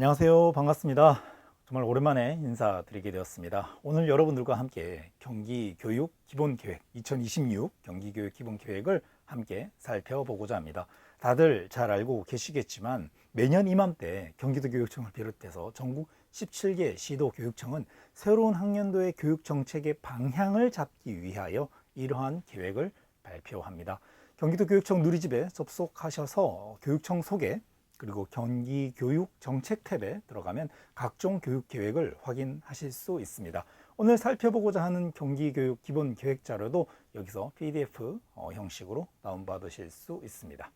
안녕하세요. 반갑습니다. 정말 오랜만에 인사드리게 되었습니다. 오늘 여러분들과 함께 경기교육 기본계획 2026 경기교육 기본계획을 함께 살펴보고자 합니다. 다들 잘 알고 계시겠지만 매년 이맘때 경기도교육청을 비롯해서 전국 17개 시도교육청은 새로운 학년도의 교육정책의 방향을 잡기 위하여 이러한 계획을 발표합니다. 경기도교육청 누리집에 접속하셔서 교육청 소개 그리고 경기교육정책 탭에 들어가면 각종 교육 계획을 확인하실 수 있습니다. 오늘 살펴보고자 하는 경기교육 기본 계획 자료도 여기서 PDF 형식으로 다운받으실 수 있습니다.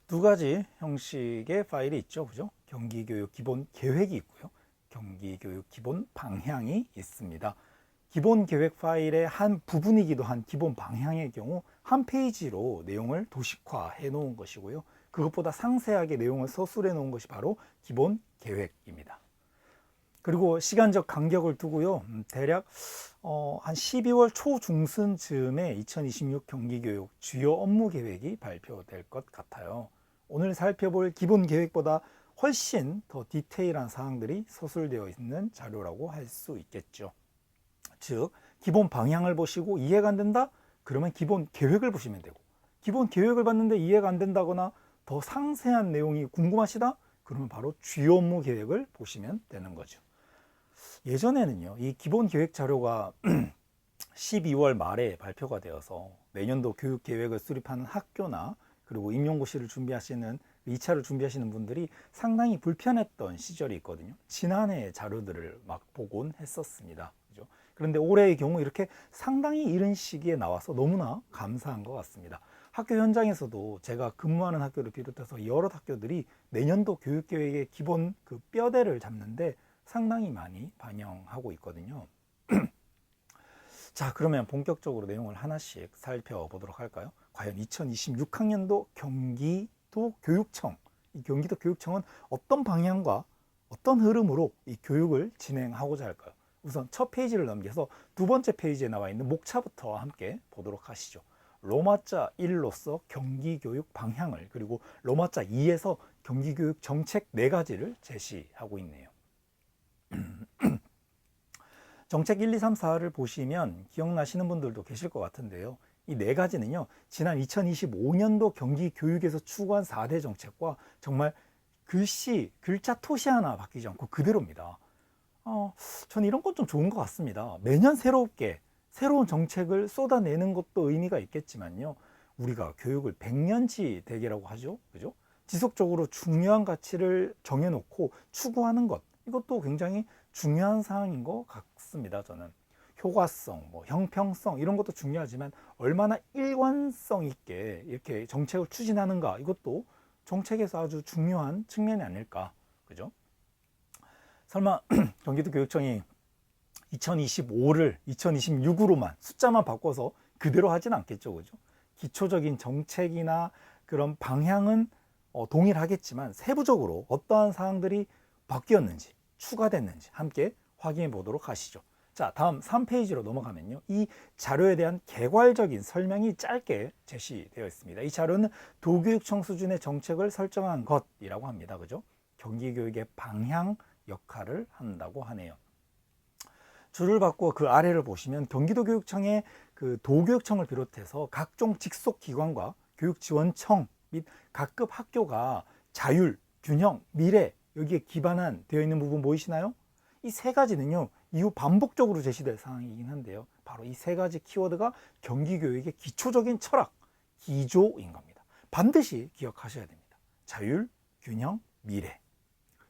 두 가지 형식의 파일이 있죠. 그죠? 경기교육 기본 계획이 있고요. 경기교육 기본 방향이 있습니다. 기본 계획 파일의 한 부분이기도 한 기본 방향의 경우 한 페이지로 내용을 도식화해 놓은 것이고요. 그것보다 상세하게 내용을 서술해 놓은 것이 바로 기본 계획입니다. 그리고 시간적 간격을 두고요. 대략 한 12월 초중순쯤에 2026 경기교육 주요 업무 계획이 발표될 것 같아요. 오늘 살펴볼 기본 계획보다 훨씬 더 디테일한 사항들이 서술되어 있는 자료라고 할 수 있겠죠. 즉 기본 방향을 보시고 이해가 안 된다? 그러면 기본 계획을 보시면 되고, 기본 계획을 봤는데 이해가 안 된다거나 더 상세한 내용이 궁금하시다? 그러면 바로 주요 업무 계획을 보시면 되는 거죠. 예전에는요, 이 기본 계획 자료가 12월 말에 발표가 되어서 내년도 교육 계획을 수립하는 학교나 그리고 임용고시를 준비하시는 2차를 준비하시는 분들이 상당히 불편했던 시절이 있거든요. 지난해 자료들을 막 보곤 했었습니다. 그죠? 그런데 올해의 경우 이렇게 상당히 이른 시기에 나와서 너무나 감사한 것 같습니다. 학교 현장에서도 제가 근무하는 학교를 비롯해서 여러 학교들이 내년도 교육계획의 기본 그 뼈대를 잡는데 상당히 많이 반영하고 있거든요. 자, 그러면 본격적으로 내용을 하나씩 살펴보도록 할까요? 과연 2026학년도 경기도 교육청, 이 경기도 교육청은 어떤 방향과 어떤 흐름으로 이 교육을 진행하고자 할까요? 우선 첫 페이지를 넘겨서 두 번째 페이지에 나와 있는 목차부터 함께 보도록 하시죠. 로마자 1로서 경기교육 방향을, 그리고 로마자 2에서 경기교육 정책 4가지를 제시하고 있네요. 정책 1, 2, 3, 4를 보시면 기억나시는 분들도 계실 것 같은데요. 이 4가지는요, 지난 2025년도 경기교육에서 추구한 4대 정책과 정말 글자 토시 하나 바뀌지 않고 그대로입니다. 전 이런 건 좀 좋은 것 같습니다. 매년 새로운 정책을 쏟아내는 것도 의미가 있겠지만요, 우리가 교육을 100년치 대계라고 하죠. 그죠? 지속적으로 중요한 가치를 정해놓고 추구하는 것, 이것도 굉장히 중요한 사항인 것 같습니다. 저는 효과성, 형평성 이런 것도 중요하지만 얼마나 일관성 있게 이렇게 정책을 추진하는가, 이것도 정책에서 아주 중요한 측면이 아닐까. 그죠? 설마 경기도 교육청이 2025를 2026으로만 숫자만 바꿔서 그대로 하진 않겠죠. 그죠? 기초적인 정책이나 그런 방향은 동일하겠지만 세부적으로 어떠한 사항들이 바뀌었는지 추가됐는지 함께 확인해 보도록 하시죠. 자, 다음 3페이지로 넘어가면요, 이 자료에 대한 개괄적인 설명이 짧게 제시되어 있습니다. 이 자료는 도교육청 수준의 정책을 설정한 것이라고 합니다. 그죠? 경기교육의 방향 역할을 한다고 하네요. 줄을 받고 그 아래를 보시면 경기도교육청의 그 도교육청을 비롯해서 각종 직속 기관과 교육지원청 및 각급 학교가 자율, 균형, 미래 여기에 기반한 되어 있는 부분 보이시나요? 이 3가지는요, 이후 반복적으로 제시될 사항이긴 한데요, 바로 이 3가지 키워드가 경기교육의 기초적인 철학, 기조인 겁니다. 반드시 기억하셔야 됩니다. 자율, 균형, 미래.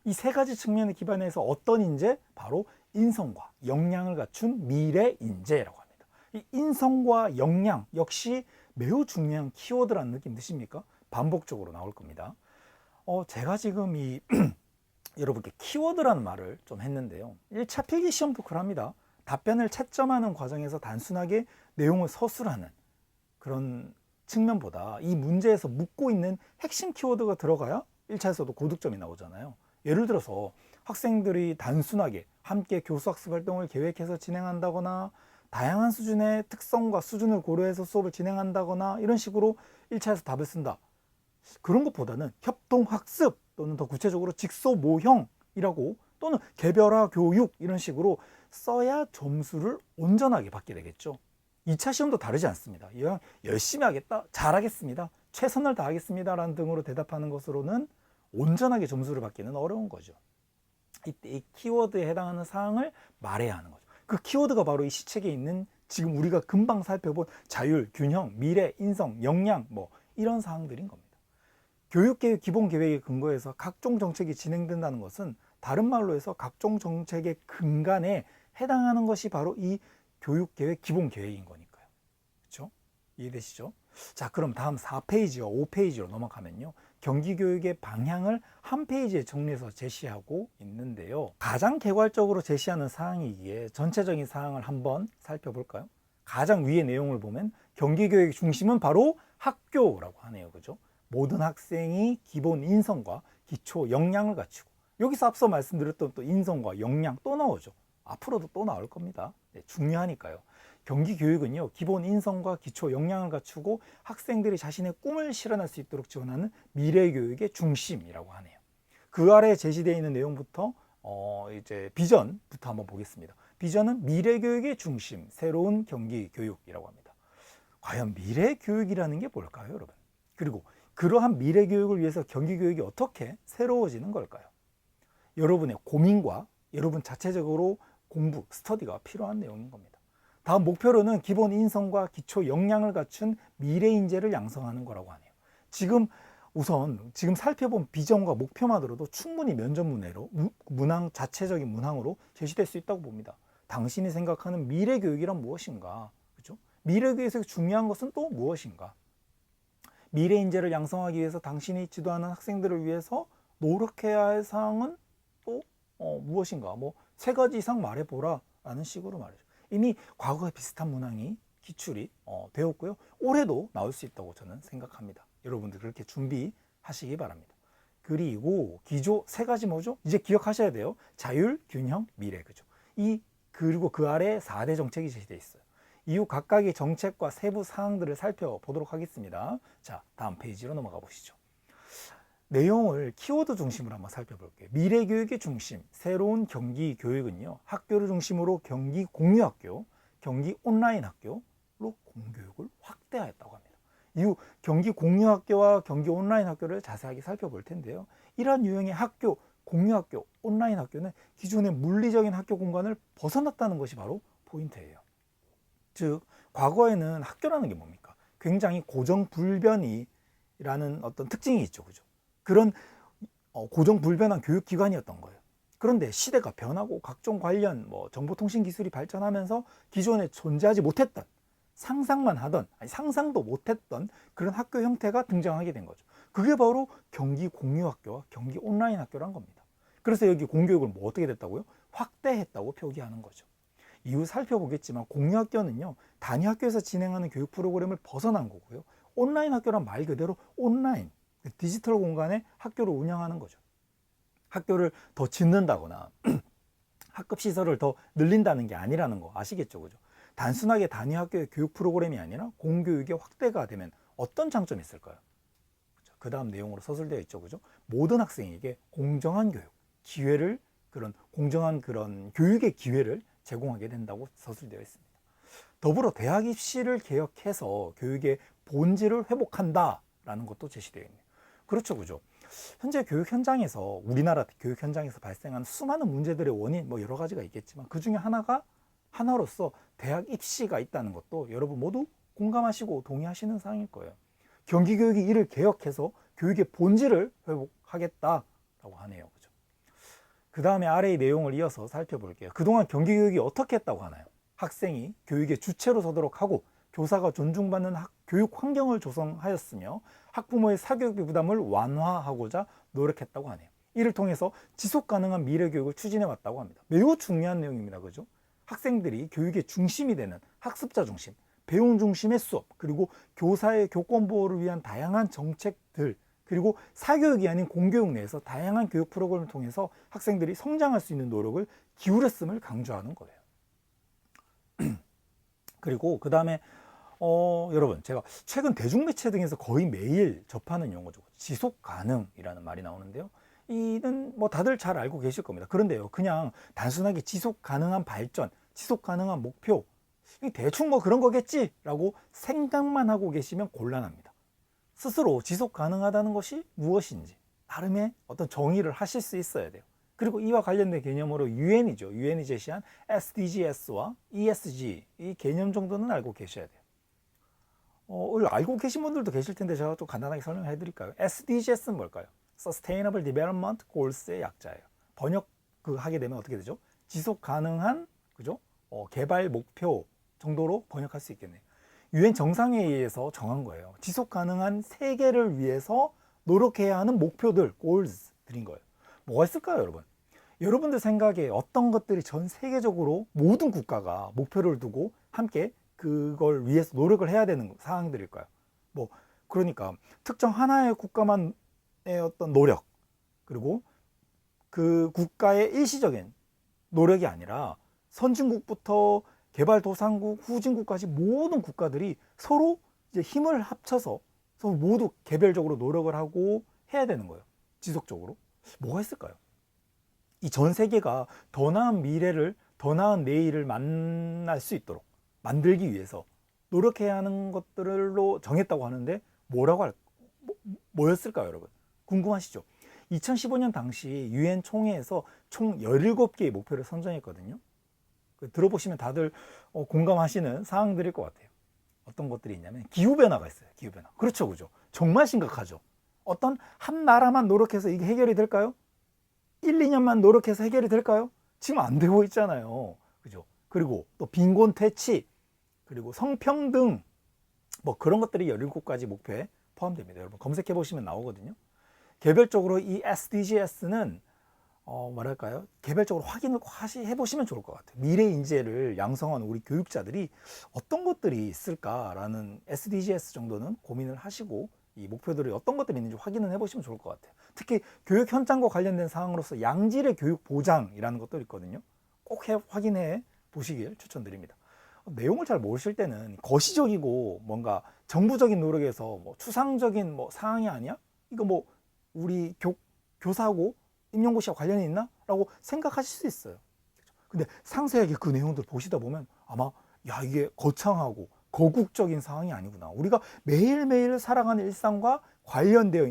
이 3가지 측면에 기반해서 어떤 인재? 바로 인성과 역량을 갖춘 미래 인재라고 합니다. 이 인성과 역량 역시 매우 중요한 키워드라는 느낌 드십니까? 반복적으로 나올 겁니다. 제가 지금 이 여러분께 키워드라는 말을 좀 했는데요, 1차 필기시험도 그럽니다. 답변을 채점하는 과정에서 단순하게 내용을 서술하는 그런 측면보다 이 문제에서 묻고 있는 핵심 키워드가 들어가야 1차에서도 고득점이 나오잖아요. 예를 들어서 학생들이 단순하게 함께 교수학습 활동을 계획해서 진행한다거나 다양한 수준의 특성과 수준을 고려해서 수업을 진행한다거나 이런 식으로 1차에서 답을 쓴다. 그런 것보다는 협동학습, 또는 더 구체적으로 직소모형이라고 또는 개별화 교육 이런 식으로 써야 점수를 온전하게 받게 되겠죠. 2차 시험도 다르지 않습니다. 이왕 열심히 하겠다, 잘하겠습니다, 최선을 다하겠습니다 라는 등으로 대답하는 것으로는 온전하게 점수를 받기는 어려운 거죠. 이때 이 키워드에 해당하는 사항을 말해야 하는 거죠. 그 키워드가 바로 이 시책에 있는 지금 우리가 금방 살펴본 자율, 균형, 미래, 인성, 역량 뭐 이런 사항들인 겁니다. 교육계획 기본계획에 근거해서 각종 정책이 진행된다는 것은 다른 말로 해서 각종 정책의 근간에 해당하는 것이 바로 이 교육계획 기본계획인 거니까요. 그렇죠? 이해되시죠? 자, 그럼 다음 4페이지와 5페이지로 넘어가면요. 경기교육의 방향을 한 페이지에 정리해서 제시하고 있는데요. 가장 개괄적으로 제시하는 사항이기에 전체적인 사항을 한번 살펴볼까요? 가장 위의 내용을 보면 경기교육의 중심은 바로 학교라고 하네요. 그죠? 모든 학생이 기본 인성과 기초 역량을 갖추고, 여기서 앞서 말씀드렸던 또 인성과 역량 또 나오죠. 앞으로도 또 나올 겁니다. 네, 중요하니까요. 경기교육은요, 기본 인성과 기초 역량을 갖추고 학생들이 자신의 꿈을 실현할 수 있도록 지원하는 미래교육의 중심이라고 하네요. 그 아래에 제시되어 있는 내용부터 이제 비전부터 한번 보겠습니다. 비전은 미래교육의 중심, 새로운 경기교육이라고 합니다. 과연 미래교육이라는 게 뭘까요, 여러분? 그리고 그러한 미래교육을 위해서 경기교육이 어떻게 새로워지는 걸까요? 여러분의 고민과 여러분 자체적으로 공부, 스터디가 필요한 내용인 겁니다. 다음 목표로는 기본 인성과 기초 역량을 갖춘 미래 인재를 양성하는 거라고 하네요. 지금 살펴본 비전과 목표만으로도 충분히 면접 문항 자체적인 문항으로 제시될 수 있다고 봅니다. 당신이 생각하는 미래 교육이란 무엇인가? 그렇죠? 미래 교육에서 중요한 것은 또 무엇인가? 미래 인재를 양성하기 위해서 당신이 지도하는 학생들을 위해서 노력해야 할 사항은 또 무엇인가? 뭐 3가지 이상 말해보라 라는 식으로 말이죠. 이미 과거에 비슷한 문항이 기출이 되었고요. 올해도 나올 수 있다고 저는 생각합니다. 여러분들 그렇게 준비하시기 바랍니다. 그리고 기조 3가지 뭐죠? 이제 기억하셔야 돼요. 자율, 균형, 미래. 그죠? 그리고 그 아래 4대 정책이 제시되어 있어요. 이후 각각의 정책과 세부 사항들을 살펴보도록 하겠습니다. 자, 다음 페이지로 넘어가 보시죠. 내용을 키워드 중심으로 한번 살펴볼게요. 미래교육의 중심, 새로운 경기교육은요, 학교를 중심으로 경기 공유학교, 경기 온라인 학교로 공교육을 확대하였다고 합니다. 이후 경기 공유학교와 경기 온라인 학교를 자세하게 살펴볼 텐데요. 이러한 유형의 학교, 공유학교, 온라인 학교는 기존의 물리적인 학교 공간을 벗어났다는 것이 바로 포인트예요. 즉, 과거에는 학교라는 게 뭡니까? 굉장히 고정불변이라는 어떤 특징이 있죠. 그죠? 그런 고정불변한 교육기관이었던 거예요. 그런데 시대가 변하고 각종 관련 정보통신 기술이 발전하면서 기존에 존재하지 못했던, 상상만 하던, 아니 상상도 못했던 그런 학교 형태가 등장하게 된 거죠. 그게 바로 경기 공유학교와 경기 온라인 학교란 겁니다. 그래서 여기 공교육을 어떻게 됐다고요? 확대했다고 표기하는 거죠. 이후 살펴보겠지만 공유학교는요, 단위 학교에서 진행하는 교육 프로그램을 벗어난 거고요. 온라인 학교란 말 그대로 온라인, 디지털 공간에 학교를 운영하는 거죠. 학교를 더 짓는다거나 학급 시설을 더 늘린다는 게 아니라는 거 아시겠죠? 그죠? 단순하게 단위 학교의 교육 프로그램이 아니라 공교육의 확대가 되면 어떤 장점이 있을까요? 그 다음 내용으로 서술되어 있죠. 그죠? 모든 학생에게 공정한 교육, 공정한 그런 교육의 기회를 제공하게 된다고 서술되어 있습니다. 더불어 대학 입시를 개혁해서 교육의 본질을 회복한다라는 것도 제시되어 있네요. 그렇죠, 그죠? 현재 교육 현장에서, 우리나라 교육 현장에서 발생하는 수많은 문제들의 원인 여러 가지가 있겠지만 그 중에 하나로서 대학 입시가 있다는 것도 여러분 모두 공감하시고 동의하시는 사항일 거예요. 경기교육이 이를 개혁해서 교육의 본질을 회복하겠다라고 하네요. 그죠? 그 다음에 아래의 내용을 이어서 살펴볼게요. 그동안 경기교육이 어떻게 했다고 하나요? 학생이 교육의 주체로 서도록 하고 교사가 존중받는 교육 환경을 조성하였으며 학부모의 사교육비 부담을 완화하고자 노력했다고 하네요. 이를 통해서 지속 가능한 미래 교육을 추진해 왔다고 합니다. 매우 중요한 내용입니다. 그죠? 학생들이 교육의 중심이 되는 학습자 중심, 배움 중심의 수업, 그리고 교사의 교권 보호를 위한 다양한 정책들, 그리고 사교육이 아닌 공교육 내에서 다양한 교육 프로그램을 통해서 학생들이 성장할 수 있는 노력을 기울였음을 강조하는 거예요. 그리고 그 다음에 여러분, 제가 최근 대중매체 등에서 거의 매일 접하는 용어죠. 지속 가능이라는 말이 나오는데요. 이는 뭐 다들 잘 알고 계실 겁니다. 그런데요, 그냥 단순하게 지속 가능한 발전, 지속 가능한 목표, 대충 뭐 그런 거겠지라고 생각만 하고 계시면 곤란합니다. 스스로 지속 가능하다는 것이 무엇인지 나름의 어떤 정의를 하실 수 있어야 돼요. 그리고 이와 관련된 개념으로 유엔이죠. 유엔이 제시한 SDGs와 ESG 이 개념 정도는 알고 계셔야 돼요. 알고 계신 분들도 계실 텐데 제가 좀 간단하게 설명해 드릴까요? SDGs는 뭘까요? Sustainable Development Goals의 약자예요. 번역 하게 되면 어떻게 되죠? 지속 가능한 그죠? 개발 목표 정도로 번역할 수 있겠네요. 유엔 정상회의에서 정한 거예요. 지속 가능한 세계를 위해서 노력해야 하는 목표들, goals 드린 거예요. 뭐가 있을까요, 여러분? 여러분들 생각에 어떤 것들이 전 세계적으로 모든 국가가 목표를 두고 함께 그걸 위해서 노력을 해야 되는 사항들일까요? 뭐 그러니까 특정 하나의 국가만의 어떤 노력, 그리고 그 국가의 일시적인 노력이 아니라 선진국부터 개발도상국, 후진국까지 모든 국가들이 서로 이제 힘을 합쳐서 서로 모두 개별적으로 노력을 하고 해야 되는 거예요. 지속적으로. 뭐가 있을까요? 이 전 세계가 더 나은 미래를, 더 나은 내일을 만날 수 있도록 만들기 위해서 노력해야 하는 것들로 정했다고 하는데 뭐였을까요, 여러분? 궁금하시죠? 2015년 당시 유엔 총회에서 총 17개의 목표를 선정했거든요. 들어보시면 다들 공감하시는 사항들일 것 같아요. 어떤 것들이 있냐면 기후변화가 있어요. 기후변화. 그렇죠, 그죠? 정말 심각하죠. 어떤 한 나라만 노력해서 이게 해결이 될까요? 1, 2년만 노력해서 해결이 될까요? 지금 안 되고 있잖아요. 그죠? 그리고 또 빈곤 퇴치, 그리고 성평등, 뭐 그런 것들이 17가지 목표에 포함됩니다. 여러분 검색해 보시면 나오거든요. 개별적으로 이 SDGs는 뭐랄까요? 개별적으로 확인을 해보시면 좋을 것 같아요. 미래 인재를 양성한 우리 교육자들이 어떤 것들이 있을까라는 SDGs 정도는 고민을 하시고 이 목표들이 어떤 것들이 있는지 확인을 해보시면 좋을 것 같아요. 특히 교육 현장과 관련된 사항으로서 양질의 교육 보장이라는 것도 있거든요. 꼭 확인해 보시길 추천드립니다. 내용을 잘 모르실 때는 거시적이고 뭔가 정부적인 노력에서 뭐 추상적인 뭐 사항이 아니야? 이거 뭐 우리 교사하고 임용고시와 관련이 있나? 라고 생각하실 수 있어요. 근데 상세하게 그 내용들 보시다 보면 아마 이게 거창하고 거국적인 사항이 아니구나. 우리가 매일매일 살아가는 일상과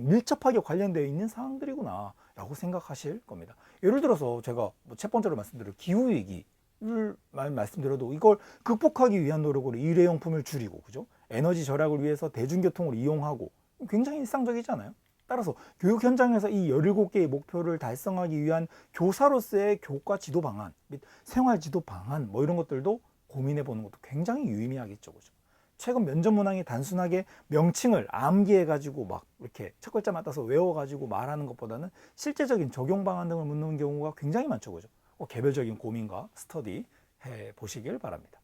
밀접하게 관련되어 있는 사항들이구나 라고 생각하실 겁니다. 예를 들어서 제가 첫 번째로 말씀드린 기후위기를 말씀드려도 이걸 극복하기 위한 노력으로 일회용품을 줄이고, 그죠? 에너지 절약을 위해서 대중교통을 이용하고 굉장히 일상적이잖아요. 따라서 교육 현장에서 이 17개의 목표를 달성하기 위한 교사로서의 교과 지도 방안 및 생활 지도 방안 뭐 이런 것들도 고민해 보는 것도 굉장히 유의미하겠죠. 그죠? 최근 면접 문항이 단순하게 명칭을 암기해 가지고 막 이렇게 첫 글자 맞춰서 외워 가지고 말하는 것보다는 실제적인 적용 방안 등을 묻는 경우가 굉장히 많죠. 그죠? 개별적인 고민과 스터디 해 보시길 바랍니다.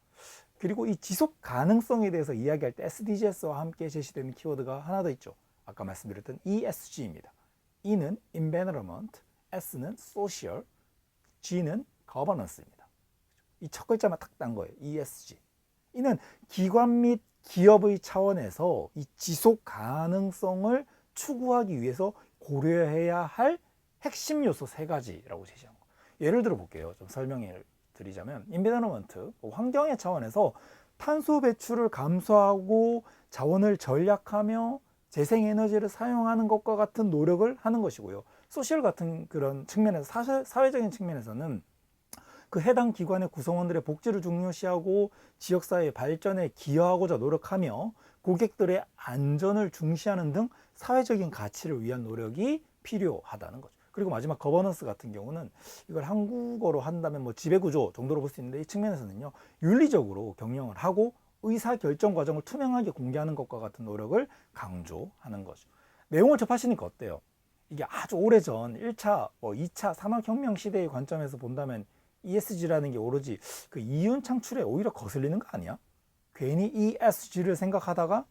그리고 이 지속 가능성에 대해서 이야기할 때 SDGs와 함께 제시되는 키워드가 하나 더 있죠. 아까 말씀드렸던 ESG입니다. E는 Environment, S는 Social, G는 Governance입니다. 이 첫 글자만 딱 딴 거예요. ESG. 이는 기관 및 기업의 차원에서 이 지속 가능성을 추구하기 위해서 고려해야 할 핵심 요소 3가지라고 제시한 거. 예를 들어 볼게요. 좀 설명을 드리자면 Environment, 환경의 차원에서 탄소 배출을 감소하고 자원을 절약하며 재생에너지를 사용하는 것과 같은 노력을 하는 것이고요. 소셜 같은 그런 측면에서 사회적인 측면에서는 그 해당 기관의 구성원들의 복지를 중요시하고 지역사회 발전에 기여하고자 노력하며 고객들의 안전을 중시하는 등 사회적인 가치를 위한 노력이 필요하다는 거죠. 그리고 마지막 거버넌스 같은 경우는 이걸 한국어로 한다면 뭐 지배구조 정도로 볼 수 있는데 이 측면에서는요, 윤리적으로 경영을 하고 의사결정 과정을 투명하게 공개하는 것과 같은 노력을 강조하는 거죠. 내용을 접하시니까 어때요? 이게 아주 오래전 1차, 2차 산업혁명 시대의 관점에서 본다면 ESG라는 게 오로지 그 이윤 창출에 오히려 거슬리는 거 아니야? 괜히 ESG를 생각하다가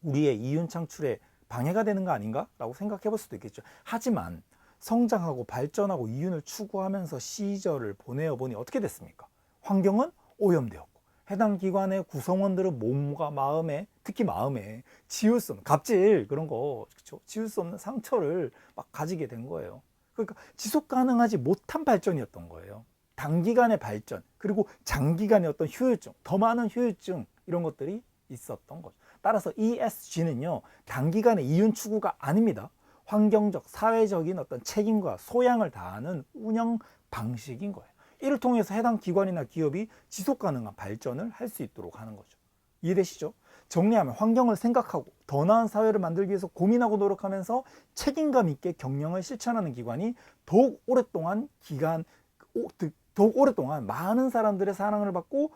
우리의 이윤 창출에 방해가 되는 거 아닌가? 라고 생각해 볼 수도 있겠죠. 하지만 성장하고 발전하고 이윤을 추구하면서 시절을 보내어 보니 어떻게 됐습니까? 환경은 오염되었고 해당 기관의 구성원들은 몸과 마음에, 특히 마음에 지울 수 없는 갑질 그런 거, 그렇죠? 지울 수 없는 상처를 막 가지게 된 거예요. 그러니까 지속 가능하지 못한 발전이었던 거예요. 단기간의 발전, 그리고 장기간의 어떤 효율증, 더 많은 효율증, 이런 것들이 있었던 거죠. 따라서 ESG는요, 단기간의 이윤 추구가 아닙니다. 환경적, 사회적인 어떤 책임과 소양을 다하는 운영 방식인 거예요. 이를 통해서 해당 기관이나 기업이 지속 가능한 발전을 할 수 있도록 하는 거죠. 이해되시죠? 정리하면 환경을 생각하고 더 나은 사회를 만들기 위해서 고민하고 노력하면서 책임감 있게 경영을 실천하는 기관이 더욱 오랫동안 많은 사람들의 사랑을 받고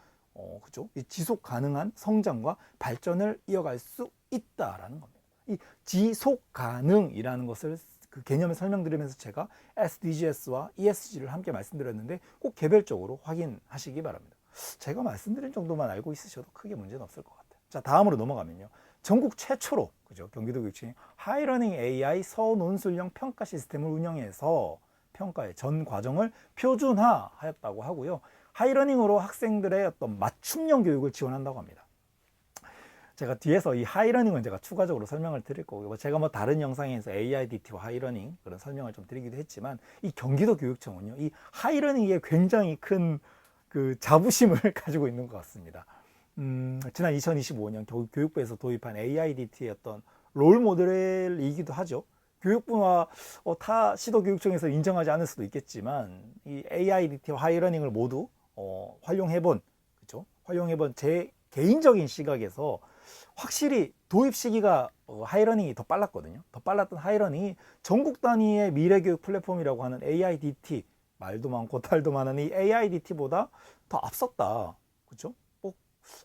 그죠? 지속 가능한 성장과 발전을 이어갈 수 있다라는 겁니다. 이 지속 가능이라는 것을 그 개념을 설명드리면서 제가 SDGs와 ESG를 함께 말씀드렸는데 꼭 개별적으로 확인하시기 바랍니다. 제가 말씀드린 정도만 알고 있으셔도 크게 문제는 없을 것 같아요. 자, 다음으로 넘어가면요. 전국 최초로 그죠? 경기도교육청이 하이러닝 AI 서논술형 평가 시스템을 운영해서 평가의 전 과정을 표준화하였다고 하고요. 하이러닝으로 학생들의 어떤 맞춤형 교육을 지원한다고 합니다. 제가 뒤에서 이 하이러닝은 제가 추가적으로 설명을 드릴 거고요. 제가 뭐 다른 영상에서 AIDT와 하이러닝 그런 설명을 좀 드리기도 했지만 이 경기도 교육청은요, 이 하이러닝에 굉장히 큰 그 자부심을 가지고 있는 것 같습니다. 지난 2025년 교육부에서 도입한 AIDT의 어떤 롤 모델이기도 하죠. 교육부와 타 시도교육청에서 인정하지 않을 수도 있겠지만 이 AIDT와 하이러닝을 모두 활용해본, 그렇죠? 활용해본 제 개인적인 시각에서 확실히 도입 시기가 하이러닝이 더 빨랐거든요. 더 빨랐던 하이러닝이 전국 단위의 미래교육 플랫폼이라고 하는 AIDT, 말도 많고 탈도 많은 이 AIDT보다 더 앞섰다. 그렇죠?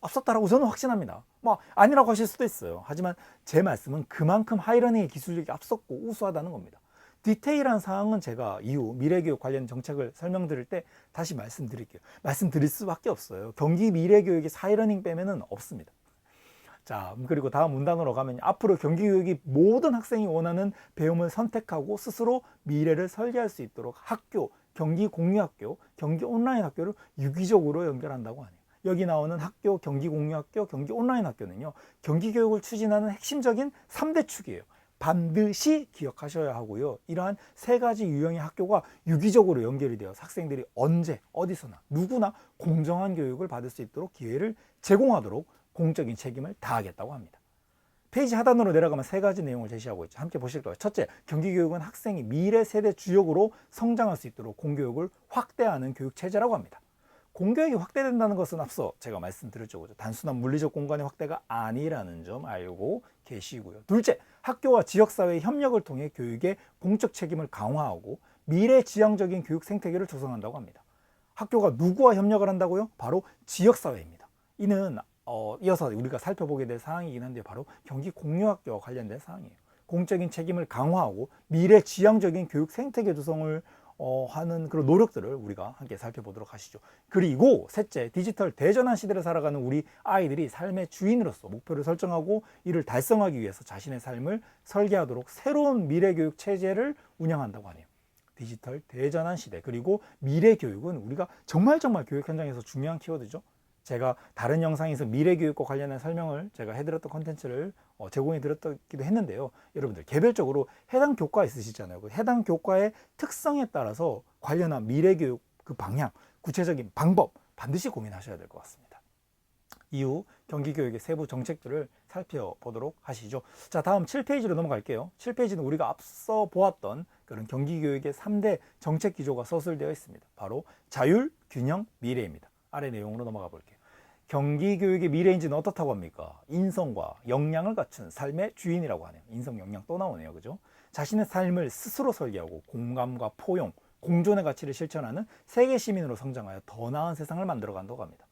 앞섰다라고 저는 확신합니다. 뭐 아니라고 하실 수도 있어요. 하지만 제 말씀은 그만큼 하이러닝의 기술력이 앞섰고 우수하다는 겁니다. 디테일한 사항은 제가 이후 미래교육 관련 정책을 설명드릴 때 다시 말씀드릴게요. 말씀드릴 수밖에 없어요. 경기 미래교육이 하이러닝 빼면은 없습니다. 자, 그리고 다음 문단으로 가면 앞으로 경기교육이 모든 학생이 원하는 배움을 선택하고 스스로 미래를 설계할 수 있도록 학교, 경기 공유학교, 경기 온라인 학교를 유기적으로 연결한다고 하네요. 여기 나오는 학교, 경기 공유학교, 경기 온라인 학교는요, 경기교육을 추진하는 핵심적인 3대 축이에요. 반드시 기억하셔야 하고요. 이러한 세 가지 유형의 학교가 유기적으로 연결이 되어 학생들이 언제, 어디서나, 누구나 공정한 교육을 받을 수 있도록 기회를 제공하도록 공적인 책임을 다하겠다고 합니다. 페이지 하단으로 내려가면 세 가지 내용을 제시하고 있죠. 함께 보실까요? 첫째, 경기교육은 학생이 미래 세대 주역으로 성장할 수 있도록 공교육을 확대하는 교육체제라고 합니다. 공교육이 확대된다는 것은 앞서 제가 말씀드렸죠. 그죠? 단순한 물리적 공간의 확대가 아니라는 점 알고 계시고요. 둘째, 학교와 지역사회의 협력을 통해 교육의 공적 책임을 강화하고 미래지향적인 교육 생태계를 조성한다고 합니다. 학교가 누구와 협력을 한다고요? 바로 지역사회입니다. 이는 이어서 우리가 살펴보게 될 사항이긴 한데 바로 경기 공유학교와 관련된 사항이에요. 공적인 책임을 강화하고 미래지향적인 교육 생태계 조성을 하는 그런 노력들을 우리가 함께 살펴보도록 하시죠. 그리고 셋째, 디지털 대전환 시대를 살아가는 우리 아이들이 삶의 주인으로서 목표를 설정하고 이를 달성하기 위해서 자신의 삶을 설계하도록 새로운 미래교육 체제를 운영한다고 하네요. 디지털 대전환 시대, 그리고 미래교육은 우리가 정말 교육 현장에서 중요한 키워드죠. 제가 다른 영상에서 미래교육과 관련한 설명을 제가 해드렸던 컨텐츠를 제공해 드렸기도 했는데요. 여러분들 개별적으로 해당 교과 있으시잖아요. 그 해당 교과의 특성에 따라서 관련한 미래교육 그 방향, 구체적인 방법 반드시 고민하셔야 될 것 같습니다. 이후 경기교육의 세부 정책들을 살펴보도록 하시죠. 자, 다음 7페이지로 넘어갈게요. 7페이지는 우리가 앞서 보았던 그런 경기교육의 3대 정책 기조가 서술되어 있습니다. 바로 자율, 균형, 미래입니다. 아래 내용으로 넘어가 볼게요. 경기교육의 미래인지는 어떻다고 합니까? 인성과 역량을 갖춘 삶의 주인이라고 하네요. 인성, 역량 또 나오네요. 그죠? 자신의 삶을 스스로 설계하고 공감과 포용, 공존의 가치를 실천하는 세계 시민으로 성장하여 더 나은 세상을 만들어 간다고 합니다.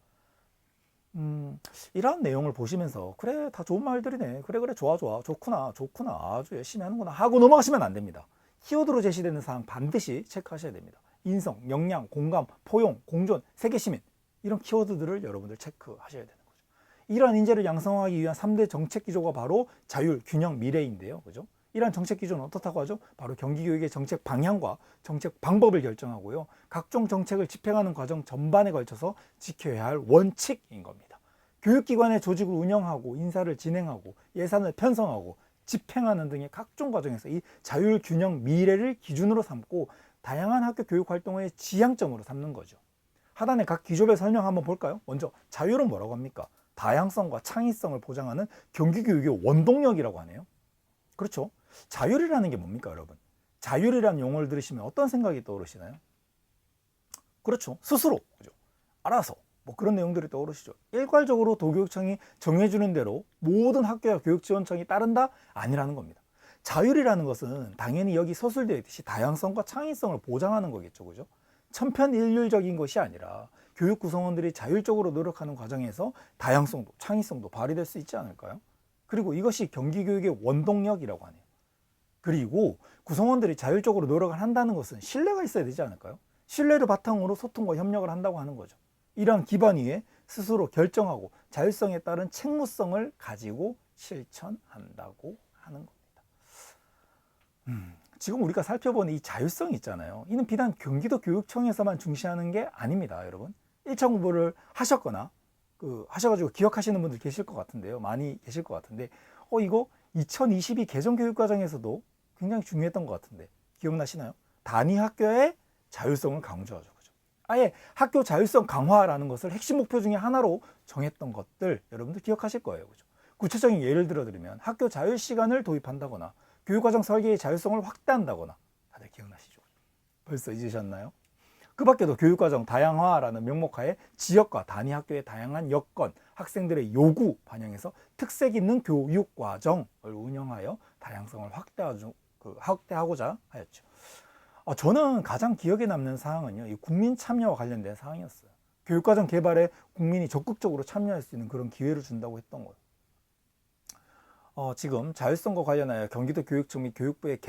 이런 내용을 보시면서 그래, 다 좋은 말들이네. 그래, 좋아, 좋구나, 아주 열심히 하는구나 하고 넘어가시면 안 됩니다. 키워드로 제시되는 사항 반드시 체크하셔야 됩니다. 인성, 역량, 공감, 포용, 공존, 세계 시민, 이런 키워드들을 여러분들 체크하셔야 되는 거죠. 이러한 인재를 양성하기 위한 3대 정책 기조가 바로 자율, 균형, 미래인데요. 그죠? 이러한 정책 기준은 어떻다고 하죠? 바로 경기교육의 정책 방향과 정책 방법을 결정하고요. 각종 정책을 집행하는 과정 전반에 걸쳐서 지켜야 할 원칙인 겁니다. 교육기관의 조직을 운영하고 인사를 진행하고 예산을 편성하고 집행하는 등의 각종 과정에서 이 자율, 균형, 미래를 기준으로 삼고 다양한 학교 교육 활동의 지향점으로 삼는 거죠. 하단의 각 기조별 설명 한번 볼까요? 먼저 자율은 뭐라고 합니까? 다양성과 창의성을 보장하는 경기교육의 원동력이라고 하네요. 그렇죠? 자율이라는 게 뭡니까, 여러분? 자율이라는 용어를 들으시면 어떤 생각이 떠오르시나요? 그렇죠. 스스로, 그죠? 알아서. 뭐 그런 내용들이 떠오르시죠. 일괄적으로 도교육청이 정해주는 대로 모든 학교와 교육지원청이 따른다? 아니라는 겁니다. 자율이라는 것은 당연히 여기 서술되어 있듯이 다양성과 창의성을 보장하는 거겠죠. 그죠? 천편일률적인 것이 아니라 교육 구성원들이 자율적으로 노력하는 과정에서 다양성도 창의성도 발휘될 수 있지 않을까요? 그리고 이것이 경기교육의 원동력이라고 하네요. 그리고 구성원들이 자율적으로 노력을 한다는 것은 신뢰가 있어야 되지 않을까요? 신뢰를 바탕으로 소통과 협력을 한다고 하는 거죠. 이러한 기반 위에 스스로 결정하고 자율성에 따른 책무성을 가지고 실천한다고 하는 겁니다. 지금 우리가 살펴보는 이 자율성이 있잖아요. 이는 비단 경기도 교육청에서만 중시하는 게 아닙니다, 여러분. 1차 공부를 하셨거나 하셔가지고 기억하시는 분들 계실 것 같은데요. 많이 계실 것 같은데 이거 2022 개정 교육과정에서도 굉장히 중요했던 것 같은데 기억나시나요? 단위 학교의 자율성을 강조하죠. 그죠? 아예 학교 자율성 강화라는 것을 핵심 목표 중에 하나로 정했던 것들 여러분들 기억하실 거예요. 그죠? 구체적인 예를 들어드리면 학교 자율 시간을 도입한다거나 교육과정 설계의 자율성을 확대한다거나 다들 기억나시죠? 벌써 잊으셨나요? 그 밖에도 교육과정 다양화라는 명목하에 지역과 단위 학교의 다양한 여건, 학생들의 요구 반영해서 특색 있는 교육과정을 운영하여 다양성을 확대하고자 하였죠. 저는 가장 기억에 남는 사항은요, 이 국민 참여와 관련된 사항이었어요. 교육과정 개발에 국민이 적극적으로 참여할 수 있는 그런 기회를 준다고 했던 거예요. 지금 자율성과 관련하여 경기도 교육청 및 교육부의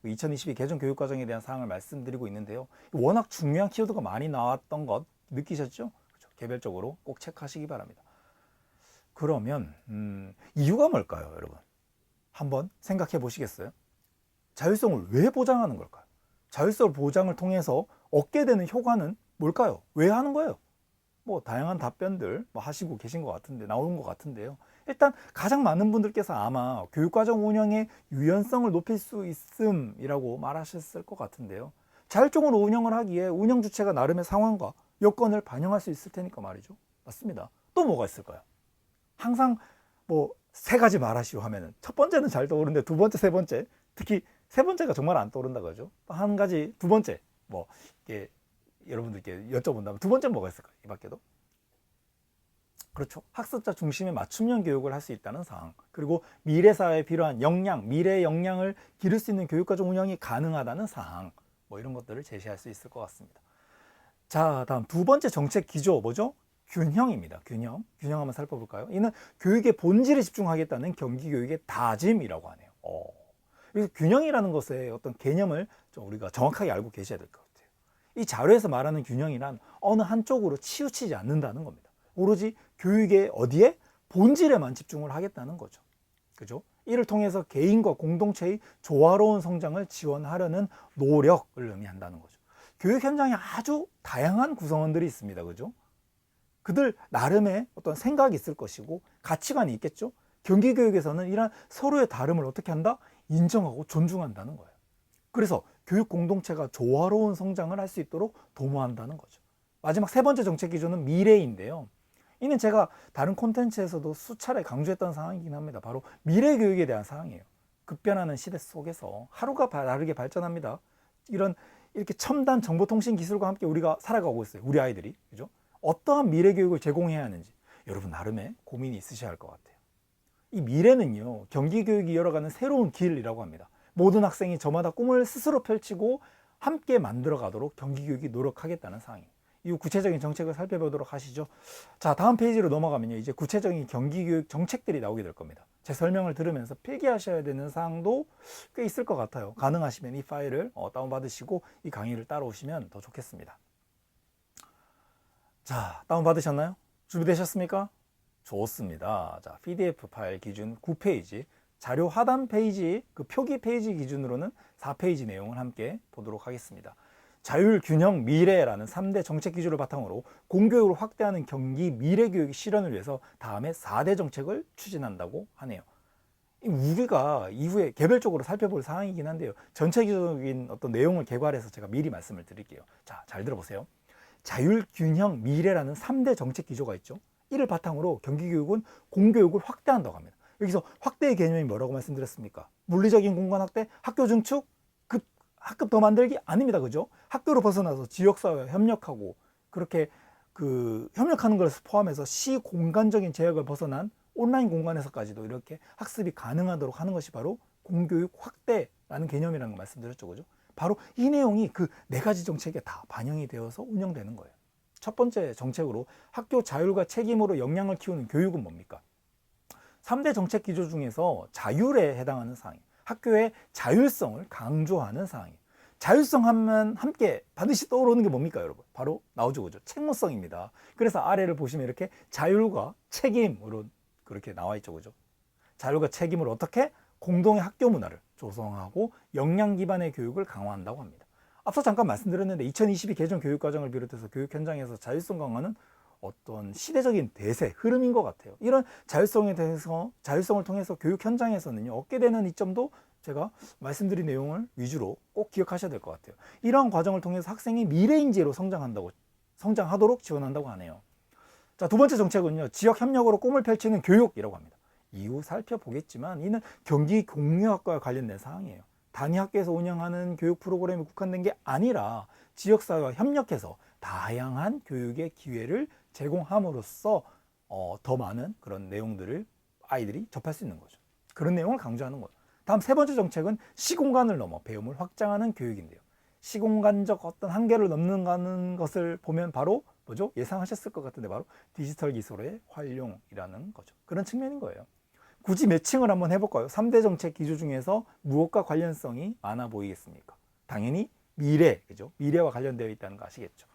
2022 개정 교육과정에 대한 사항을 말씀드리고 있는데요. 워낙 중요한 키워드가 많이 나왔던 것 느끼셨죠? 그렇죠. 개별적으로 꼭 체크하시기 바랍니다. 그러면 이유가 뭘까요, 여러분? 한번 생각해 보시겠어요? 자율성을 왜 보장하는 걸까요? 자율성 보장을 통해서 얻게 되는 효과는 뭘까요? 왜 하는 거예요? 뭐 다양한 답변들 하시고 계신 것 같은데 나오는 것 같은데요. 일단 가장 많은 분들께서 아마 교육과정 운영의 유연성을 높일 수 있음이라고 말하셨을 것 같은데요. 자율적으로 운영을 하기에 운영 주체가 나름의 상황과 여건을 반영할 수 있을 테니까 말이죠. 맞습니다. 또 뭐가 있을까요? 항상 뭐 세 가지 말하시오 하면은 첫 번째는 잘 떠오르는데 두 번째, 세 번째, 특히 세 번째가 정말 안 떠오른다 그러죠. 한 가지 두 번째 이게 여러분들께 여쭤본다면 두 번째는 뭐가 있을까요? 이 밖에도. 그렇죠. 학습자 중심의 맞춤형 교육을 할 수 있다는 사항, 그리고 미래 사회에 필요한 역량, 미래의 역량을 기를 수 있는 교육과정 운영이 가능하다는 사항, 이런 것들을 제시할 수 있을 것 같습니다. 자, 다음 두 번째 정책 기조 뭐죠? 균형입니다. 균형 한번 살펴볼까요? 이는 교육의 본질에 집중하겠다는 경기교육의 다짐이라고 하네요. 그래서 균형이라는 것의 어떤 개념을 좀 우리가 정확하게 알고 계셔야 될 것 같아요. 이 자료에서 말하는 균형이란 어느 한쪽으로 치우치지 않는다는 겁니다. 오로지 교육의 어디에? 본질에만 집중을 하겠다는 거죠. 그죠? 이를 통해서 개인과 공동체의 조화로운 성장을 지원하려는 노력을 의미한다는 거죠. 교육 현장에 아주 다양한 구성원들이 있습니다. 그죠? 그들 나름의 어떤 생각이 있을 것이고 가치관이 있겠죠? 경기교육에서는 이런 서로의 다름을 어떻게 한다? 인정하고 존중한다는 거예요. 그래서 교육 공동체가 조화로운 성장을 할 수 있도록 도모한다는 거죠. 마지막 세 번째 정책 기조는 미래인데요. 이는 제가 다른 콘텐츠에서도 수차례 강조했던 사항이긴 합니다. 바로 미래 교육에 대한 사항이에요. 급변하는 시대 속에서 하루가 다르게 발전합니다. 이렇게 첨단 정보통신 기술과 함께 우리가 살아가고 있어요. 우리 아이들이. 그죠? 어떠한 미래 교육을 제공해야 하는지 여러분 나름의 고민이 있으셔야 할 것 같아요. 이 미래는요, 경기교육이 열어가는 새로운 길이라고 합니다. 모든 학생이 저마다 꿈을 스스로 펼치고 함께 만들어가도록 경기교육이 노력하겠다는 사항이에요. 이 구체적인 정책을 살펴보도록 하시죠. 자, 다음 페이지로 넘어가면요, 이제 구체적인 경기교육 정책들이 나오게 될 겁니다. 제 설명을 들으면서 필기하셔야 되는 사항도 꽤 있을 것 같아요. 가능하시면 이 파일을 다운받으시고 이 강의를 따라오시면 더 좋겠습니다. 자, 다운받으셨나요? 준비되셨습니까? 좋습니다. 자, PDF 파일 기준 9페이지 자료 하단 페이지 그 표기 페이지 기준으로는 4페이지 내용을 함께 보도록 하겠습니다. 자율, 균형, 미래라는 3대 정책 기조를 바탕으로 공교육을 확대하는 경기 미래교육 실현을 위해서 다음에 4대 정책을 추진한다고 하네요. 우리가 이후에 개별적으로 살펴볼 사항이긴 한데요. 전체적인 어떤 내용을 개괄해서 제가 미리 말씀을 드릴게요. 자, 잘 들어보세요. 자율, 균형, 미래라는 3대 정책 기조가 있죠. 이를 바탕으로 경기교육은 공교육을 확대한다고 합니다. 여기서 확대의 개념이 뭐라고 말씀드렸습니까? 물리적인 공간 확대, 학교 증축, 학급 더 만들기 아닙니다. 그죠? 학교로 벗어나서 지역사회와 협력하고 그렇게 협력하는 것을 포함해서 시공간적인 제약을 벗어난 온라인 공간에서까지도 이렇게 학습이 가능하도록 하는 것이 바로 공교육 확대라는 개념이라는 거 말씀드렸죠. 그죠? 바로 이 내용이 그 4가지 정책에 다 반영이 되어서 운영되는 거예요. 첫 번째 정책으로 학교 자율과 책임으로 역량을 키우는 교육은 뭡니까? 3대 정책 기조 중에서 자율에 해당하는 사항이에요. 학교의 자율성을 강조하는 사항이에요. 자율성 하면 함께 반드시 떠오르는 게 뭡니까, 여러분? 바로 나오죠, 그죠? 책무성입니다. 그래서 아래를 보시면 이렇게 자율과 책임으로 그렇게 나와 있죠, 그죠? 자율과 책임으로 어떻게 공동의 학교 문화를 조성하고 역량 기반의 교육을 강화한다고 합니다. 앞서 잠깐 말씀드렸는데 2022 개정 교육과정을 비롯해서 교육 현장에서 자율성 강화는 어떤 시대적인 대세, 흐름인 것 같아요. 이런 자율성을 통해서 교육 현장에서는요, 얻게 되는 이점도 제가 말씀드린 내용을 위주로 꼭 기억하셔야 될 것 같아요. 이러한 과정을 통해서 학생이 미래인재로 성장하도록 지원한다고 하네요. 자, 두 번째 정책은요, 지역 협력으로 꿈을 펼치는 교육이라고 합니다. 이후 살펴보겠지만 이는 경기공유학과 관련된 사항이에요. 단위 학교에서 운영하는 교육 프로그램이 국한된 게 아니라 지역사회와 협력해서 다양한 교육의 기회를 제공함으로써 더 많은 그런 내용들을 아이들이 접할 수 있는 거죠. 그런 내용을 강조하는 거예요. 다음 세 번째 정책은 시공간을 넘어 배움을 확장하는 교육인데요. 시공간적 어떤 한계를 넘는다는 것을 보면 바로 뭐죠? 예상하셨을 것 같은데 바로 디지털 기술의 활용이라는 거죠. 그런 측면인 거예요. 굳이 매칭을 한번 해볼까요? 3대 정책 기조 중에서 무엇과 관련성이 많아 보이겠습니까? 당연히 미래, 그죠? 미래와 관련되어 있다는 거 아시겠죠?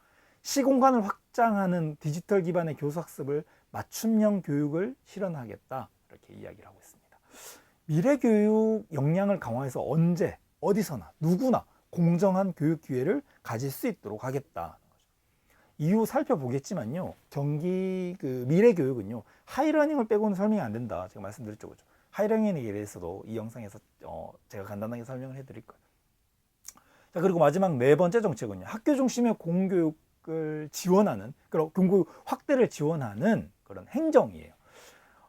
시공간을 확장하는 디지털 기반의 교수학습을 맞춤형 교육을 실현하겠다. 이렇게 이야기를 하고 있습니다. 미래 교육 역량을 강화해서 언제, 어디서나, 누구나 공정한 교육 기회를 가질 수 있도록 하겠다. 이후 살펴보겠지만요, 미래 교육은요, 하이러닝을 빼고는 설명이 안 된다. 제가 말씀드렸죠, 그죠? 하이러닝에 대해서도 이 영상에서 제가 간단하게 설명을 해드릴 거예요. 자, 그리고 마지막 네 번째 정책은요, 학교 중심의 공교육을 지원하는, 그런 공교육 확대를 지원하는 그런 행정이에요.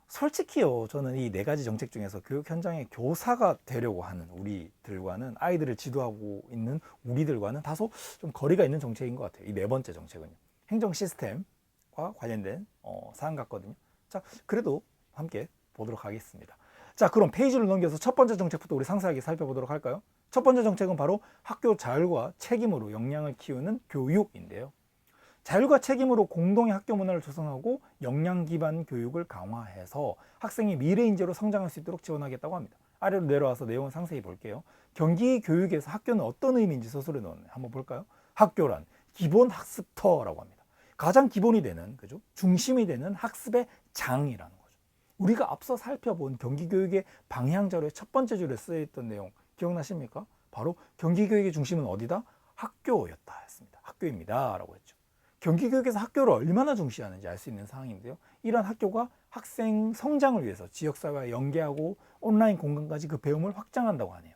솔직히요, 저는 이 4가지 정책 중에서 교육 현장의 교사가 되려고 하는 우리들과는, 아이들을 지도하고 있는 우리들과는 다소 좀 거리가 있는 정책인 것 같아요. 이 4번째 정책은요, 행정 시스템과 관련된 사안 같거든요. 자, 그래도 함께 보도록 하겠습니다. 자, 그럼 페이지를 넘겨서 첫 번째 정책부터 우리 상세하게 살펴보도록 할까요? 첫 번째 정책은 바로 학교 자율과 책임으로 역량을 키우는 교육인데요. 자율과 책임으로 공동의 학교 문화를 조성하고 역량 기반 교육을 강화해서 학생이 미래인재로 성장할 수 있도록 지원하겠다고 합니다. 아래로 내려와서 내용을 상세히 볼게요. 경기 교육에서 학교는 어떤 의미인지 서술에 넣었네요. 한번 볼까요? 학교란 기본 학습터라고 합니다. 가장 기본이 되는, 그죠? 중심이 되는 학습의 장이라는 거죠. 우리가 앞서 살펴본 경기교육의 방향자료의 첫 번째 줄에 쓰여있던 내용 기억나십니까? 바로 경기교육의 중심은 어디다? 학교였다 했습니다. 학교입니다 라고 했죠. 경기교육에서 학교를 얼마나 중시하는지 알 수 있는 사항인데요. 이런 학교가 학생 성장을 위해서 지역사회와 연계하고 온라인 공간까지 그 배움을 확장한다고 하네요.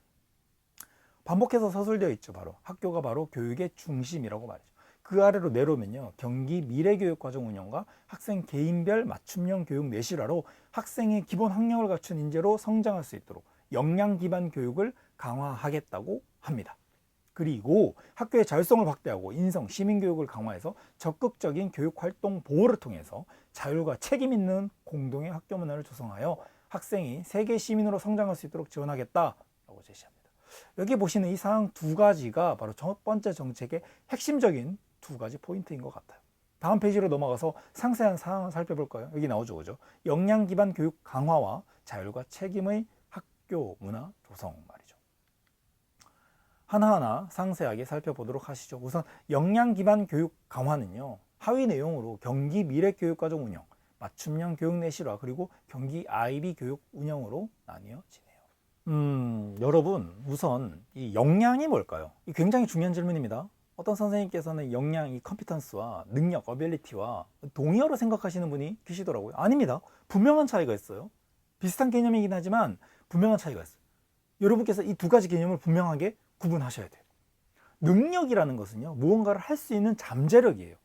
반복해서 서술되어 있죠. 바로 학교가 바로 교육의 중심이라고 말이죠. 그 아래로 내려오면요, 경기 미래교육과정 운영과 학생 개인별 맞춤형 교육 내실화로 학생의 기본 학력을 갖춘 인재로 성장할 수 있도록 역량 기반 교육을 강화하겠다고 합니다. 그리고 학교의 자율성을 확대하고 인성, 시민교육을 강화해서 적극적인 교육활동 보호를 통해서 자율과 책임 있는 공동의 학교 문화를 조성하여 학생이 세계 시민으로 성장할 수 있도록 지원하겠다라고 제시합니다. 여기 보시는 이 사항 2가지가 바로 첫 번째 정책의 핵심적인 2가지 포인트인 것 같아요. 다음 페이지로 넘어가서 상세한 사항을 살펴볼까요? 여기 나오죠, 그죠? 역량 기반 교육 강화와 자율과 책임의 학교 문화 조성 말이죠. 하나하나 상세하게 살펴보도록 하시죠. 우선 역량 기반 교육 강화는요, 하위 내용으로 경기 미래교육과정 운영, 맞춤형 교육 내실화, 그리고 경기 IB 교육 운영으로 나뉘어지네요. 여러분 우선 이 역량이 뭘까요? 이 굉장히 중요한 질문입니다. 어떤 선생님께서는 역량, 이 컴피턴스와 능력, 어빌리티와 동의어로 생각하시는 분이 계시더라고요. 아닙니다. 분명한 차이가 있어요. 비슷한 개념이긴 하지만 분명한 차이가 있어요. 여러분께서 이 두 가지 개념을 분명하게 구분하셔야 돼요. 능력이라는 것은요, 무언가를 할 수 있는 잠재력이에요.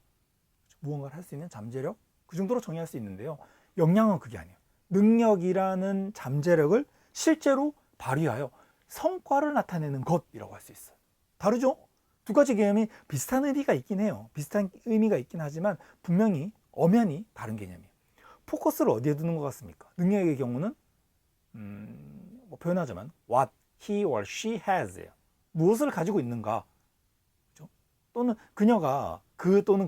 무언가를 할 수 있는 잠재력? 그 정도로 정의할 수 있는데요. 역량은 그게 아니에요. 능력이라는 잠재력을 실제로 발휘하여 성과를 나타내는 것이라고 할 수 있어요. 다르죠? 두 가지 개념이 비슷한 의미가 있긴 해요. 비슷한 의미가 있긴 하지만 분명히 엄연히 다른 개념이에요. 포커스를 어디에 두는 것 같습니까? 능력의 경우는 뭐 표현하자면 what he or she has예요. 무엇을 가지고 있는가, 그렇죠? 또는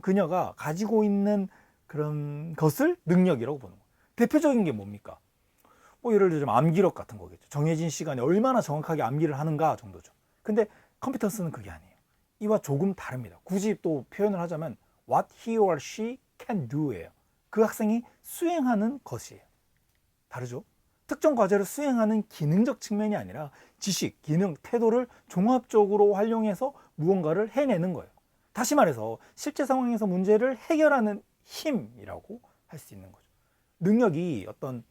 그녀가 가지고 있는 그런 것을 능력이라고 보는 거예요. 대표적인 게 뭡니까? 뭐 예를 들자면 암기력 같은 거겠죠. 정해진 시간에 얼마나 정확하게 암기를 하는가 정도죠. 근데 컴피턴스는 그게 아니에요. 이와 조금 다릅니다. 굳이 또 표현을 하자면 what he or she can do예요. 그 학생이 수행하는 것이에요. 다르죠? 특정 과제를 수행하는 기능적 측면이 아니라 지식, 기능, 태도를 종합적으로 활용해서 무언가를 해내는 거예요. 다시 말해서 실제 상황에서 문제를 해결하는 힘이라고 할 수 있는 거죠. 능력이 어떤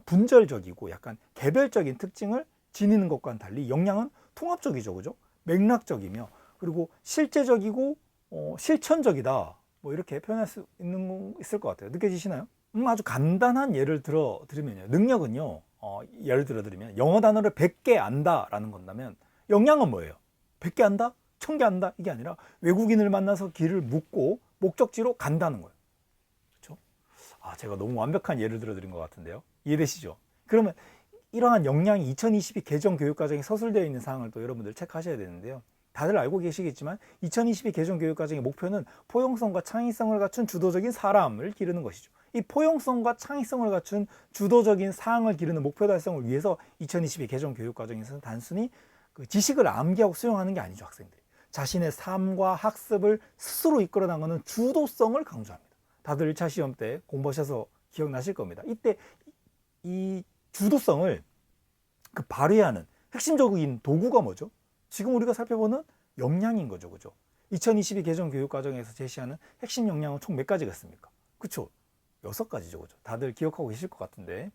분절적이고 약간 개별적인 특징을 지니는 것과는 달리 역량은 통합적이죠, 그죠? 맥락적이며 그리고 실제적이고 실천적이다. 뭐 이렇게 표현할 수 있을 것 같아요. 느껴지시나요? 아주 간단한 예를 들으면요. 능력은요. 예를 들면 영어 단어를 100개 안다라는 건다면 역량은 뭐예요? 100개 안다? 1000개 안다? 이게 아니라 외국인을 만나서 길을 묻고 목적지로 간다는 거예요. 그렇죠? 제가 너무 완벽한 예를 들어드린 것 같은데요. 이해되시죠? 그러면 이러한 역량이 2022 개정 교육과정에 서술되어 있는 사항을 또 여러분들 체크하셔야 되는데요. 다들 알고 계시겠지만 2022 개정 교육과정의 목표는 포용성과 창의성을 갖춘 주도적인 사람을 기르는 것이죠. 이 포용성과 창의성을 갖춘 주도적인 사항을 기르는 목표 달성을 위해서 2022 개정 교육과정에서는 단순히 그 지식을 암기하고 수용하는 게 아니죠. 학생들이 자신의 삶과 학습을 스스로 이끌어 나가는 주도성을 강조합니다. 다들 1차 시험 때 공부하셔서 기억나실 겁니다. 이때 이 주도성을 그 발휘하는 핵심적인 도구가 뭐죠? 지금 우리가 살펴보는 역량인 거죠. 그죠? 2022 개정 교육과정에서 제시하는 핵심 역량은 총 몇 가지가 있습니까? 그쵸? 6가지죠. 그죠? 다들 기억하고 계실 것 같은데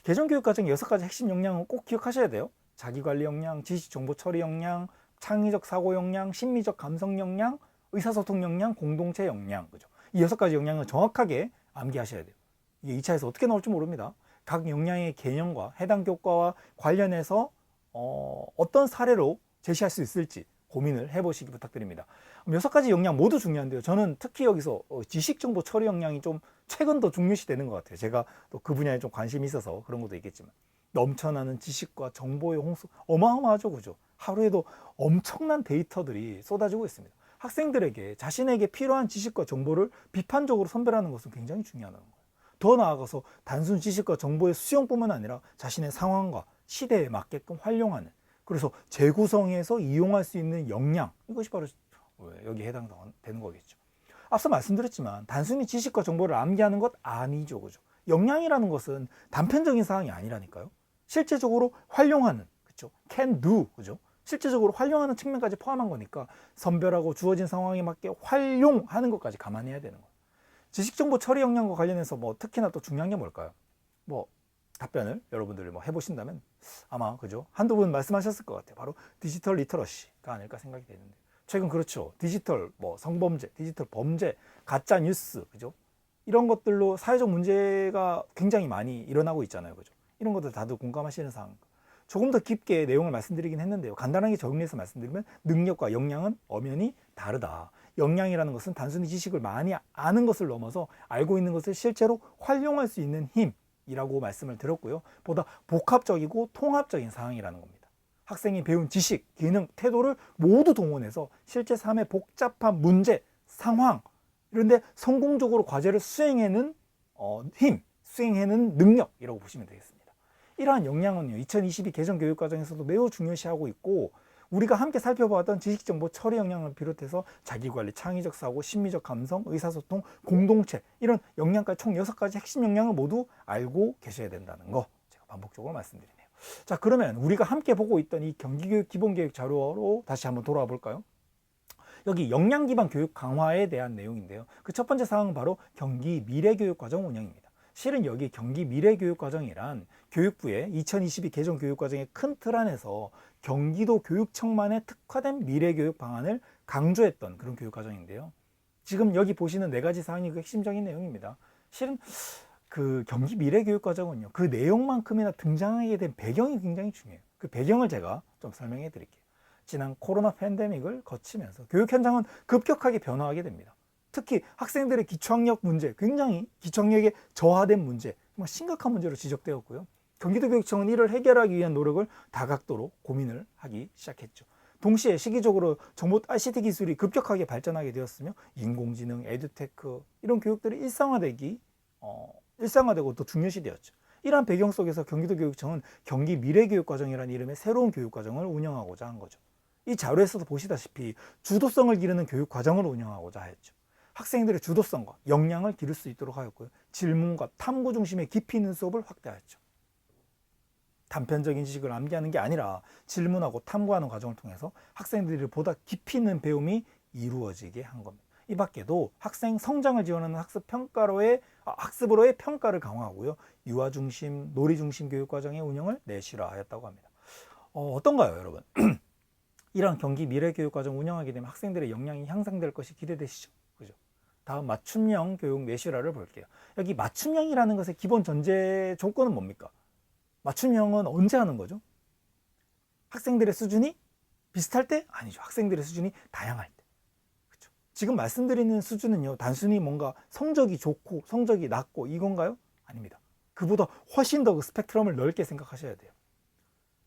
개정 교육과정 6가지 핵심 역량은 꼭 기억하셔야 돼요. 자기관리 역량, 지식 정보 처리 역량, 창의적 사고 역량, 심미적 감성 역량, 의사소통 역량, 공동체 역량. 그죠? 이 6가지 역량을 정확하게 암기하셔야 돼요. 이게 2차에서 어떻게 나올지 모릅니다. 각 역량의 개념과 해당 교과와 관련해서 어떤 사례로 제시할 수 있을지 고민을 해보시기 부탁드립니다. 6가지 역량 모두 중요한데요. 저는 특히 여기서 지식 정보 처리 역량이 좀 최근 더 중요시 되는 것 같아요. 제가 또 그 분야에 좀 관심이 있어서 그런 것도 있겠지만 넘쳐나는 지식과 정보의 홍수 어마어마하죠. 그죠? 하루에도 엄청난 데이터들이 쏟아지고 있습니다. 학생들에게 자신에게 필요한 지식과 정보를 비판적으로 선별하는 것은 굉장히 중요하다는 거예요. 더 나아가서 단순 지식과 정보의 수용뿐만 아니라 자신의 상황과 시대에 맞게끔 활용하는, 그래서 재구성해서 이용할 수 있는 역량, 이것이 바로 여기에 해당되는 거겠죠. 앞서 말씀드렸지만 단순히 지식과 정보를 암기하는 것 아니죠. 그죠? 역량이라는 것은 단편적인 사항이 아니라니까요. 실제적으로 활용하는, 그렇죠? can do, 그죠? 실제적으로 활용하는 측면까지 포함한 거니까 선별하고 주어진 상황에 맞게 활용하는 것까지 감안해야 되는 거예요. 지식정보 처리 역량과 관련해서 특히나 또 중요한 게 뭘까요? 답변을 여러분들이 해보신다면 아마 그죠? 한두 분 말씀하셨을 것 같아요. 바로 디지털 리터러시가 아닐까 생각이 되는데 최근 그렇죠. 디지털 성범죄, 디지털 범죄, 가짜 뉴스, 그죠? 이런 것들로 사회적 문제가 굉장히 많이 일어나고 있잖아요. 그죠? 이런 것들 다들 공감하시는 사항. 조금 더 깊게 내용을 말씀드리긴 했는데요. 간단하게 정리해서 말씀드리면 능력과 역량은 엄연히 다르다. 역량이라는 것은 단순히 지식을 많이 아는 것을 넘어서 알고 있는 것을 실제로 활용할 수 있는 힘이라고 말씀을 드렸고요. 보다 복합적이고 통합적인 사항이라는 겁니다. 학생이 배운 지식, 기능, 태도를 모두 동원해서 실제 삶의 복잡한 문제, 상황 이런데 성공적으로 과제를 수행해내는 수행해내는 능력이라고 보시면 되겠습니다. 이러한 역량은요, 2022 개정 교육과정에서도 매우 중요시하고 있고 우리가 함께 살펴보았던 지식정보 처리 역량을 비롯해서 자기관리, 창의적 사고, 심미적 감성, 의사소통, 공동체 이런 역량까지 총 6가지 핵심 역량을 모두 알고 계셔야 된다는 거 제가 반복적으로 말씀드리네요. 자, 그러면 우리가 함께 보고 있던 이 경기교육 기본계획 자료로 다시 한번 돌아와 볼까요? 여기 역량 기반 교육 강화에 대한 내용인데요. 그 첫 번째 사항은 바로 경기 미래교육과정 운영입니다. 실은 여기 경기 미래교육과정이란 교육부의 2022 개정 교육과정의 큰 틀 안에서 경기도 교육청만의 특화된 미래교육 방안을 강조했던 그런 교육과정인데요. 지금 여기 보시는 네 가지 사항이 그 핵심적인 내용입니다. 실은 그 경기 미래교육과정은요, 그 내용만큼이나 등장하게 된 배경이 굉장히 중요해요. 그 배경을 제가 좀 설명해 드릴게요. 지난 코로나 팬데믹을 거치면서 교육 현장은 급격하게 변화하게 됩니다. 특히 학생들의 기초학력 문제, 굉장히 기초학력에 저하된 문제, 정말 심각한 문제로 지적되었고요. 경기도교육청은 이를 해결하기 위한 노력을 다각도로 고민을 하기 시작했죠. 동시에 시기적으로 정보 ICT 기술이 급격하게 발전하게 되었으며 인공지능, 에듀테크 이런 교육들이 일상화되고 또 중요시되었죠. 이러한 배경 속에서 경기도교육청은 경기 미래교육과정이라는 이름의 새로운 교육과정을 운영하고자 한 거죠. 이 자료에서도 보시다시피 주도성을 기르는 교육과정을 운영하고자 하였죠. 학생들의 주도성과 역량을 기를 수 있도록 하였고요. 질문과 탐구 중심의 깊이 있는 수업을 확대하였죠. 단편적인 지식을 암기하는 게 아니라 질문하고 탐구하는 과정을 통해서 학생들이 보다 깊이 있는 배움이 이루어지게 한 겁니다. 이 밖에도 학생 성장을 지원하는 학습으로의 평가를 강화하고요. 유아 중심, 놀이 중심 교육 과정의 운영을 내실화하였다고 합니다. 어떤가요, 여러분? 이런 경기 미래 교육 과정 운영하게 되면 학생들의 역량이 향상될 것이 기대되시죠? 그죠? 다음 맞춤형 교육 내실화를 볼게요. 여기 맞춤형이라는 것의 기본 전제 조건은 뭡니까? 맞춤형은 언제 하는 거죠? 학생들의 수준이 비슷할 때? 아니죠. 학생들의 수준이 다양할 때. 그렇죠? 지금 말씀드리는 수준은요, 단순히 뭔가 성적이 좋고 성적이 낮고 이건가요? 아닙니다. 그보다 훨씬 더 그 스펙트럼을 넓게 생각하셔야 돼요.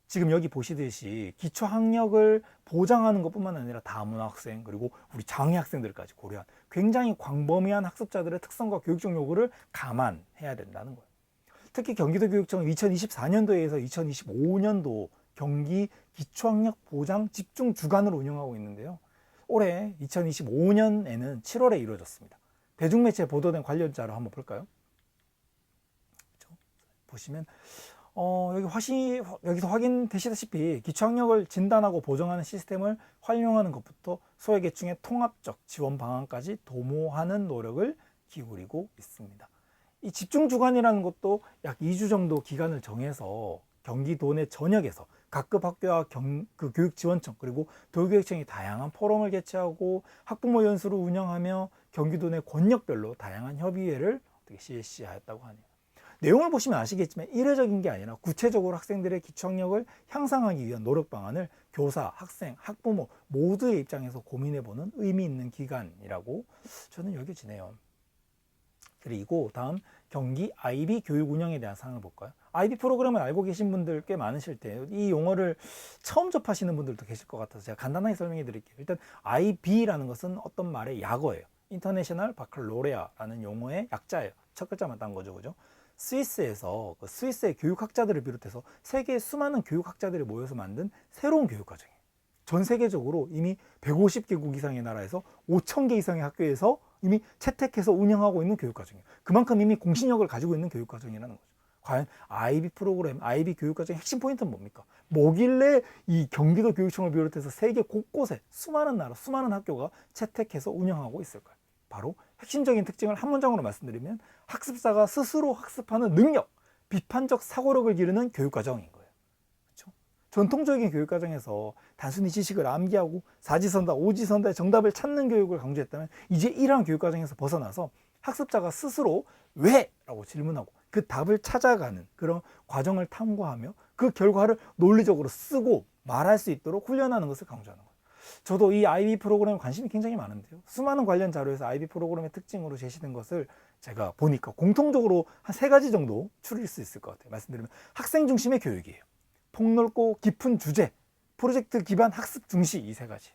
지금 여기 보시듯이 기초학력을 보장하는 것뿐만 아니라 다문화 학생 그리고 우리 장애 학생들까지 고려한 굉장히 광범위한 학습자들의 특성과 교육적 요구를 감안해야 된다는 거예요. 특히 경기도교육청은 2024년도에서 2025년도 경기 기초학력 보장 집중 주간을 운영하고 있는데요. 올해 2025년에는 7월에 이루어졌습니다. 대중매체에 보도된 관련 자료 한번 볼까요? 그렇죠? 보시면 여기서 확인되시다시피 기초학력을 진단하고 보정하는 시스템을 활용하는 것부터 소외계층의 통합적 지원 방안까지 도모하는 노력을 기울이고 있습니다. 이 집중주간이라는 것도 약 2주 정도 기간을 정해서 경기도 내 전역에서 각급 학교와 그 교육지원청 그리고 도교육청이 다양한 포럼을 개최하고 학부모 연수를 운영하며 경기도 내 권역별로 다양한 협의회를 실시하였다고 하네요. 내용을 보시면 아시겠지만 이례적인 게 아니라 구체적으로 학생들의 기초학력을 향상하기 위한 노력 방안을 교사, 학생, 학부모 모두의 입장에서 고민해보는 의미 있는 기간이라고 저는 여겨지네요. 그리고 다음 경기 IB 교육 운영에 대한 사항을 볼까요? IB 프로그램을 알고 계신 분들 꽤 많으실 텐데요. 이 용어를 처음 접하시는 분들도 계실 것 같아서 제가 간단하게 설명해 드릴게요. 일단 IB라는 것은 어떤 말의 약어예요. 인터내셔널 바칼로레아라는 용어의 약자예요. 첫 글자만 딴 거죠, 그죠? 스위스에서 스위스의 교육학자들을 비롯해서 세계의 수많은 교육학자들이 모여서 만든 새로운 교육과정이에요. 전 세계적으로 이미 150개국 이상의 나라에서 5,000개 이상의 학교에서 이미 채택해서 운영하고 있는 교육과정이에요. 그만큼 이미 공신력을 가지고 있는 교육과정이라는 거죠. 과연 IB 프로그램, IB 교육과정의 핵심 포인트는 뭡니까? 뭐길래 이 경기도 교육청을 비롯해서 세계 곳곳에 수많은 나라, 수많은 학교가 채택해서 운영하고 있을까요? 바로 핵심적인 특징을 한 문장으로 말씀드리면 학습자가 스스로 학습하는 능력, 비판적 사고력을 기르는 교육과정인 거예요. 그렇죠? 전통적인 교육과정에서 단순히 지식을 암기하고 사지선다, 오지선다의 정답을 찾는 교육을 강조했다면 이제 이러한 교육과정에서 벗어나서 학습자가 스스로 왜? 라고 질문하고 그 답을 찾아가는 그런 과정을 탐구하며 그 결과를 논리적으로 쓰고 말할 수 있도록 훈련하는 것을 강조하는 거예요. 저도 이 IB 프로그램에 관심이 굉장히 많은데요. 수많은 관련 자료에서 IB 프로그램의 특징으로 제시된 것을 제가 보니까 공통적으로 한 3가지 정도 추릴 수 있을 것 같아요. 말씀드리면 학생 중심의 교육이에요. 폭넓고 깊은 주제, 프로젝트 기반 학습 중시 이 3가지.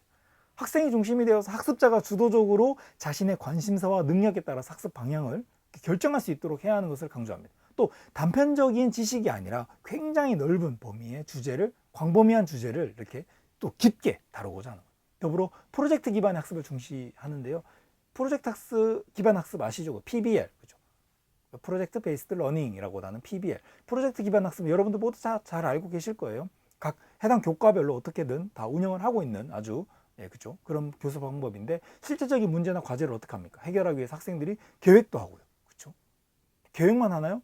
학생이 중심이 되어서 학습자가 주도적으로 자신의 관심사와 능력에 따라 학습 방향을 결정할 수 있도록 해야 하는 것을 강조합니다. 또 단편적인 지식이 아니라 굉장히 넓은 범위의 주제를, 광범위한 주제를 이렇게 또 깊게 다루고자 하는 거예요. 더불어 프로젝트 기반 학습을 중시하는데요. 프로젝트 기반 학습 아시죠? PBL, 그죠? 프로젝트 베이스드 러닝이라고 하는 PBL, 프로젝트 기반 학습, 여러분들 모두 잘 알고 계실 거예요. 각 해당 교과별로 어떻게든 다 운영을 하고 있는 아주 그죠? 그런 교수 방법인데, 실제적인 문제나 과제를 어떻게 합니까? 해결하기 위해서 학생들이 계획도 하고요. 그렇죠? 계획만 하나요?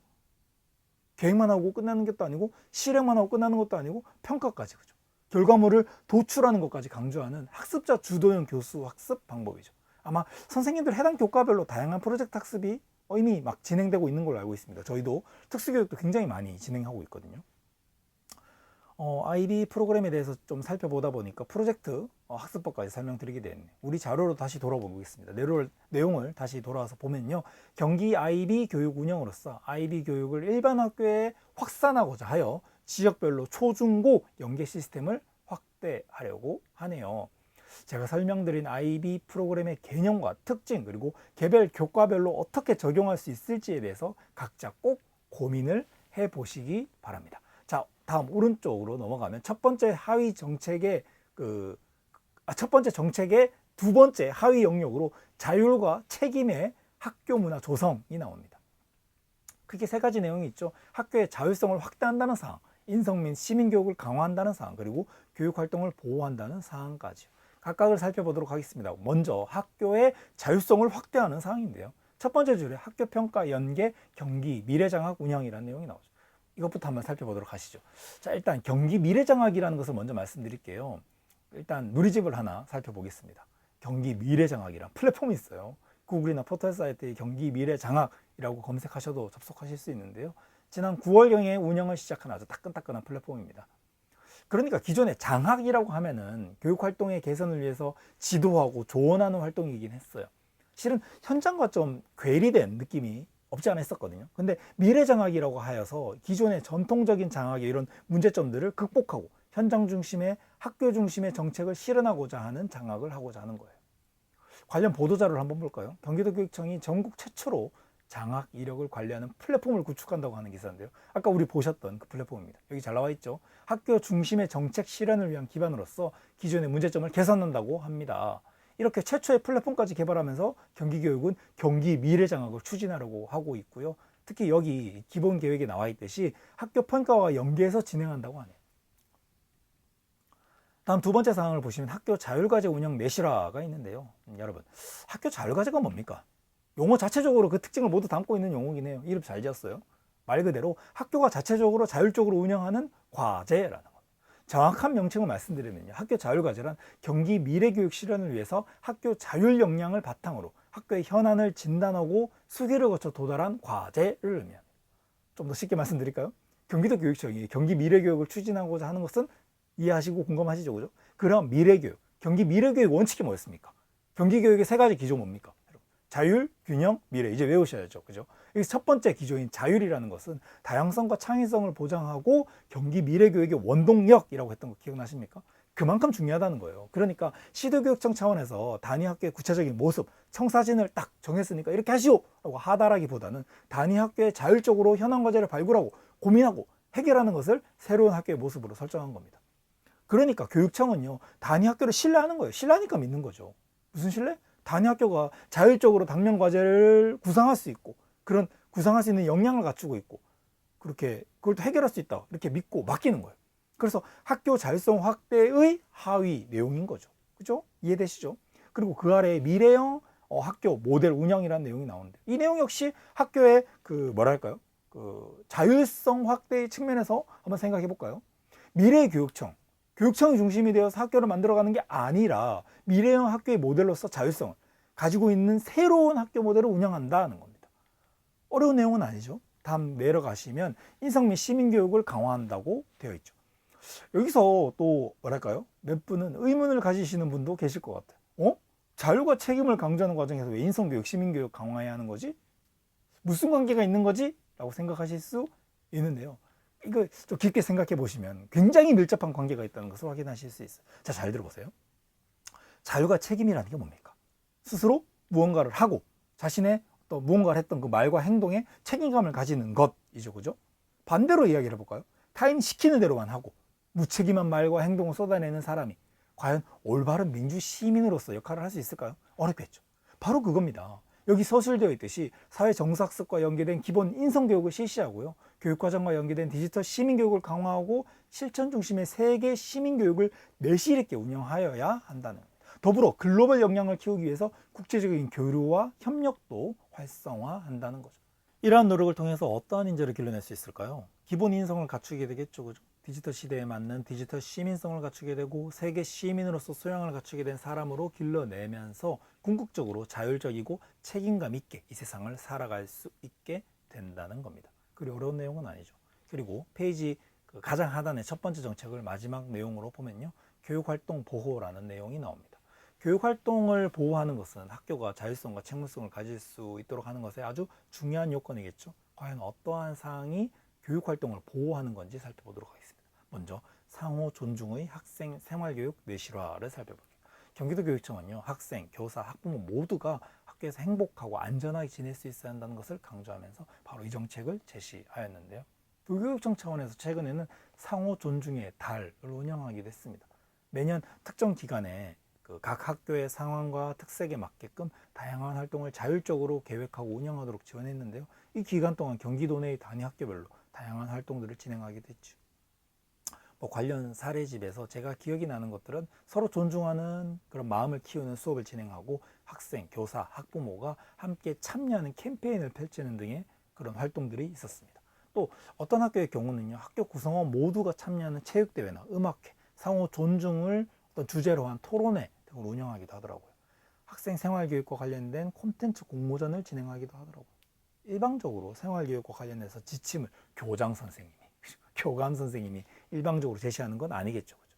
계획만 하고 끝나는 것도 아니고, 실행만 하고 끝나는 것도 아니고, 평가까지. 그죠? 결과물을 도출하는 것까지 강조하는 학습자 주도형 교수 학습 방법이죠. 아마 선생님들 해당 교과별로 다양한 프로젝트 학습이 이미 막 진행되고 있는 걸로 알고 있습니다. 저희도 특수교육도 굉장히 많이 진행하고 있거든요. IB 프로그램에 대해서 좀 살펴보다 보니까 프로젝트 학습법까지 설명드리게 됐네요. 우리 자료로 다시 돌아보겠습니다. 내용을 다시 돌아와서 보면요. 경기 IB 교육 운영으로서 IB 교육을 일반 학교에 확산하고자 하여 지역별로 초중고 연계 시스템을 확대하려고 하네요. 제가 설명드린 IB 프로그램의 개념과 특징, 그리고 개별 교과별로 어떻게 적용할 수 있을지에 대해서 각자 꼭 고민을 해보시기 바랍니다. 자, 다음 오른쪽으로 넘어가면 첫 번째 정책의 두 번째 하위 영역으로 자율과 책임의 학교 문화 조성이 나옵니다. 크게 세 가지 내용이 있죠. 학교의 자율성을 확대한다는 사항, 인성 및 시민교육을 강화한다는 사항, 그리고 교육활동을 보호한다는 사항까지요. 각각을 살펴보도록 하겠습니다. 먼저 학교의 자율성을 확대하는 사항인데요. 첫 번째 줄에 학교평가 연계 경기 미래장학 운영이라는 내용이 나오죠. 이것부터 한번 살펴보도록 하시죠. 자, 일단 경기 미래장학이라는 것을 먼저 말씀드릴게요. 일단 누리집을 하나 살펴보겠습니다. 경기 미래장학이란 플랫폼이 있어요. 구글이나 포털사이트에 경기 미래장학이라고 검색하셔도 접속하실 수 있는데요. 지난 9월경에 운영을 시작한 아주 따끈따끈한 플랫폼입니다. 그러니까 기존의 장학이라고 하면은 교육활동의 개선을 위해서 지도하고 조언하는 활동이긴 했어요. 실은 현장과 좀 괴리된 느낌이 없지 않아 있었거든요. 근데 미래장학이라고 하여서 기존의 전통적인 장학의 이런 문제점들을 극복하고 현장 중심의 학교 중심의 정책을 실현하고자 하는 장학을 하고자 하는 거예요. 관련 보도자료를 한번 볼까요? 경기도교육청이 전국 최초로 장학 이력을 관리하는 플랫폼을 구축한다고 하는 기사인데요. 아까 우리 보셨던 그 플랫폼입니다. 여기 잘 나와 있죠. 학교 중심의 정책 실현을 위한 기반으로서 기존의 문제점을 개선한다고 합니다. 이렇게 최초의 플랫폼까지 개발하면서 경기교육은 경기 미래장학을 추진하려고 하고 있고요. 특히 여기 기본 계획에 나와 있듯이 학교 평가와 연계해서 진행한다고 하네요. 다음 두 번째 사항을 보시면 학교 자율과제 운영 내실화가 있는데요. 여러분, 학교 자율과제가 뭡니까? 용어 자체적으로 그 특징을 모두 담고 있는 용어긴 해요. 이름 잘 지었어요. 말 그대로 학교가 자체적으로 자율적으로 운영하는 과제라는 겁니다. 정확한 명칭을 말씀드리면요. 학교 자율과제란 경기 미래교육 실현을 위해서 학교 자율 역량을 바탕으로 학교의 현안을 진단하고 수기를 거쳐 도달한 과제를 의미합니다. 좀 더 쉽게 말씀드릴까요? 경기도 교육청이 경기 미래교육을 추진하고자 하는 것은 이해하시고 공감하시죠? 그죠? 그럼 미래교육, 경기 미래교육 원칙이 뭐였습니까? 경기교육의 세 가지 기조 뭡니까? 자율, 균형, 미래. 이제 외우셔야죠. 그죠? 여기서 첫 번째 기조인 자율이라는 것은 다양성과 창의성을 보장하고 경기 미래교육의 원동력이라고 했던 거 기억나십니까? 그만큼 중요하다는 거예요. 그러니까 시도교육청 차원에서 단위학교의 구체적인 모습, 청사진을 딱 정했으니까 이렇게 하시오! 라고 하다라기보다는 단위학교의 자율적으로 현안 과제를 발굴하고 고민하고 해결하는 것을 새로운 학교의 모습으로 설정한 겁니다. 그러니까 교육청은요, 단위학교를 신뢰하는 거예요. 신뢰하니까 믿는 거죠. 무슨 신뢰? 단위학교가 자율적으로 당면 과제를 구상할 수 있고, 그런 구상할 수 있는 역량을 갖추고 있고, 그렇게 그걸 또 해결할 수 있다 이렇게 믿고 맡기는 거예요. 그래서 학교 자율성 확대의 하위 내용인 거죠. 그죠? 이해되시죠? 그리고 그 아래에 미래형 학교 모델 운영이라는 내용이 나오는데, 이 내용 역시 학교의 그 자율성 확대의 측면에서 한번 생각해 볼까요? 미래교육청, 교육청이 중심이 되어서 학교를 만들어가는 게 아니라 미래형 학교의 모델로서 자율성을 가지고 있는 새로운 학교 모델을 운영한다는 겁니다. 어려운 내용은 아니죠. 다음 내려가시면 인성 및 시민교육을 강화한다고 되어 있죠. 여기서 또 몇 분은 의문을 가지시는 분도 계실 것 같아요. 자율과 책임을 강조하는 과정에서 왜 인성교육, 시민교육 강화해야 하는 거지? 무슨 관계가 있는 거지? 라고 생각하실 수 있는데요. 이거 좀 깊게 생각해 보시면 굉장히 밀접한 관계가 있다는 것을 확인하실 수 있어요. 자, 잘 들어보세요. 자율과 책임이라는 게 뭡니까? 스스로 무언가를 하고 자신의 또 무언가를 했던 그 말과 행동에 책임감을 가지는 것이죠. 그죠? 반대로 이야기를 해볼까요? 타인 시키는 대로만 하고 무책임한 말과 행동을 쏟아내는 사람이 과연 올바른 민주 시민으로서 역할을 할 수 있을까요? 어렵겠죠. 바로 그겁니다. 여기 서술되어 있듯이 사회 정서학습과 연계된 기본 인성교육을 실시하고요. 교육과정과 연계된 디지털 시민교육을 강화하고 실천 중심의 세계 시민교육을 내실 있게 운영하여야 한다는 겁니다. 더불어 글로벌 역량을 키우기 위해서 국제적인 교류와 협력도 활성화한다는 거죠. 이러한 노력을 통해서 어떠한 인재를 길러낼 수 있을까요? 기본 인성을 갖추게 되겠죠. 그죠? 디지털 시대에 맞는 디지털 시민성을 갖추게 되고 세계 시민으로서 소양을 갖추게 된 사람으로 길러내면서 궁극적으로 자율적이고 책임감 있게 이 세상을 살아갈 수 있게 된다는 겁니다. 그리 어려운 내용은 아니죠. 그리고 페이지 가장 하단의 첫 번째 정책을 마지막 내용으로 보면요. 교육활동 보호라는 내용이 나옵니다. 교육활동을 보호하는 것은 학교가 자율성과 책무성을 가질 수 있도록 하는 것에 아주 중요한 요건이겠죠. 과연 어떠한 사항이 교육활동을 보호하는 건지 살펴보도록 하겠습니다. 먼저 상호 존중의 학생 생활교육 내실화를 살펴볼게요. 경기도교육청은요, 학생, 교사, 학부모 모두가 학교에서 행복하고 안전하게 지낼 수 있어야 한다는 것을 강조하면서 바로 이 정책을 제시하였는데요. 교육청 차원에서 최근에는 상호 존중의 달을 운영하기도 했습니다. 매년 특정 기간에 각 학교의 상황과 특색에 맞게끔 다양한 활동을 자율적으로 계획하고 운영하도록 지원했는데요. 이 기간 동안 경기도 내의 단위 학교별로 다양한 활동들을 진행하게 됐죠. 관련 사례집에서 제가 기억이 나는 것들은 서로 존중하는 그런 마음을 키우는 수업을 진행하고 학생, 교사, 학부모가 함께 참여하는 캠페인을 펼치는 등의 그런 활동들이 있었습니다. 또 어떤 학교의 경우는요, 학교 구성원 모두가 참여하는 체육대회나 음악회, 상호 존중을 어떤 주제로 한 토론회 등을 운영하기도 하더라고요. 학생 생활교육과 관련된 콘텐츠 공모전을 진행하기도 하더라고요. 일방적으로 생활교육과 관련해서 지침을 교장 선생님이, 교감 선생님이 일방적으로 제시하는 건 아니겠죠. 그죠?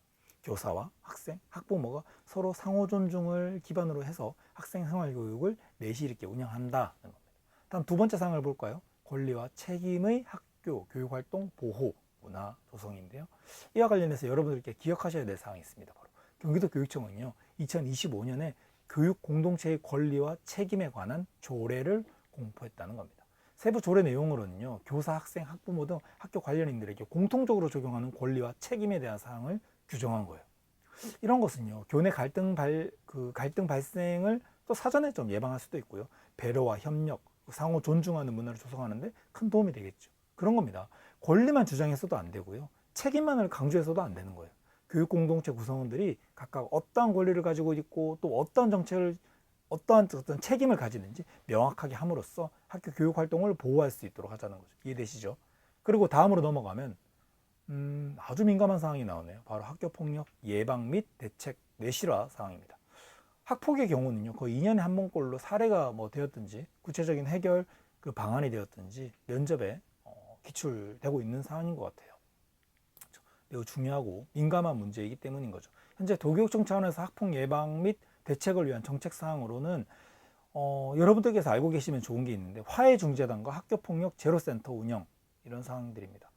교사와 학생, 학부모가 서로 상호 존중을 기반으로 해서 학생 생활교육을 내실 있게 운영한다는 겁니다. 다음 두 번째 사항을 볼까요? 권리와 책임의 학교 교육활동 보호 문화 조성인데요. 이와 관련해서 여러분들께 기억하셔야 될 사항이 있습니다. 바로 경기도교육청은요, 2025년에 교육 공동체의 권리와 책임에 관한 조례를 공포했다는 겁니다. 세부 조례 내용으로는요, 교사, 학생, 학부모 등 학교 관련인들에게 공통적으로 적용하는 권리와 책임에 대한 사항을 규정한 거예요. 이런 것은요, 교내 갈등 발생을 또 사전에 좀 예방할 수도 있고요, 배려와 협력, 상호 존중하는 문화를 조성하는데 큰 도움이 되겠죠. 그런 겁니다. 권리만 주장해서도 안 되고요, 책임만을 강조해서도 안 되는 거예요. 교육 공동체 구성원들이 각각 어떠한 권리를 가지고 있고 또 어떠한 정책을 어떤 책임을 가지는지 명확하게 함으로써 학교 교육 활동을 보호할 수 있도록 하자는 거죠. 이해되시죠? 그리고 다음으로 넘어가면 아주 민감한 사항이 나오네요. 바로 학교폭력 예방 및 대책 내실화 사항입니다. 학폭의 경우는요, 거의 2년에 한 번꼴로 사례가 되었든지 구체적인 해결 방안이 되었든지 면접에 기출되고 있는 사안인 것 같아요. 매우 중요하고 민감한 문제이기 때문인 거죠. 현재 도교육청 차원에서 학폭 예방 및 대책을 위한 정책 사항으로는 여러분들께서 알고 계시면 좋은 게 있는데, 화해중재단과 학교폭력 제로센터 운영, 이런 사항들입니다.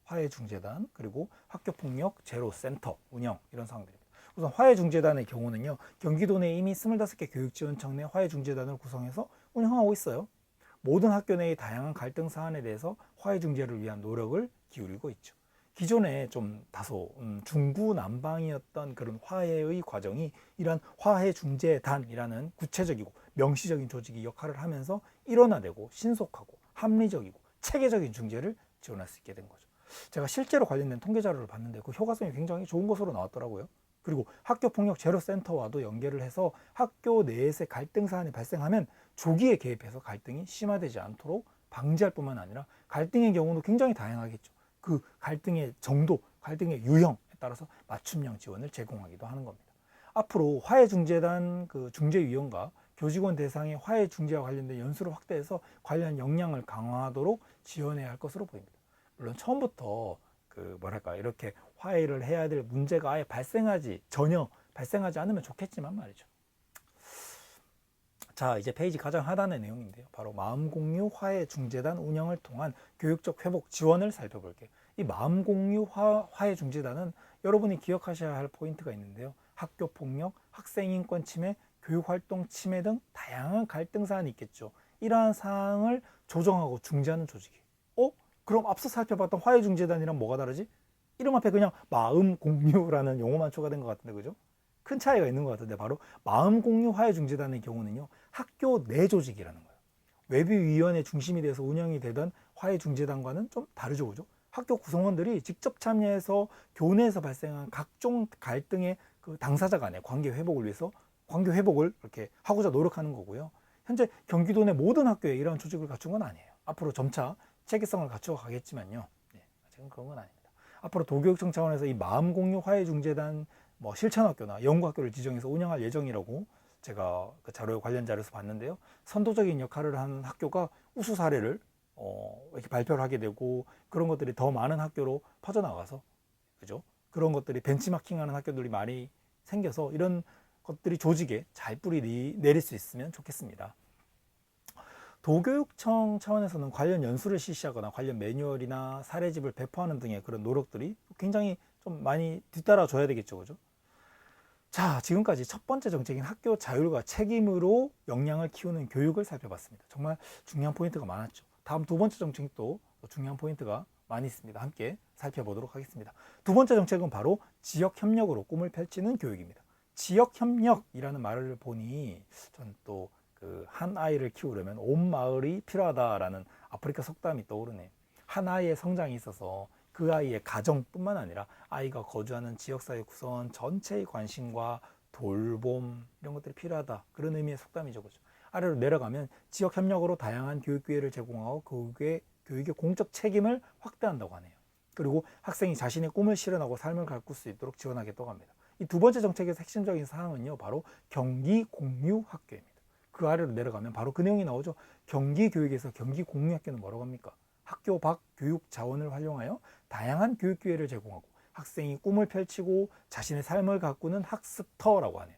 화해중재단 그리고 학교폭력 제로센터 운영, 이런 사항들입니다. 우선 화해중재단의 경우는요, 경기도 내에 이미 25개 교육지원청 내 화해중재단을 구성해서 운영하고 있어요. 모든 학교 내의 다양한 갈등 사안에 대해서 화해중재를 위한 노력을 기울이고 있죠. 기존에 좀 다소 중구난방이었던 그런 화해의 과정이 이러한 화해중재단이라는 구체적이고 명시적인 조직이 역할을 하면서 일원화되고 신속하고 합리적이고 체계적인 중재를 지원할 수 있게 된 거죠. 제가 실제로 관련된 통계 자료를 봤는데 그 효과성이 굉장히 좋은 것으로 나왔더라고요. 그리고 학교폭력 제로센터와도 연계를 해서 학교 내에서 갈등 사안이 발생하면 조기에 개입해서 갈등이 심화되지 않도록 방지할 뿐만 아니라 갈등의 경우도 굉장히 다양하겠죠. 그 갈등의 정도, 갈등의 유형에 따라서 맞춤형 지원을 제공하기도 하는 겁니다. 앞으로 화해중재단 중재위원과 교직원 대상의 화해중재와 관련된 연수를 확대해서 관련 역량을 강화하도록 지원해야 할 것으로 보입니다. 물론 처음부터 이렇게 화해를 해야 될 문제가 아예 전혀 발생하지 않으면 좋겠지만 말이죠. 자, 이제 페이지 가장 하단의 내용인데요. 바로 마음공유 화해중재단 운영을 통한 교육적 회복 지원을 살펴볼게요. 이 마음공유 화해중재단은 여러분이 기억하셔야 할 포인트가 있는데요. 학교폭력, 학생인권 침해, 교육활동 침해 등 다양한 갈등 사안이 있겠죠. 이러한 사항을 조정하고 중재하는 조직이에요. 그럼 앞서 살펴봤던 화해중재단이랑 뭐가 다르지? 이름 앞에 그냥 마음공유라는 용어만 추가된 것 같은데, 그죠? 큰 차이가 있는 것 같은데, 바로 마음공유화해중재단의 경우는요, 학교 내 조직이라는 거예요. 외부위원회 중심이 돼서 운영이 되던 화해중재단과는 좀 다르죠, 그죠? 학교 구성원들이 직접 참여해서 교내에서 발생한 각종 갈등의 그 당사자 간의 관계 회복을 위해서 관계 회복을 이렇게 하고자 노력하는 거고요. 현재 경기도 내 모든 학교에 이러한 조직을 갖춘 건 아니에요. 앞으로 점차 체계성을 갖추어 가겠지만요. 네, 아직은 그런 건 아닙니다. 앞으로 도교육청 차원에서 이 마음공유 화해중재단 뭐 실천학교나 연구학교를 지정해서 운영할 예정이라고 제가 그 자료 관련 자료에서 봤는데요. 선도적인 역할을 하는 학교가 우수 사례를 이렇게 발표를 하게 되고, 그런 것들이 더 많은 학교로 퍼져나가서, 그죠? 그런 것들이 벤치마킹하는 학교들이 많이 생겨서 이런 것들이 조직에 잘 뿌리 내릴 수 있으면 좋겠습니다. 도교육청 차원에서는 관련 연수를 실시하거나 관련 매뉴얼이나 사례집을 배포하는 등의 그런 노력들이 굉장히 좀 많이 뒤따라줘야 되겠죠, 그죠? 자, 지금까지 첫 번째 정책인 학교 자율과 책임으로 역량을 키우는 교육을 살펴봤습니다. 정말 중요한 포인트가 많았죠. 다음 두 번째 정책도 중요한 포인트가 많이 있습니다. 함께 살펴보도록 하겠습니다. 두 번째 정책은 바로 지역협력으로 꿈을 펼치는 교육입니다. 지역협력이라는 말을 보니 전 또 그 한 아이를 키우려면 온 마을이 필요하다라는 아프리카 속담이 떠오르네요. 한 아이의 성장에 있어서 그 아이의 가정뿐만 아니라 아이가 거주하는 지역사회 구성원 전체의 관심과 돌봄 이런 것들이 필요하다, 그런 의미의 속담이죠, 그죠? 아래로 내려가면 지역 협력으로 다양한 교육 기회를 제공하고 교육의 공적 책임을 확대한다고 하네요. 그리고 학생이 자신의 꿈을 실현하고 삶을 가꿀 수 있도록 지원하겠다고 합니다. 이 두 번째 정책에서 핵심적인 사항은요, 바로 경기 공유 학교입니다. 그 아래로 내려가면 바로 그 내용이 나오죠. 경기 교육에서 경기 공유 학교는 뭐라고 합니까? 학교 밖 교육 자원을 활용하여 다양한 교육 기회를 제공하고 학생이 꿈을 펼치고 자신의 삶을 가꾸는 학습터라고 하네요.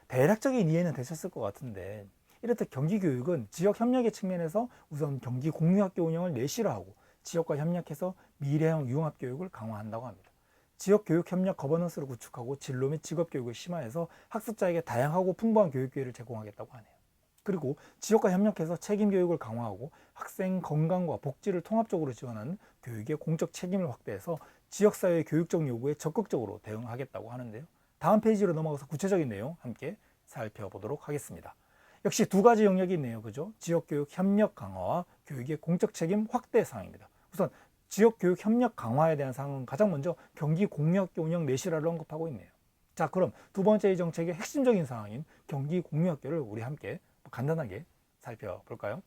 대략적인 이해는 되셨을 것 같은데, 이렇듯 경기교육은 지역 협력의 측면에서 우선 경기 공유학교 운영을 내실화하고 지역과 협력해서 미래형 융합교육을 강화한다고 합니다. 지역교육 협력 거버넌스를 구축하고 진로 및 직업교육을 심화해서 학습자에게 다양하고 풍부한 교육 기회를 제공하겠다고 하네요. 그리고 지역과 협력해서 책임 교육을 강화하고 학생 건강과 복지를 통합적으로 지원하는 교육의 공적 책임을 확대해서 지역사회의 교육적 요구에 적극적으로 대응하겠다고 하는데요. 다음 페이지로 넘어가서 구체적인 내용 함께 살펴보도록 하겠습니다. 역시 두 가지 영역이 있네요, 그죠? 지역교육 협력 강화와 교육의 공적 책임 확대 사항입니다. 우선 지역교육 협력 강화에 대한 사항은 가장 먼저 경기 공유학교 운영 내실화를 언급하고 있네요. 자, 그럼 두 번째 이 정책의 핵심적인 사항인 경기 공유학교를 우리 함께 간단하게 살펴볼까요?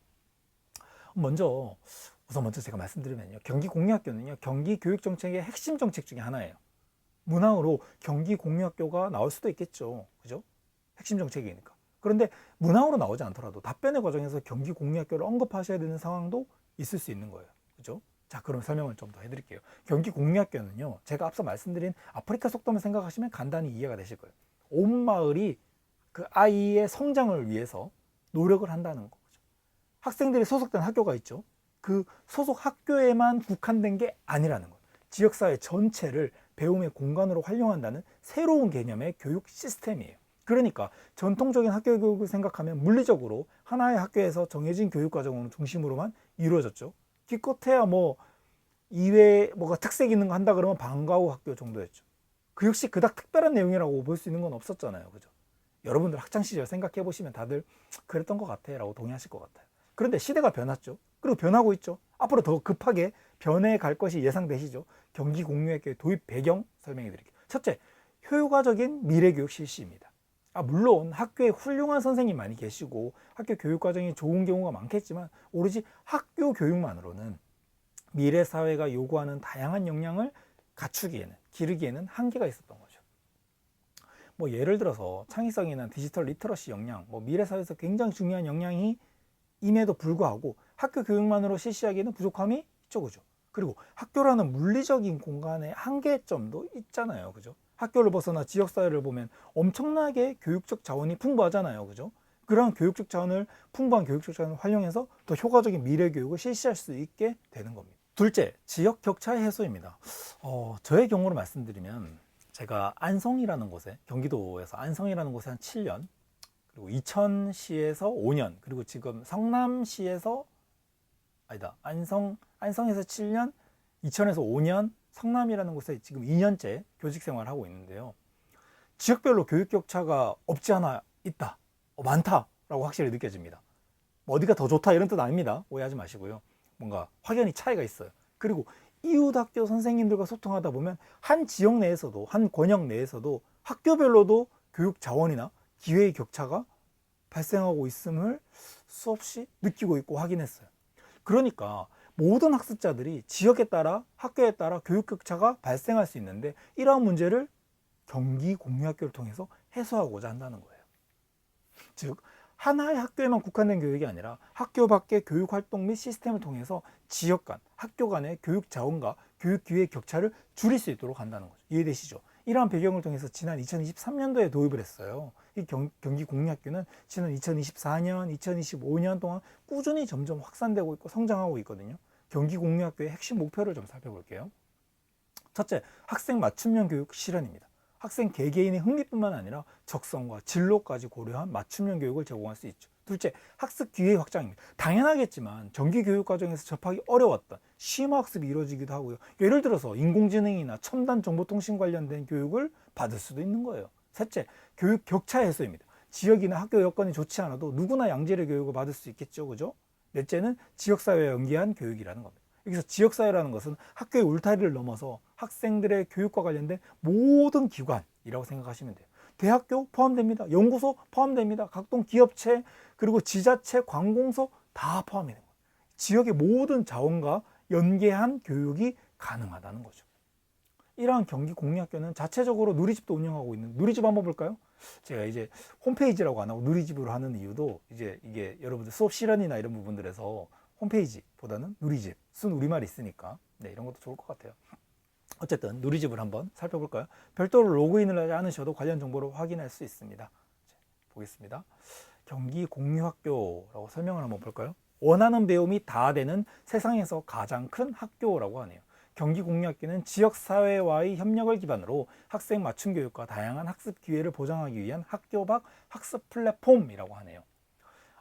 우선 먼저 제가 말씀드리면요, 경기 공유학교는요, 경기 교육 정책의 핵심 정책 중에 하나예요. 문항으로 경기 공유학교가 나올 수도 있겠죠, 그죠? 핵심 정책이니까. 그런데 문항으로 나오지 않더라도 답변의 과정에서 경기 공유학교를 언급하셔야 되는 상황도 있을 수 있는 거예요, 그죠? 자, 그럼 설명을 좀 더 해드릴게요. 경기 공유학교는요, 제가 앞서 말씀드린 아프리카 속담을 생각하시면 간단히 이해가 되실 거예요. 온 마을이 그 아이의 성장을 위해서 노력을 한다는 거죠. 학생들이 소속된 학교가 있죠. 그 소속 학교에만 국한된 게 아니라는 거예요. 지역사회 전체를 배움의 공간으로 활용한다는 새로운 개념의 교육 시스템이에요. 그러니까 전통적인 학교 교육을 생각하면 물리적으로 하나의 학교에서 정해진 교육 과정을 중심으로만 이루어졌죠. 기껏해야 뭐 이외에 뭐가 특색 있는 거 한다 그러면 방과 후 학교 정도였죠. 그 역시 그닥 특별한 내용이라고 볼 수 있는 건 없었잖아요, 그죠? 여러분들 학창 시절 생각해 보시면 다들 그랬던 것 같아 라고 동의하실 것 같아요. 그런데 시대가 변했죠. 그리고 변하고 있죠. 앞으로 더 급하게 변해 갈 것이 예상되시죠. 경기 공유학교의 도입 배경 설명해 드릴게요. 첫째, 효과적인 미래교육 실시입니다. 물론 학교에 훌륭한 선생님 많이 계시고 학교 교육 과정이 좋은 경우가 많겠지만 오로지 학교 교육만으로는 미래 사회가 요구하는 다양한 역량을 갖추기에는, 기르기에는 한계가 있었던 거죠. 뭐 예를 들어서 창의성이나 디지털 리터러시 역량, 미래 사회에서 굉장히 중요한 역량이 임에도 불구하고 학교 교육만으로 실시하기에는 부족함이 있죠, 그죠? 그리고 학교라는 물리적인 공간의 한계점도 있잖아요, 그죠? 학교를 벗어나 지역사회를 보면 엄청나게 교육적 자원이 풍부하잖아요, 그죠? 그런 풍부한 교육적 자원을 활용해서 더 효과적인 미래 교육을 실시할 수 있게 되는 겁니다. 둘째, 지역 격차 해소입니다. 저의 경우로 말씀드리면 제가 안성이라는 곳에, 경기도에서 안성이라는 곳에 한 7년, 그리고 이천시에서 5년, 그리고 지금 안성에서 7년, 이천에서 5년, 성남이라는 곳에 지금 2년째 교직 생활을 하고 있는데요. 지역별로 교육 격차가 없지 않아 있다, 많다라고 확실히 느껴집니다. 뭐 어디가 더 좋다 이런 뜻 아닙니다. 오해하지 마시고요. 뭔가 확연히 차이가 있어요. 그리고 이웃 학교 선생님들과 소통하다 보면 한 지역 내에서도, 한 권역 내에서도 학교별로도 교육 자원이나 기회의 격차가 발생하고 있음을 수없이 느끼고 있고 확인했어요. 그러니까 모든 학습자들이 지역에 따라, 학교에 따라 교육 격차가 발생할 수 있는데, 이러한 문제를 경기 공유학교를 통해서 해소하고자 한다는 거예요. 즉, 하나의 학교에만 국한된 교육이 아니라 학교 밖의 교육 활동 및 시스템을 통해서 지역 간, 학교 간의 교육 자원과 교육 기회의 격차를 줄일 수 있도록 한다는 거죠. 이해되시죠? 이러한 배경을 통해서 지난 2023년도에 도입을 했어요. 이 경기 공유학교는 지난 2024년, 2025년 동안 꾸준히 점점 확산되고 있고 성장하고 있거든요. 경기 공유학교의 핵심 목표를 좀 살펴볼게요. 첫째, 학생 맞춤형 교육 실현입니다. 학생 개개인의 흥미뿐만 아니라 적성과 진로까지 고려한 맞춤형 교육을 제공할 수 있죠. 둘째, 학습 기회 확장입니다. 당연하겠지만 정기 교육 과정에서 접하기 어려웠던 심화 학습이 이루어지기도 하고요. 예를 들어서 인공지능이나 첨단 정보통신 관련된 교육을 받을 수도 있는 거예요. 셋째, 교육 격차 해소입니다. 지역이나 학교 여건이 좋지 않아도 누구나 양질의 교육을 받을 수 있겠죠, 그죠? 넷째는 지역사회에 연계한 교육이라는 겁니다. 여기서 지역사회라는 것은 학교의 울타리를 넘어서 학생들의 교육과 관련된 모든 기관이라고 생각하시면 돼요. 대학교 포함됩니다. 연구소 포함됩니다. 각종 기업체, 그리고 지자체, 관공서 다 포함이 됩니다. 지역의 모든 자원과 연계한 교육이 가능하다는 거죠. 이러한 경기 공유학교는 자체적으로 누리집도 운영하고 있는, 누리집 한번 볼까요? 제가 이제 홈페이지라고 안 하고 누리집으로 하는 이유도, 이제 이게 여러분들 수업 실현이나 이런 부분들에서 홈페이지보다는 누리집, 순 우리말이 있으니까 이런 것도 좋을 것 같아요. 어쨌든 누리집을 한번 살펴볼까요? 별도로 로그인을 하지 않으셔도 관련 정보를 확인할 수 있습니다. 보겠습니다. 경기 공유학교라고 설명을 한번 볼까요? 원하는 배움이 다 되는 세상에서 가장 큰 학교라고 하네요. 경기 공유학교는 지역사회와의 협력을 기반으로 학생 맞춤 교육과 다양한 학습 기회를 보장하기 위한 학교 밖 학습 플랫폼이라고 하네요.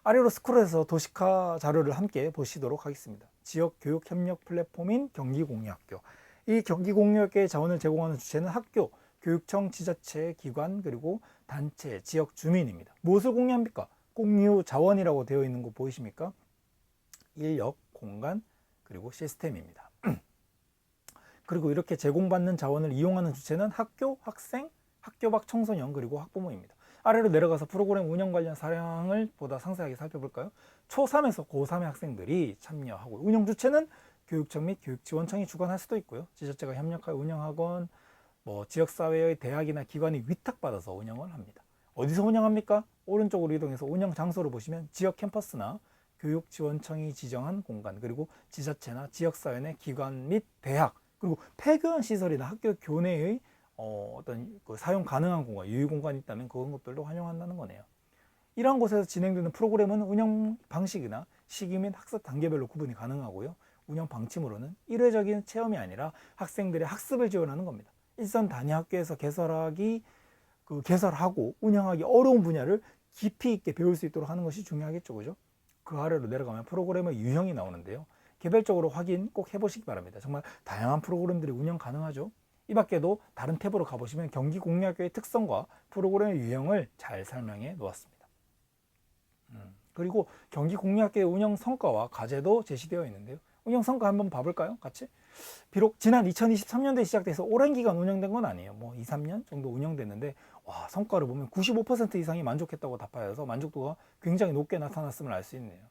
아래로 스크롤해서 도식화 자료를 함께 보시도록 하겠습니다. 지역 교육 협력 플랫폼인 경기 공유학교. 이 경기 공유학교의 자원을 제공하는 주체는 학교, 교육청, 지자체, 기관, 그리고 단체, 지역 주민입니다. 무엇을 공유합니까? 공유 자원이라고 되어 있는 거 보이십니까? 인력, 공간, 그리고 시스템입니다. 그리고 이렇게 제공받는 자원을 이용하는 주체는 학교, 학생, 학교 밖 청소년, 그리고 학부모입니다. 아래로 내려가서 프로그램 운영 관련 사항을 보다 상세하게 살펴볼까요? 초3에서 고3의 학생들이 참여하고, 운영 주체는 교육청 및 교육지원청이 주관할 수도 있고요. 지자체가 협력하여 운영하건 지역사회의 대학이나 기관이 위탁받아서 운영을 합니다. 어디서 운영합니까? 오른쪽으로 이동해서 운영 장소를 보시면 지역 캠퍼스나 교육지원청이 지정한 공간, 그리고 지자체나 지역사회 내 기관 및 대학, 그리고 폐교원 시설이나 학교 교내의 어떤 사용 가능한 공간, 유휴 공간이 있다면 그런 것들도 활용한다는 거네요. 이러한 곳에서 진행되는 프로그램은 운영 방식이나 시기 및 학습 단계별로 구분이 가능하고요. 운영 방침으로는 일회적인 체험이 아니라 학생들의 학습을 지원하는 겁니다. 일선 단위 학교에서 개설하고 운영하기 어려운 분야를 깊이 있게 배울 수 있도록 하는 것이 중요하겠죠, 그죠? 그 아래로 내려가면 프로그램의 유형이 나오는데요. 개별적으로 확인 꼭 해보시기 바랍니다. 정말 다양한 프로그램들이 운영 가능하죠. 이 밖에도 다른 탭으로 가보시면 경기 공유학교의 특성과 프로그램의 유형을 잘 설명해 놓았습니다. 그리고 경기 공유학교의 운영 성과와 과제도 제시되어 있는데요. 운영 성과 한번 봐볼까요? 같이. 비록 지난 2023년도에 시작돼서 오랜 기간 운영된 건 아니에요. 2, 3년 정도 운영됐는데, 성과를 보면 95% 이상이 만족했다고 답하여서 만족도가 굉장히 높게 나타났음을 알 수 있네요.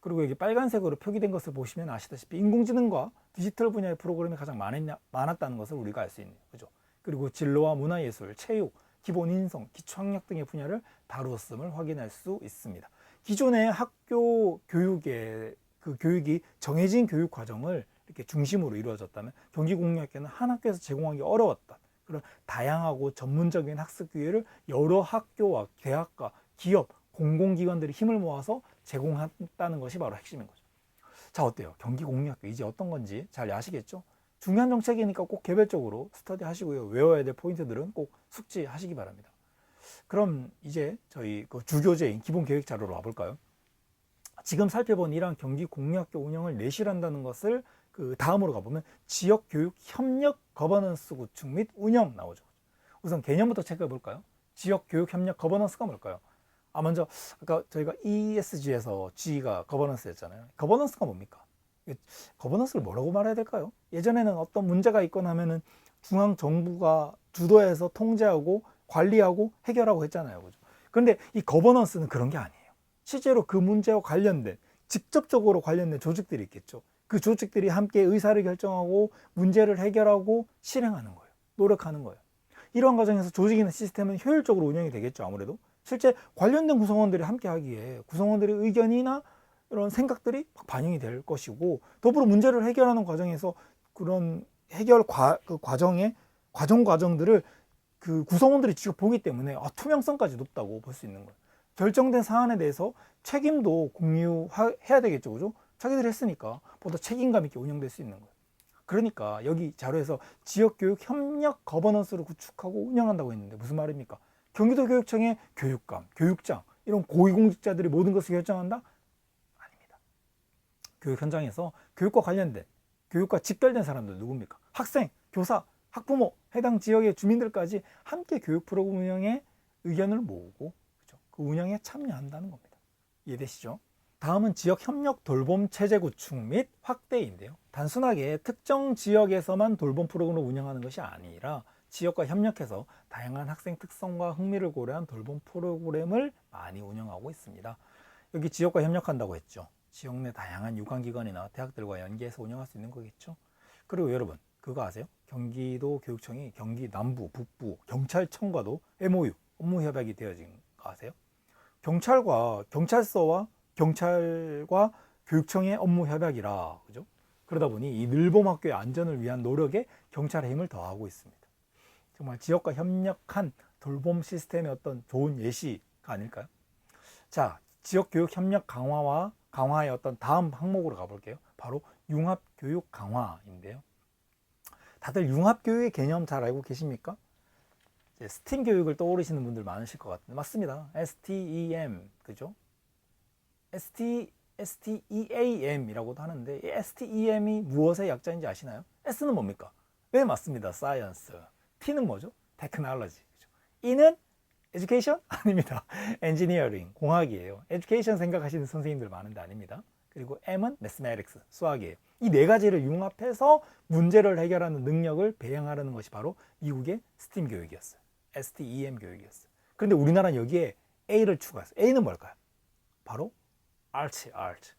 그리고 여기 빨간색으로 표기된 것을 보시면 아시다시피 인공지능과 디지털 분야의 프로그램이 가장 많았다는 것을 우리가 알 수 있네요. 그죠? 그리고 진로와 문화예술, 체육, 기본인성, 기초학력 등의 분야를 다루었음을 확인할 수 있습니다. 기존의 학교 교육의 교육이 정해진 교육 과정을 이렇게 중심으로 이루어졌다면 경기 공유학교는 한 학교에서 제공하기 어려웠던 그런 다양하고 전문적인 학습 기회를 여러 학교와 대학과 기업, 공공기관들이 힘을 모아서 제공한다는 것이 바로 핵심인 거죠. 자, 어때요? 경기 공유학교 이제 어떤 건지 잘 아시겠죠? 중요한 정책이니까 꼭 개별적으로 스터디 하시고요. 외워야 될 포인트들은 꼭 숙지하시기 바랍니다. 그럼 이제 저희 주교재인 기본 계획 자료로 와볼까요? 지금 살펴본 이러한 경기 공유학교 운영을 내실한다는 것을 다음으로 가보면 지역 교육 협력 거버넌스 구축 및 운영 나오죠. 우선 개념부터 체크해 볼까요? 지역 교육 협력 거버넌스가 뭘까요? 먼저 아까 저희가 ESG에서 G가 거버넌스였잖아요. 거버넌스가 뭡니까? 거버넌스를 뭐라고 말해야 될까요? 예전에는 어떤 문제가 있거나 하면은 중앙 정부가 주도해서 통제하고 관리하고 해결하고 했잖아요. 그죠? 그런데 이 거버넌스는 그런 게 아니에요. 실제로 그 문제와 관련된 직접적으로 관련된 조직들이 있겠죠. 그 조직들이 함께 의사를 결정하고 문제를 해결하고 실행하는 거예요. 노력하는 거예요. 이러한 과정에서 조직이나 시스템은 효율적으로 운영이 되겠죠. 아무래도 실제 관련된 구성원들이 함께 하기에 구성원들의 의견이나 이런 생각들이 반영이 될 것이고, 더불어 문제를 해결하는 과정에서 그런 해결 그 과정들을 그 구성원들이 직접 보기 때문에 투명성까지 높다고 볼 수 있는 거예요. 결정된 사안에 대해서 책임도 공유해야 되겠죠. 그죠? 자기들이 했으니까 보다 책임감 있게 운영될 수 있는 거예요. 그러니까 여기 자료에서 지역교육 협력 거버넌스를 구축하고 운영한다고 했는데 무슨 말입니까? 경기도교육청의 교육감, 교육장 이런 고위공직자들이 모든 것을 결정한다? 아닙니다. 교육 현장에서 교육과 관련된, 교육과 직결된 사람들 누굽니까? 학생, 교사, 학부모, 해당 지역의 주민들까지 함께 교육 프로그램 운영에 의견을 모으고 그 운영에 참여한다는 겁니다. 이해되시죠? 다음은 지역 협력 돌봄 체제 구축 및 확대인데요. 단순하게 특정 지역에서만 돌봄 프로그램을 운영하는 것이 아니라 지역과 협력해서 다양한 학생 특성과 흥미를 고려한 돌봄 프로그램을 많이 운영하고 있습니다. 여기 지역과 협력한다고 했죠. 지역 내 다양한 유관기관이나 대학들과 연계해서 운영할 수 있는 거겠죠. 그리고 여러분 그거 아세요? 경기도 교육청이 경기 남부, 북부, 경찰청과도 MOU, 업무 협약이 되어진 거 아세요? 경찰과 교육청의 업무 협약이라, 그죠? 그러다 보니 이 늘봄학교의 안전을 위한 노력에 경찰의 힘을 더하고 있습니다. 정말 지역과 협력한 돌봄 시스템의 어떤 좋은 예시가 아닐까요? 자, 지역 교육 협력 강화의 어떤 다음 항목으로 가볼게요. 바로 융합교육 강화인데요. 다들 융합교육의 개념 잘 알고 계십니까? 스팀 교육을 떠오르시는 분들 많으실 것 같은데 맞습니다. STEM, 그죠? STEAM이라고도 하는데 이 STEM이 무엇의 약자인지 아시나요? S는 뭡니까? 네, 맞습니다. Science. T는 뭐죠? Technology. 그죠? E는 Education? 아닙니다. Engineering, 공학이에요. Education 생각하시는 선생님들 많은데 아닙니다. 그리고 M은 Mathematics, 수학이에요. 이 네 가지를 융합해서 문제를 해결하는 능력을 배양하려는 것이 바로 미국의 STEM 교육이었어요. STEM 교육이었어요. 그런데 우리나라는 여기에 A를 추가했어요. A는 뭘까요? 바로 art,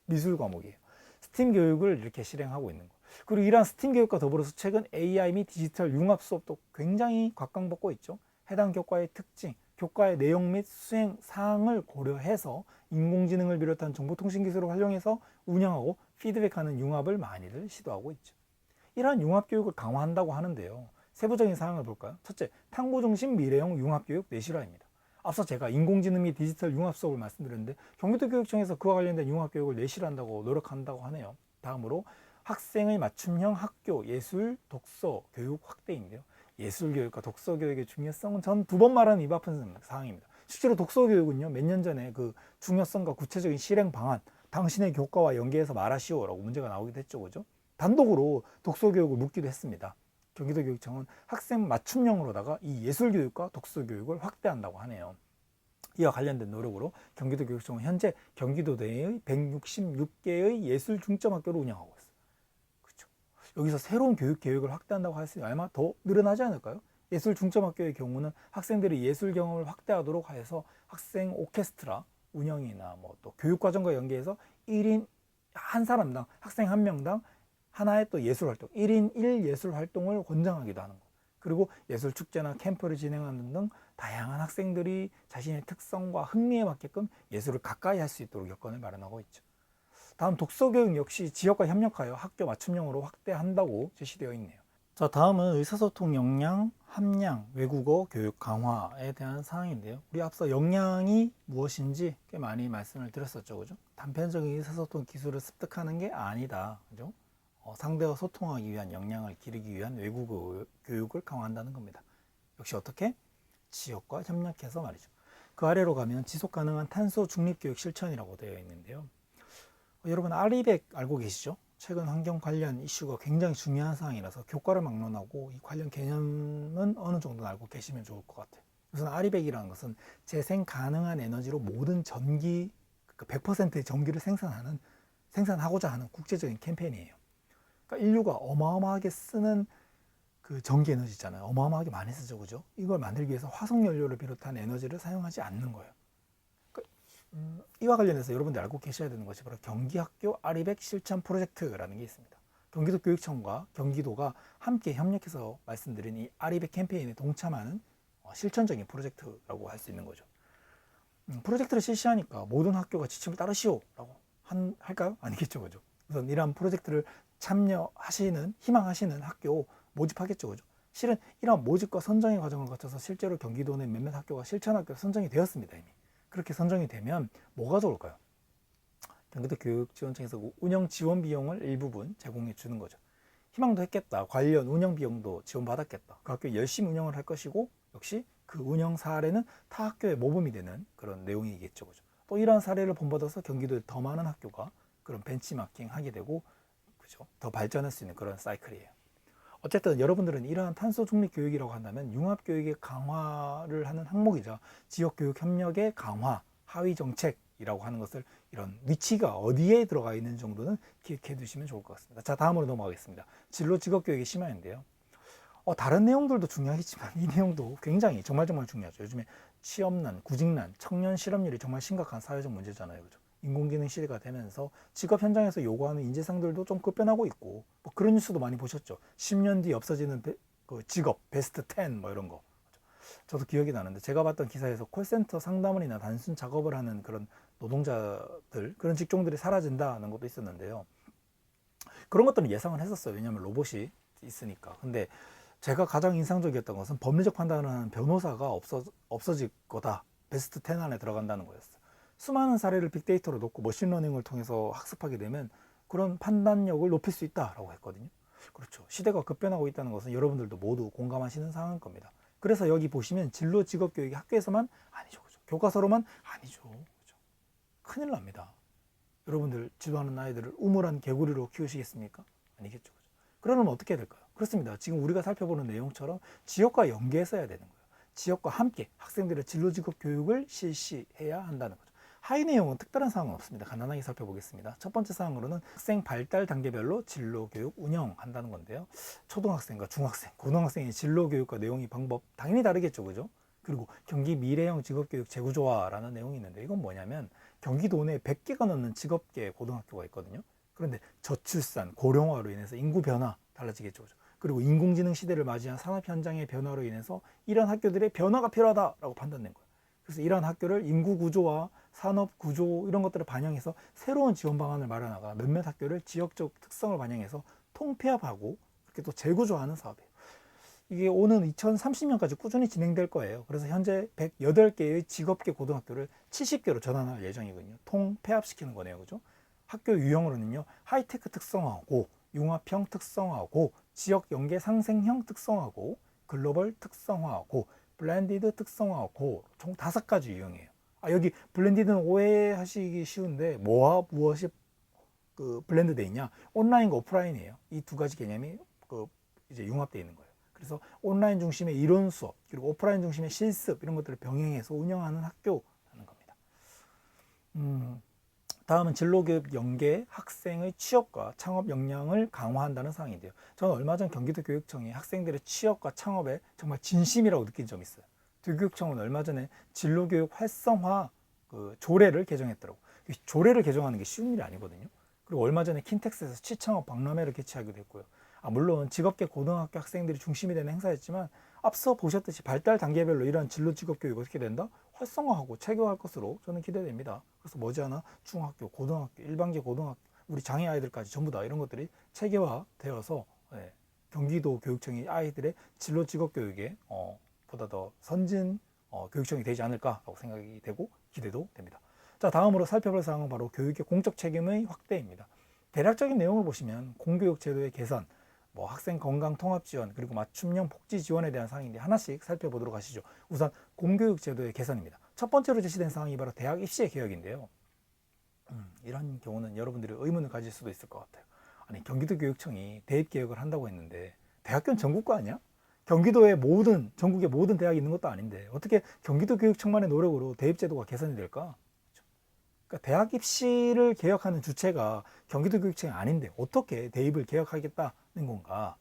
미술 과목이에요. 스팀 교육을 이렇게 실행하고 있는 거. 그리고 이러한 스팀 교육과 더불어서 최근 AI 및 디지털 융합 수업도 굉장히 각광받고 있죠. 해당 교과의 특징, 교과의 내용 및 수행 사항을 고려해서 인공지능을 비롯한 정보통신기술을 활용해서 운영하고 피드백하는 융합을 많이들 시도하고 있죠. 이러한 융합 교육을 강화한다고 하는데요. 세부적인 사항을 볼까요? 첫째, 탐구 중심 미래형 융합 교육 내실화입니다. 앞서 제가 인공지능 및 디지털 융합 수업을 말씀드렸는데 경기도교육청에서 그와 관련된 융합 교육을 내실한다고 노력한다고 하네요. 다음으로 학생의 맞춤형 학교 예술 독서 교육 확대인데요. 예술 교육과 독서 교육의 중요성은 전 두 번 말하는 입 아픈 사항입니다. 실제로 독서 교육은요, 몇 년 전에 그 중요성과 구체적인 실행 방안, 당신의 교과와 연계해서 말하시오라고 문제가 나오기도 했죠, 그죠? 단독으로 독서 교육을 묻기도 했습니다. 경기도교육청은 학생 맞춤형으로다가 이 예술 교육과 독서 교육을 확대한다고 하네요. 이와 관련된 노력으로 경기도교육청은 현재 경기도 내의 166개의 예술 중점 학교를 운영하고 있어요. 그렇죠? 여기서 새로운 교육 계획을 확대한다고 했으니 아마 더 늘어나지 않을까요? 예술 중점 학교의 경우는 학생들이 예술 경험을 확대하도록 해서 학생 오케스트라 운영이나 뭐 또 교육 과정과 연계해서 1인 한 사람당 학생 한 명당 하나의 또 예술 활동, 1인 1 예술 활동을 권장하기도 하는 거. 그리고 예술 축제나 캠프를 진행하는 등 다양한 학생들이 자신의 특성과 흥미에 맞게끔 예술을 가까이 할 수 있도록 여건을 마련하고 있죠. 다음 독서 교육 역시 지역과 협력하여 학교 맞춤형으로 확대한다고 제시되어 있네요. 자, 다음은 의사소통 역량, 함량, 외국어 교육 강화에 대한 사항인데요. 우리 앞서 역량이 무엇인지 꽤 많이 말씀을 드렸었죠, 그죠? 단편적인 의사소통 기술을 습득하는 게 아니다, 그죠? 상대와 소통하기 위한 역량을 기르기 위한 외국어 교육을 강화한다는 겁니다. 역시 어떻게? 지역과 협력해서 말이죠. 그 아래로 가면 지속가능한 탄소 중립교육 실천이라고 되어 있는데요. 여러분 아리백 알고 계시죠? 최근 환경 관련 이슈가 굉장히 중요한 사항이라서 교과를 막론하고 이 관련 개념은 어느 정도 알고 계시면 좋을 것 같아요. 우선 아리백이라는 것은 재생 가능한 에너지로 모든 전기, 100%의 전기를 생산하고자 하는 국제적인 캠페인이에요. 그러니까 인류가 어마어마하게 쓰는 그 전기 에너지 있잖아요. 어마어마하게 많이 쓰죠, 그죠? 이걸 만들기 위해서 화석 연료를 비롯한 에너지를 사용하지 않는 거예요. 이와 관련해서 여러분들 알고 계셔야 되는 것이 바로 경기학교 아리백 실천 프로젝트라는 게 있습니다. 경기도 교육청과 경기도가 함께 협력해서 말씀드린 이 아리백 캠페인에 동참하는 실천적인 프로젝트라고 할 수 있는 거죠. 프로젝트를 실시하니까 모든 학교가 지침을 따르시오라고 할까요? 아니겠죠, 그죠? 우선 이러한 프로젝트를 참여하시는, 희망하시는 학교 모집하겠죠, 그죠? 실은 이러한 모집과 선정의 과정을 거쳐서 실제로 경기도 내 몇몇 학교가 실천학교로 선정이 되었습니다, 이미. 그렇게 선정이 되면 뭐가 좋을까요? 경기도 교육지원청에서 운영 지원 비용을 일부분 제공해 주는 거죠. 희망도 했겠다. 관련 운영 비용도 지원받았겠다. 그 학교 열심히 운영을 할 것이고 역시 그 운영 사례는 타 학교에 모범이 되는 그런 내용이겠죠. 그죠? 또 이러한 사례를 본받아서 경기도에 더 많은 학교가 그런 벤치마킹 하게 되고 그죠? 더 발전할 수 있는 그런 사이클이에요. 어쨌든 여러분들은 이러한 탄소 중립 교육이라고 한다면 융합 교육의 강화를 하는 항목이자 지역 교육 협력의 강화, 하위 정책이라고 하는 것을 이런 위치가 어디에 들어가 있는 정도는 기억해 두시면 좋을 것 같습니다. 자, 다음으로 넘어가겠습니다. 진로 직업 교육의 심화인데요. 다른 내용들도 중요하겠지만 이 내용도 굉장히 정말 중요하죠. 요즘에 취업난, 구직난, 청년 실업률이 정말 심각한 사회적 문제잖아요. 그죠? 인공지능 시대가 되면서 직업 현장에서 요구하는 인재상들도 좀 급변하고 있고 뭐 그런 뉴스도 많이 보셨죠. 10년 뒤 없어지는 그 직업 베스트 10 뭐 이런 거. 저도 기억이 나는데 제가 봤던 기사에서 콜센터 상담원이나 단순 작업을 하는 그런 노동자들, 그런 직종들이 사라진다는 것도 있었는데요. 그런 것들은 예상을 했었어요. 왜냐하면 로봇이 있으니까. 근데 제가 가장 인상적이었던 것은 법리적 판단을 하는 변호사가 없어질 거다. 베스트 10 안에 들어간다는 거였어요. 수많은 사례를 빅데이터로 놓고 머신러닝을 통해서 학습하게 되면 그런 판단력을 높일 수 있다라고 했거든요. 그렇죠. 시대가 급변하고 있다는 것은 여러분들도 모두 공감하시는 상황일 겁니다. 그래서 여기 보시면 진로 직업 교육이 학교에서만 아니죠. 그죠? 교과서로만 아니죠. 그죠? 큰일 납니다. 여러분들 지도하는 아이들을 우물한 개구리로 키우시겠습니까? 아니겠죠. 그죠? 그러면 어떻게 해야 될까요? 그렇습니다. 지금 우리가 살펴보는 내용처럼 지역과 연계해서 해야 되는 거예요. 지역과 함께 학생들의 진로 직업 교육을 실시해야 한다는 거죠. 하위 내용은 특별한 사항은 없습니다. 간단하게 살펴보겠습니다. 첫 번째 사항으로는 학생 발달 단계별로 진로 교육 운영한다는 건데요. 초등학생과 중학생, 고등학생의 진로 교육과 내용이 방법 당연히 다르겠죠. 그죠? 그리고 경기 미래형 직업교육 재구조화라는 내용이 있는데 이건 뭐냐면 경기도 내 100개가 넘는 직업계 고등학교가 있거든요. 그런데 저출산, 고령화로 인해서 인구 변화 달라지겠죠. 그리고 인공지능 시대를 맞이한 산업 현장의 변화로 인해서 이런 학교들의 변화가 필요하다라고 판단된 거예요. 그래서 이러한 학교를 인구 구조와 산업 구조 이런 것들을 반영해서 새로운 지원 방안을 마련하고 몇몇 학교를 지역적 특성을 반영해서 통폐합하고 그렇게 또 재구조하는 사업이에요. 이게 오는 2030년까지 꾸준히 진행될 거예요. 그래서 현재 108개의 직업계 고등학교를 70개로 전환할 예정이거든요. 통폐합시키는 거네요. 그죠? 학교 유형으로는요. 하이테크 특성화고, 융합형 특성화고, 지역 연계 상생형 특성화고, 글로벌 특성화고, 블렌디드 특성화고, 총 5가지 유형이에요. 여기 블렌디드는 오해하시기 쉬운데 뭐와 무엇이 그 블렌드 돼 있냐? 온라인과 오프라인이에요. 이 2가지 개념이 이제 융합되어 있는 거예요. 그래서 온라인 중심의 이론 수업 그리고 오프라인 중심의 실습 이런 것들을 병행해서 운영하는 학교라는 겁니다. 다음은 진로교육 연계 학생의 취업과 창업 역량을 강화한다는 사항인데요. 저는 얼마 전 경기도 교육청이 학생들의 취업과 창업에 정말 진심이라고 느낀 점이 있어요. 교육청은 얼마 전에 진로교육 활성화 조례를 개정했더라고요. 조례를 개정하는 게 쉬운 일이 아니거든요. 그리고 얼마 전에 킨텍스에서 취창업 박람회를 개최하기도 했고요. 물론 직업계 고등학교 학생들이 중심이 되는 행사였지만 앞서 보셨듯이 발달 단계별로 이러한 진로 직업 교육이 어떻게 된다? 활성화하고 체계화할 것으로 저는 기대됩니다. 그래서 머지않아 중학교, 고등학교, 일반계 고등학교, 우리 장애 아이들까지 전부 다 이런 것들이 체계화되어서 경기도 교육청이 아이들의 진로 직업 교육에 보다 더 선진 교육청이 되지 않을까라고 생각이 되고 기대도 됩니다. 자, 다음으로 살펴볼 사항은 바로 교육의 공적 책임의 확대입니다. 대략적인 내용을 보시면 공교육 제도의 개선, 학생 건강 통합 지원, 그리고 맞춤형 복지 지원에 대한 사항인데 하나씩 살펴보도록 하시죠. 우선 공교육 제도의 개선입니다. 첫 번째로 제시된 사항이 바로 대학 입시의 개혁인데요. 이런 경우는 여러분들이 의문을 가질 수도 있을 것 같아요. 아니 경기도교육청이 대입개혁을 한다고 했는데 대학교는 전국고 아니야? 경기도의 모든 전국의 모든 대학이 있는 것도 아닌데 어떻게 경기도교육청만의 노력으로 대입제도가 개선이 될까? 그러니까 대학 입시를 개혁하는 주체가 경기도교육청이 아닌데 어떻게 대입을 개혁하겠다는 건가?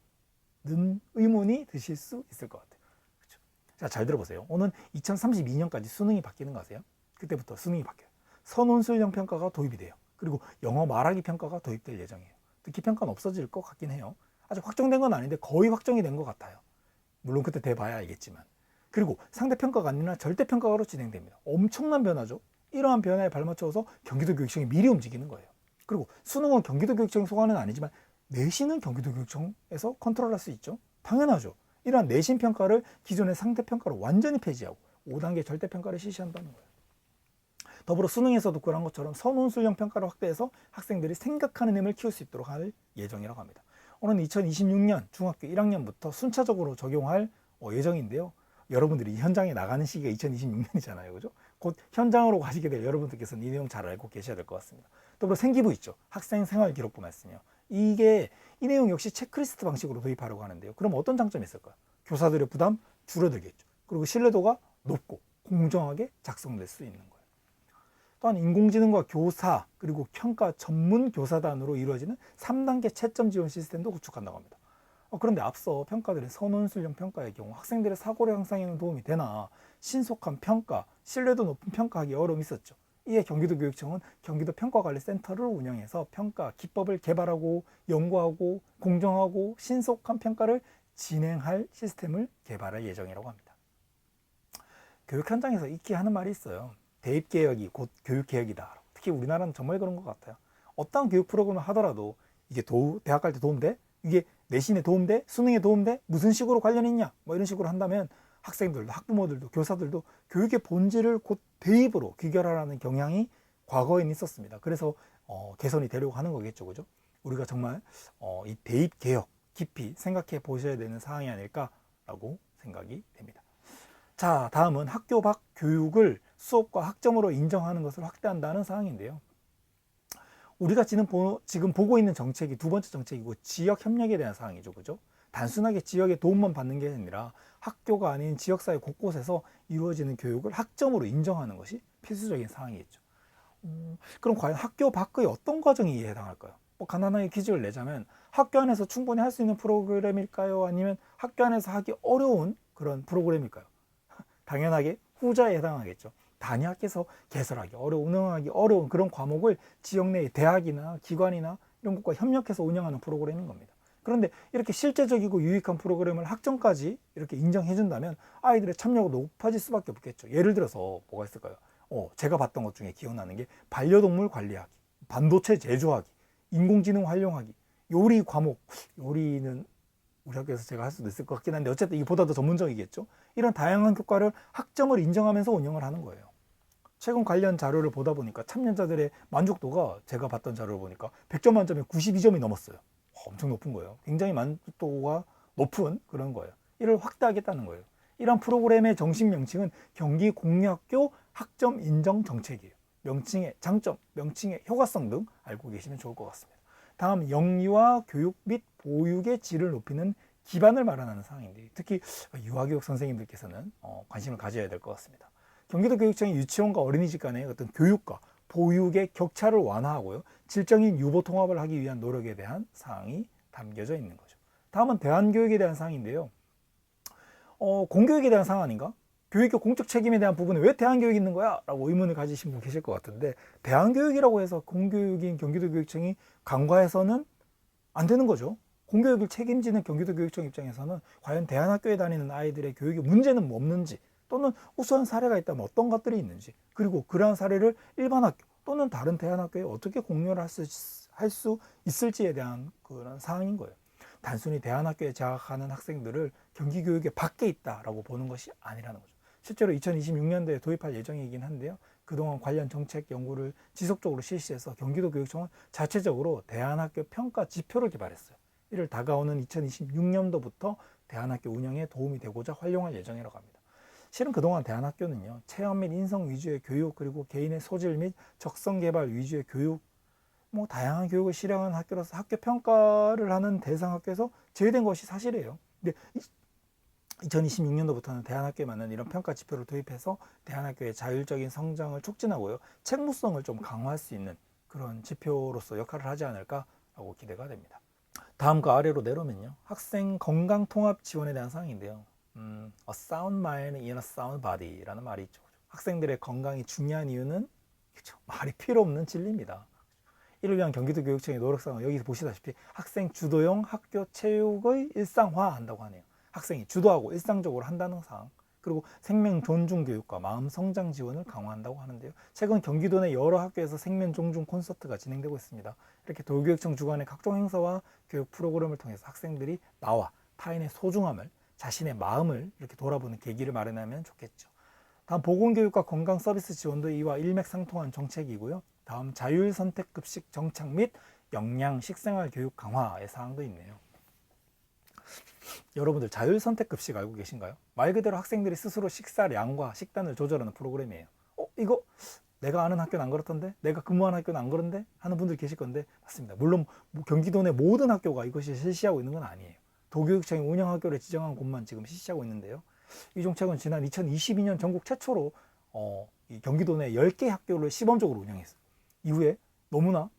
는 의문이 드실 수 있을 것 같아요. 그렇죠? 자, 잘 들어보세요. 오는 2032년까지 수능이 바뀌는 거 아세요? 그때부터 수능이 바뀌어요. 선원술형 평가가 도입이 돼요. 그리고 영어 말하기 평가가 도입될 예정이에요. 듣기 평가는 없어질 것 같긴 해요. 아직 확정된 건 아닌데 거의 확정이 된 것 같아요. 물론 그때 돼봐야 알겠지만. 그리고 상대평가가 아니라 절대평가로 진행됩니다. 엄청난 변화죠. 이러한 변화에 발맞춰서 경기도교육청이 미리 움직이는 거예요. 그리고 수능은 경기도교육청의 소관은 아니지만 내신은 경기도교육청에서 컨트롤할 수 있죠. 당연하죠. 이러한 내신 평가를 기존의 상대평가로 완전히 폐지하고 5단계 절대평가를 실시한다는 거예요. 더불어 수능에서도 그런 것처럼 선운술형 평가를 확대해서 학생들이 생각하는 힘을 키울 수 있도록 할 예정이라고 합니다. 오는 2026년 중학교 1학년부터 순차적으로 적용할 예정인데요. 여러분들이 현장에 나가는 시기가 2026년이잖아요. 그죠? 곧 현장으로 가시게 될 여러분들께서는 이 내용 잘 알고 계셔야 될 것 같습니다. 더불어 생기부 있죠. 학생 생활 기록부 말씀이요. 이 내용 역시 체크리스트 방식으로 도입하려고 하는데요. 그럼 어떤 장점이 있을까요? 교사들의 부담 줄어들겠죠. 그리고 신뢰도가 높고 공정하게 작성될 수 있는 거예요. 또한 인공지능과 교사 그리고 평가 전문 교사단으로 이루어지는 3단계 채점 지원 시스템도 구축한다고 합니다. 그런데 앞서 평가들은 선원술형 평가의 경우 학생들의 사고력 향상에는 도움이 되나 신속한 평가, 신뢰도 높은 평가하기 어려움이 있었죠. 이에 경기도교육청은 경기도평가관리센터를 운영해서 평가 기법을 개발하고 연구하고 공정하고 신속한 평가를 진행할 시스템을 개발할 예정이라고 합니다. 교육 현장에서 익히 하는 말이 있어요. 대입개혁이 곧 교육개혁이다. 특히 우리나라는 정말 그런 것 같아요. 어떤 교육 프로그램을 하더라도 이게 대학 갈 때 도움돼? 이게 내신에 도움돼? 수능에 도움돼? 무슨 식으로 관련 있냐? 뭐 이런 식으로 한다면 학생들도 학부모들도 교사들도 교육의 본질을 곧 대입으로 귀결하라는 경향이 과거에는 있었습니다. 그래서 개선이 되려고 하는 거겠죠. 그죠? 우리가 정말 이 대입개혁 깊이 생각해 보셔야 되는 사항이 아닐까라고 생각이 됩니다. 자, 다음은 학교 밖 교육을 수업과 학점으로 인정하는 것을 확대한다는 사항인데요. 우리가 지금 보고 있는 정책이 두 번째 정책이고 지역 협력에 대한 사항이죠. 그죠? 단순하게 지역의 도움만 받는 게 아니라 학교가 아닌 지역사회 곳곳에서 이루어지는 교육을 학점으로 인정하는 것이 필수적인 사항이겠죠. 그럼 과연 학교 밖의 어떤 과정이 이에 해당할까요? 간단하게 퀴즈를 내자면 학교 안에서 충분히 할 수 있는 프로그램일까요? 아니면 학교 안에서 하기 어려운 그런 프로그램일까요? 당연하게 후자에 해당하겠죠. 단위학교에서 개설하기 어려운, 운영하기 어려운 그런 과목을 지역 내의 대학이나 기관이나 이런 것과 협력해서 운영하는 프로그램인 겁니다. 그런데 이렇게 실제적이고 유익한 프로그램을 학점까지 이렇게 인정해 준다면 아이들의 참여가 높아질 수밖에 없겠죠. 예를 들어서 뭐가 있을까요? 제가 봤던 것 중에 기억나는 게 반려동물 관리하기, 반도체 제조하기, 인공지능 활용하기, 요리 과목, 요리는 우리 학교에서 제가 할 수도 있을 것 같긴 한데 어쨌든 이보다 더 전문적이겠죠. 이런 다양한 교과를 학점을 인정하면서 운영을 하는 거예요. 최근 관련 자료를 보다 보니까 참여자들의 만족도가 제가 봤던 자료를 보니까 100점 만점에 92점이 넘었어요. 엄청 높은 거예요. 굉장히 만족도가 높은 그런 거예요. 이를 확대하겠다는 거예요. 이런 프로그램의 정식 명칭은 경기공유학교 학점 인정 정책이에요. 명칭의 장점, 명칭의 효과성 등 알고 계시면 좋을 것 같습니다. 다음 영유아 교육 및 보육의 질을 높이는 기반을 마련하는 사항인데 특히 유아교육 선생님들께서는 관심을 가져야 될 것 같습니다. 경기도교육청이 유치원과 어린이집 간의 어떤 교육과 보육의 격차를 완화하고요. 질적인 유보 통합을 하기 위한 노력에 대한 사항이 담겨져 있는 거죠. 다음은 대안교육에 대한 사항인데요. 공교육에 대한 사항 아닌가? 교육의 공적 책임에 대한 부분에 왜 대안교육이 있는 거야? 라고 의문을 가지신 분 계실 것 같은데 대안교육이라고 해서 공교육인 경기도교육청이 간과해서는 안 되는 거죠. 공교육을 책임지는 경기도교육청 입장에서는 과연 대안학교에 다니는 아이들의 교육에 문제는 뭐 없는지 또는 우수한 사례가 있다면 어떤 것들이 있는지 그리고 그러한 사례를 일반 학교 또는 다른 대안학교에 어떻게 공유를 할 수 있을지에 대한 그런 사항인 거예요. 단순히 대안학교에 재학하는 학생들을 경기교육의 밖에 있다라고 보는 것이 아니라는 거죠. 실제로 2026년도에 도입할 예정이긴 한데요. 그동안 관련 정책 연구를 지속적으로 실시해서 경기도교육청은 자체적으로 대안학교 평가 지표를 개발했어요. 이를 다가오는 2026년도부터 대안학교 운영에 도움이 되고자 활용할 예정이라고 합니다. 실은 그동안 대안학교는요, 체험 및 인성 위주의 교육 그리고 개인의 소질 및 적성 개발 위주의 교육 뭐 다양한 교육을 실행하는 학교로서 학교 평가를 하는 대상 학교에서 제외된 것이 사실이에요. 근데 2026년도부터는 대안학교에 맞는 이런 평가 지표를 도입해서 대안학교의 자율적인 성장을 촉진하고요. 책무성을 좀 강화할 수 있는 그런 지표로서 역할을 하지 않을까라고 기대가 됩니다. 다음과 아래로 내려오면요. 학생 건강 통합 지원에 대한 사항인데요. A sound mind in a sound body라는 말이 있죠. 학생들의 건강이 중요한 이유는 그쵸, 말이 필요 없는 진리입니다. 이를 위한 경기도 교육청의 노력사항은 여기서 보시다시피 학생 주도형 학교 체육의 일상화한다고 하네요. 학생이 주도하고 일상적으로 한다는 사항, 그리고 생명 존중 교육과 마음 성장 지원을 강화한다고 하는데요. 최근 경기도 내 여러 학교에서 생명 존중 콘서트가 진행되고 있습니다. 이렇게 도교육청 주관의 각종 행사와 교육 프로그램을 통해서 학생들이 나와 타인의 소중함을, 자신의 마음을 이렇게 돌아보는 계기를 마련하면 좋겠죠. 다음 보건교육과 건강서비스 지원도 이와 일맥상통한 정책이고요. 다음 자율선택급식 정착 및 영양 식생활 교육 강화의 사항도 있네요. 여러분들 자율선택급식 알고 계신가요? 말 그대로 학생들이 스스로 식사량과 식단을 조절하는 프로그램이에요. 이거 내가 아는 학교는 안 그렇던데? 내가 근무하는 학교는 안 그런데? 하는 분들 계실 건데 맞습니다. 물론 경기도 내 모든 학교가 이것이 실시하고 있는 건 아니에요. 도교육청이 운영학교를 지정한 곳만 지금 실시하고 있는데요. 이 정책은 지난 2022년 전국 최초로 이 경기도 내 10개 학교를 시범적으로 운영했어요. 이후에 너무나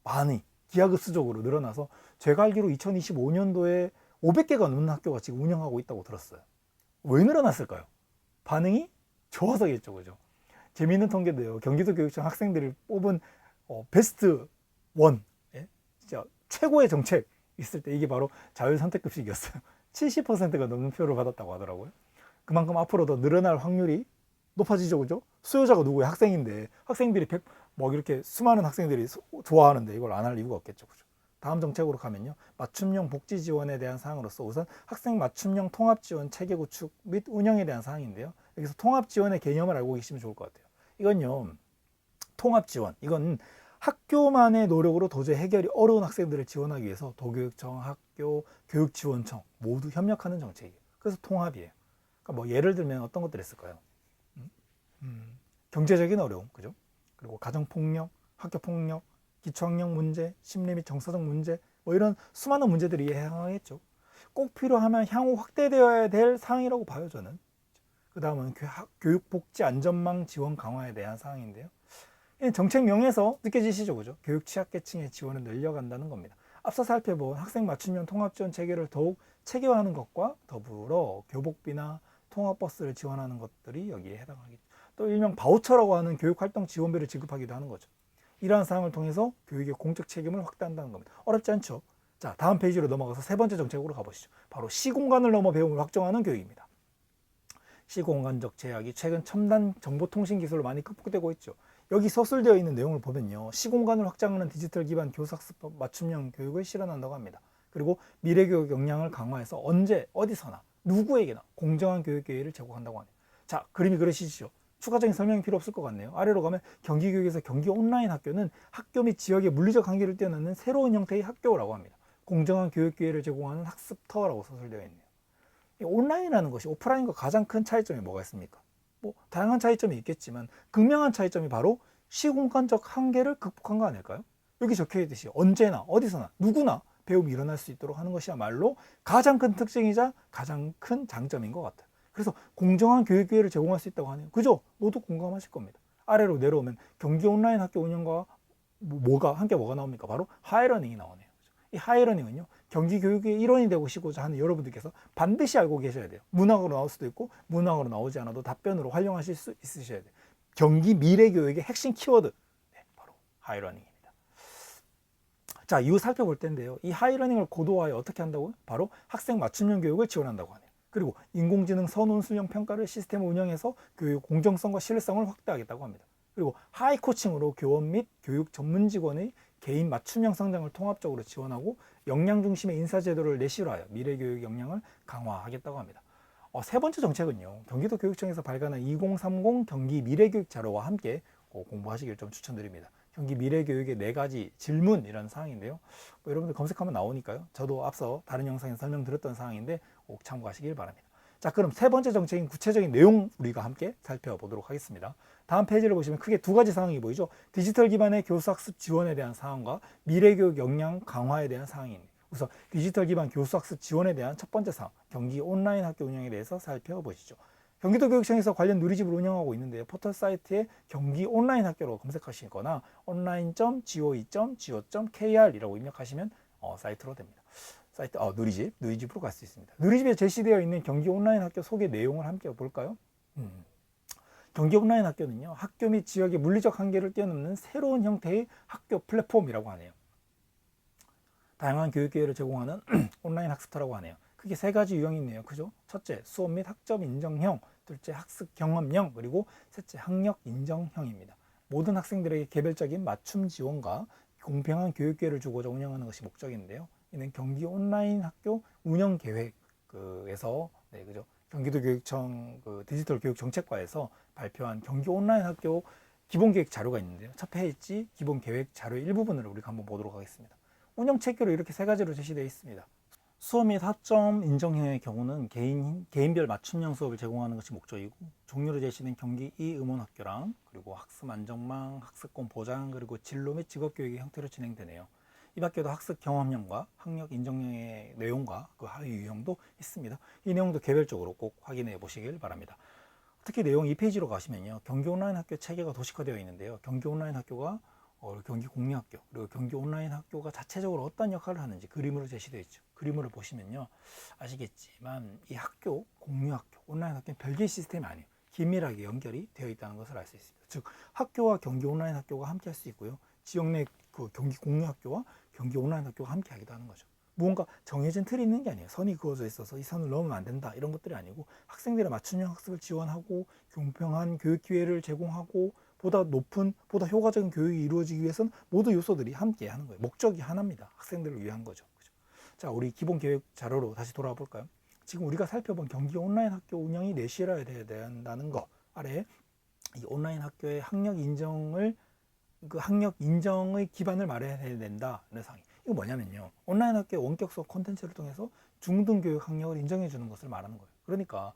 많이 기하급수적으로 늘어나서 제가 알기로 2025년도에 500개가 넘는 학교가 지금 운영하고 있다고 들었어요. 왜 늘어났을까요? 반응이 좋아서겠죠, 그죠? 재미있는 통계도요. 경기도 교육청 학생들을 뽑은 베스트 원, 예? 진짜 최고의 정책 있을 때 이게 바로 자율선택급식이었어요. 70%가 넘는 표를 받았다고 하더라고요. 그만큼 앞으로 더 늘어날 확률이 높아지죠, 그죠? 수요자가 누구예요? 학생인데 학생들이 이렇게 수많은 학생들이 좋아하는데 이걸 안 할 이유가 없겠죠, 그죠? 다음 정책으로 가면요. 맞춤형 복지 지원에 대한 사항으로서 우선 학생 맞춤형 통합 지원 체계 구축 및 운영에 대한 사항인데요. 여기서 통합 지원의 개념을 알고 계시면 좋을 것 같아요. 이건요. 통합 지원. 이건 학교만의 노력으로 도저히 해결이 어려운 학생들을 지원하기 위해서 도교육청, 학교, 교육지원청 모두 협력하는 정책이에요. 그래서 통합이에요. 그러니까 뭐 예를 들면 어떤 것들이 있을까요? 경제적인 어려움, 그죠? 그리고 가정폭력, 학교폭력, 기초학력 문제, 심리 및 정서적 문제, 뭐 이런 수많은 문제들이 해당하겠죠. 꼭 필요하면 향후 확대되어야 될 사항이라고 봐요, 저는. 그 다음은 교육복지안전망 지원 강화에 대한 사항인데요. 정책명에서 느껴지시죠, 그죠? 교육 취약계층의 지원을 늘려간다는 겁니다. 앞서 살펴본 학생 맞춤형 통합지원 체계를 더욱 체계화하는 것과 더불어 교복비나 통합버스를 지원하는 것들이 여기에 해당하겠죠. 또 일명 바우처라고 하는 교육활동 지원비를 지급하기도 하는 거죠. 이러한 사항을 통해서 교육의 공적 책임을 확대한다는 겁니다. 어렵지 않죠? 자, 다음 페이지로 넘어가서 세 번째 정책으로 가보시죠. 바로 시공간을 넘어 배움을 확정하는 교육입니다. 시공간적 제약이 최근 첨단 정보통신 기술로 많이 극복되고 있죠. 여기 서술되어 있는 내용을 보면요. 시공간을 확장하는 디지털 기반 교사학습법 맞춤형 교육을 실현한다고 합니다. 그리고 미래교육 역량을 강화해서 언제 어디서나 누구에게나 공정한 교육 기회를 제공한다고 하네요. 자, 그림이 그러시죠. 추가적인 설명이 필요 없을 것 같네요. 아래로 가면 경기교육에서 경기 온라인 학교는 학교 및 지역의 물리적 한계를 뛰어넘는 새로운 형태의 학교라고 합니다. 공정한 교육 기회를 제공하는 학습터라고 서술되어 있네요. 온라인이라는 것이 오프라인과 가장 큰 차이점이 뭐가 있습니까? 뭐 다양한 차이점이 있겠지만 극명한 차이점이 바로 시공간적 한계를 극복한 거 아닐까요? 여기 적혀 있듯이 언제나 어디서나 누구나 배움이 일어날 수 있도록 하는 것이야말로 가장 큰 특징이자 가장 큰 장점인 것 같아요. 그래서 공정한 교육 기회를 제공할 수 있다고 하네요. 그죠? 모두 공감하실 겁니다. 아래로 내려오면 경기 온라인 학교 운영과 함께 뭐가 나옵니까? 바로 하이러닝이 나오네요. 이 하이러닝은요, 경기 교육의 일원이 되고 싶고자 하는 여러분들께서 반드시 알고 계셔야 돼요. 문학으로 나올 수도 있고 문학으로 나오지 않아도 답변으로 활용하실 수 있으셔야 돼요. 경기 미래 교육의 핵심 키워드, 네, 바로 하이러닝입니다. 자, 이후 살펴볼 텐데요. 이 하이러닝을 고도화해 어떻게 한다고요? 바로 학생 맞춤형 교육을 지원한다고 하네요. 그리고 인공지능 선원 수령 평가를 시스템을 운영해서 교육 공정성과 신뢰성을 확대하겠다고 합니다. 그리고 하이 코칭으로 교원 및 교육 전문 직원의 개인 맞춤형 성장을 통합적으로 지원하고 역량 중심의 인사 제도를 내실화하여 미래 교육 역량을 강화하겠다고 합니다. 세 번째 정책은요. 경기도 교육청에서 발간한 2030 경기 미래 교육 자료와 함께 공부하시길 좀 추천드립니다. 경기 미래 교육의 4가지 질문이라는 사항인데요. 여러분들 검색하면 나오니까요. 저도 앞서 다른 영상에서 설명드렸던 사항인데 꼭 참고하시길 바랍니다. 자, 그럼 세 번째 정책인 구체적인 내용 우리가 함께 살펴보도록 하겠습니다. 다음 페이지를 보시면 크게 두 가지 사항이 보이죠. 디지털 기반의 교수학습 지원에 대한 사항과 미래교육 역량 강화에 대한 사항입니다. 우선 디지털 기반 교수학습 지원에 대한 첫 번째 사항, 경기 온라인 학교 운영에 대해서 살펴보시죠. 경기도교육청에서 관련 누리집을 운영하고 있는데요. 포털 사이트에 경기 온라인 학교로 검색하시거나 online.go2.go.kr이라고 입력하시면 사이트로 됩니다. 사이트 누리집으로 갈 수 있습니다. 누리집에 제시되어 있는 경기 온라인 학교 소개 내용을 함께 볼까요? 경기 온라인 학교는요, 학교 및 지역의 물리적 한계를 뛰어넘는 새로운 형태의 학교 플랫폼이라고 하네요. 다양한 교육 기회를 제공하는 온라인 학습터라고 하네요. 크게 세 가지 유형이 있네요. 그죠? 첫째, 수업 및 학점 인정형. 둘째, 학습 경험형. 그리고 셋째, 학력 인정형입니다. 모든 학생들에게 개별적인 맞춤 지원과 공평한 교육 기회를 주고자 운영하는 것이 목적인데요. 이는 경기 온라인 학교 운영 계획에서 그죠? 경기도교육청 디지털 교육 정책과에서 발표한 경기 온라인 학교 기본 계획 자료가 있는데요. 첫 페이지 기본 계획 자료 일부분을 우리가 한번 보도록 하겠습니다. 운영 체계로 이렇게 세 가지로 제시되어 있습니다. 수업 및 학점 인정형의 경우는 개인별 맞춤형 수업을 제공하는 것이 목적이고, 종류로 제시된 경기 이음원학교랑 그리고 학습 안정망, 학습권 보장, 그리고 진로 및 직업교육의 형태로 진행되네요. 이 밖에도 학습 경험형과 학력 인정형의 내용과 그 하위 유형도 있습니다. 이 내용도 개별적으로 꼭 확인해 보시길 바랍니다. 특히 내용 2페이지로 가시면요, 경기 온라인 학교 체계가 도식화되어 있는데요. 경기 온라인 학교가 경기 공유학교, 그리고 경기 온라인 학교가 자체적으로 어떤 역할을 하는지 그림으로 제시되어 있죠. 그림으로 보시면요, 아시겠지만 이 학교, 공유학교, 온라인 학교는 별개의 시스템이 아니에요. 긴밀하게 연결이 되어 있다는 것을 알 수 있습니다. 즉, 학교와 경기 온라인 학교가 함께 할 수 있고요, 지역 내 그 경기 공유학교와 경기 온라인 학교가 함께 하기도 하는 거죠. 무언가 정해진 틀이 있는 게 아니에요. 선이 그어져 있어서 이 선을 넘으면 안 된다, 이런 것들이 아니고, 학생들의 맞춤형 학습을 지원하고 공평한 교육 기회를 제공하고 보다 높은, 보다 효과적인 교육이 이루어지기 위해서는 모든 요소들이 함께 하는 거예요. 목적이 하나입니다. 학생들을 위한 거죠. 그죠? 자, 우리 기본 계획 자료로 다시 돌아와 볼까요? 지금 우리가 살펴본 경기 온라인 학교 운영이 내실화해야 된다는 거 아래 이 온라인 학교의 학력 인정의 기반을 마련해야 된다는 상황이. 이거 뭐냐면요, 온라인 학교의 원격 수업 콘텐츠를 통해서 중등교육 학력을 인정해 주는 것을 말하는 거예요. 그러니까